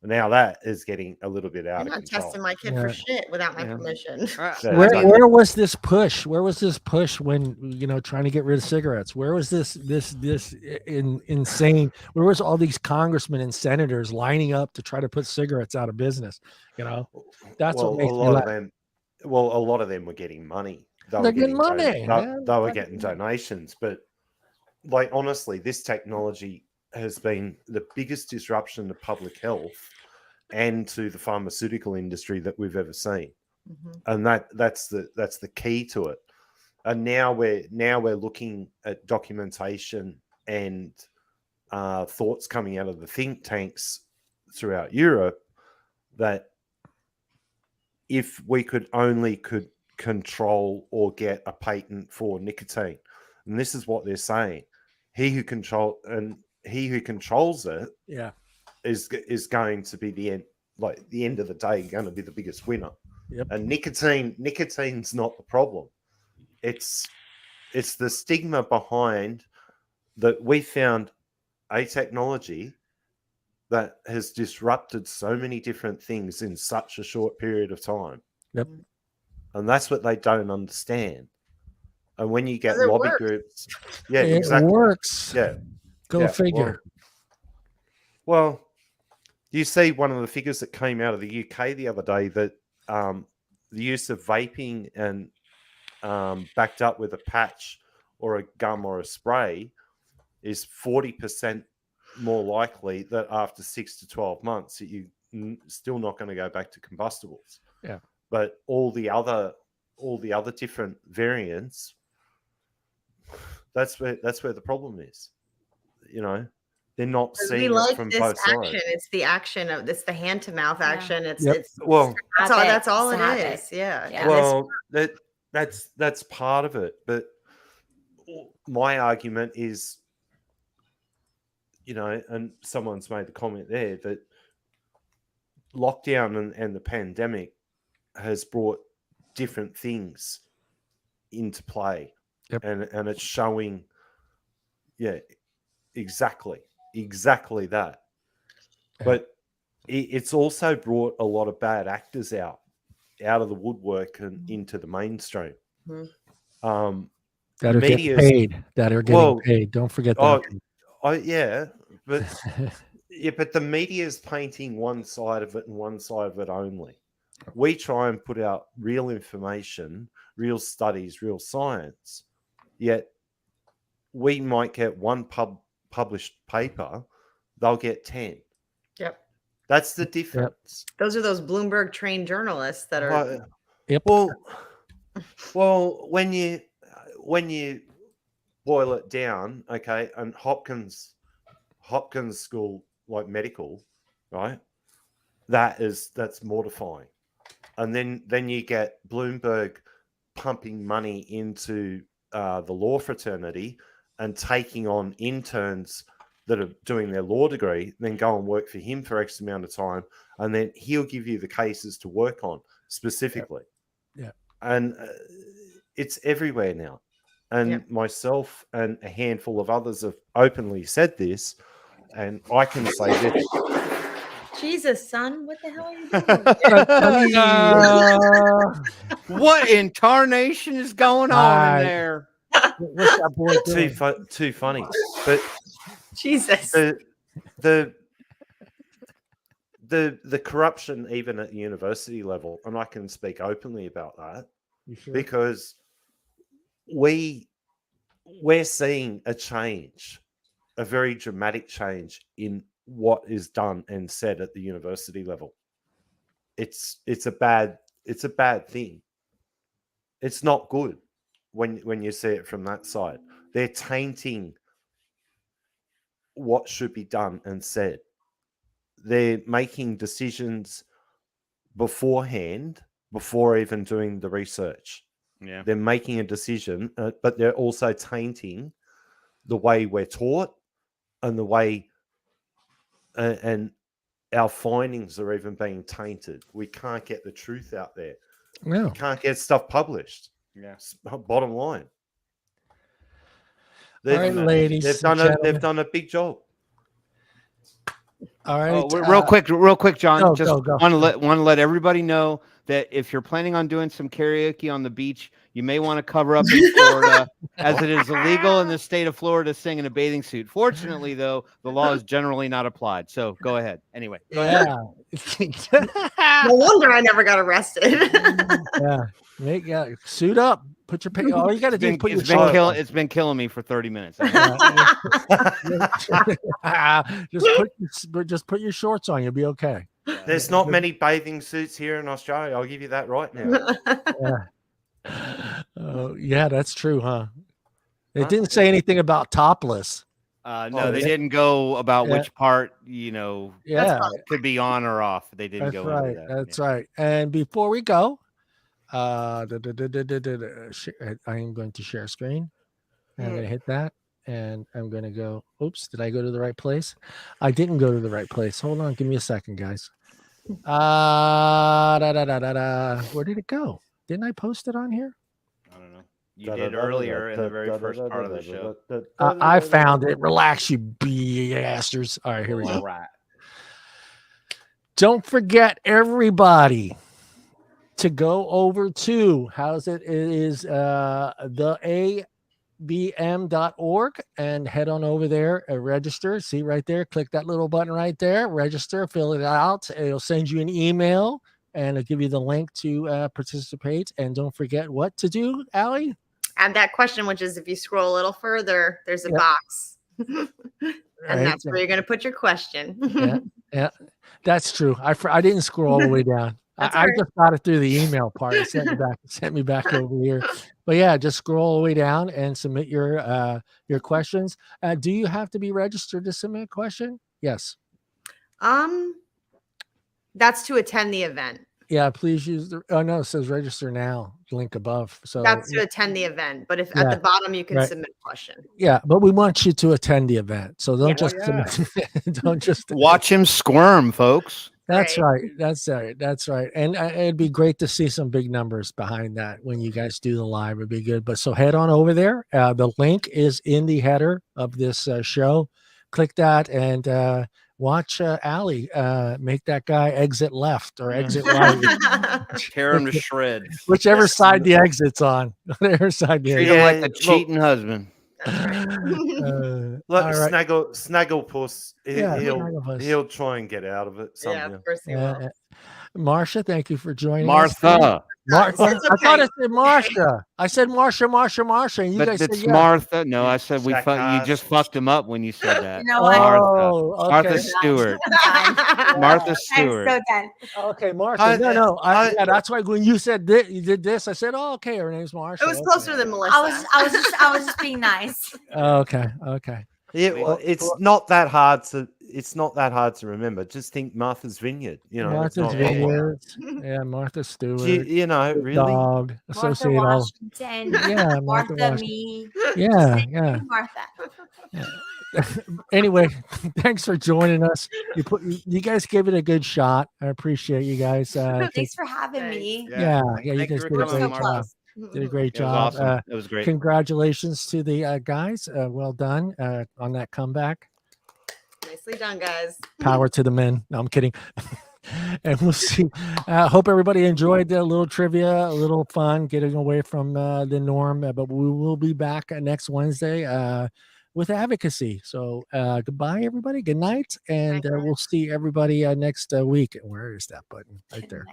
now that is getting a little bit out I'm of not control. testing my kid for Yeah. shit without my Yeah. permission. Yeah, Where, exactly. where was this push? Where was this push when trying to get rid of cigarettes? Where was this insane? Where was all these congressmen and senators lining up to try to put cigarettes out of business? That's well, what makes a me lot laugh. of them. Well, a lot of them were getting money. They're getting money. They were getting donations, but like honestly, this technology has been the biggest disruption to public health and to the pharmaceutical industry that we've ever seen. Mhm. And that's the key to it. And now we're looking at documentation and thoughts coming out of the think tanks throughout Europe that if we could control or get a patent for nicotine, and this is what they're saying, he who controls it Yeah. is going to be the end. Like the end of the day, going to be the biggest winner. Yep. And nicotine's not the problem. It's the stigma behind that. We found a technology that has disrupted so many different things in such a short period of time. Yep. And that's what they don't understand. And when you get 'Cause it lobby works. groups, yeah, It exactly. works. Yeah. Go Yeah, figure. Well, you see one of the figures that came out of the UK the other day that the use of vaping and backed up with a patch or a gum or a spray is 40% more likely that after 6 to 12 months that you're still not going to go back to combustibles. Yeah. But all the other different variants, that's where the problem is. They're not 'Cause seeing we it like from this both action. sides. It's the action of it's the hand to mouth Yeah. action. It's Yep. it's Well, that's all Habit. it It's is. Yeah. Yeah. And it's- well, that's part of it. But my argument is, and someone's made the comment there that lockdown and the pandemic has brought different things into play. Yep. And it's showing, exactly that. Yeah. But it's also brought a lot of bad actors out of the woodwork and into the mainstream. Mhm. That are getting media's- paid. That are getting Well, paid. Don't forget that. But but the media is painting one side of it and one side of it only. We try and put out real information, real studies, real science. Yet we might get one published paper, they'll get 10. Yep. That's the difference. Those are those Bloomberg trained journalists that are Yep. Well, when you boil it down, okay, and Hopkins School, like medical, right? That's mortifying. And then you get Bloomberg pumping money into the law fraternity and taking on interns that are doing their law degree, then go and work for him for X amount of time, and then he'll give you the cases to work on specifically. Yeah. And it's everywhere now. And Yep. myself and a handful of others have openly said this, and I can say this. Jesus, son, what the hell are you doing? What in tarnation is going on in there? What's that boy doing? Too funny. But Jesus. the corruption even at the university level, and I can speak openly about that, You sure? because we're seeing a change, a very dramatic change in what is done and said at the university level. It's a bad thing. It's not good when you see it from that side. They're tainting what should be done and said. They're making decisions beforehand, before even doing the research. Yeah. They're making a decision, but they're also tainting the way we're taught and the way, and our findings are even being tainted. We can't get the truth out there. No. We can't get stuff published. Yeah. Bottom line. All right, ladies. They've done a big job. All right. Real quick, John. Go, just go. want to let everybody know that if you're planning on doing some karaoke on the beach, you may want to cover up in Florida, as it is illegal in the state of Florida to sing in a bathing suit. Fortunately, though, the law is generally not applied. So go ahead. Anyway. Go ahead. No wonder I never got arrested. Yeah. Suit up. Put your all you got to do is put your shorts on. It's been killing me for 30 minutes. Just put your shorts on. You'll be okay. There's not many bathing suits here in Australia. I'll give you that right now. Yeah, that's true, huh? It didn't say anything about topless. No, they didn't go about which part, Yeah, could be on or off. They didn't go into that. That's right. And before we go, I am going to share screen. I'm going to hit that, and I'm going to go. Oops, did I go to the right place? I didn't go to the right place. Hold on, give me a second, guys. Where did it go? Didn't I post it on here? I don't know. You did earlier in the very first part of the show. I found it. Relax, you bastards. All right, here we go. All right. Don't forget, everybody, to go over to it is the abm.org and head on over there and register. See right there, click that little button right there, register, fill it out. It'll send you an email and it'll give you the link to participate. And don't forget what to do, Allie? Add that question, which is if you scroll a little further, there's a box. And that's where you're going to put your question. Yeah, that's true. I didn't scroll all the way down. I just got it through the email part. It sent me back over here. But yeah, just scroll all the way down and submit your questions. Do you have to be registered to submit a question? Yes. That's to attend the event. Yeah, please use it says register now, link above. So that's to attend the event. But if at the bottom you can submit a question. Yeah, but we want you to attend the event. So don't don't just watch him squirm, folks. That's right. That's right. And it'd be great to see some big numbers behind that when you guys do the live. It'd be good. But so head on over there. The link is in the header of this show. Click that and watch Allie make that guy exit left or exit right. Tear him to shreds. Whichever side the exit's on. Whatever side the Treat him like a cheating husband. Look, Snagglepuss. He'll try and get out of it somehow. Yeah, of course he will. Marsha, thank you for joining Martha. Martha. Okay. I thought I said Marsha. I said Marsha, and you guys said Martha. No, I said you just fucked him up when you said that. You know what? Okay. Martha Stewart. Martha Stewart. I'm so done. Okay, Marsha. No. That's why when you said you did this, I said, "Oh, okay, her name's Marsha." It was closer than Melissa. I was just being nice. Okay. Yeah, well, it's not that hard to remember. Just think Martha's Vineyard. Martha's Vineyard. Yeah, Martha Stewart. Really. Dog. Associate Martha Washington. Yeah, Martha me. Yeah. Martha. Anyway, thanks for joining us. You guys gave it a good shot. I appreciate you guys. Thanks for having me. Yeah. You guys did a great job. Did a great job. Awesome. It was great. Congratulations to the guys. Well done on that comeback. Nicely done, guys. Power to the men. No, I'm kidding. And we'll see. Hope everybody enjoyed the little trivia, a little fun, getting away from the norm. But we will be back next Wednesday with advocacy. So goodbye, everybody. Good night. And we'll see everybody next week. Where is that button? Right there.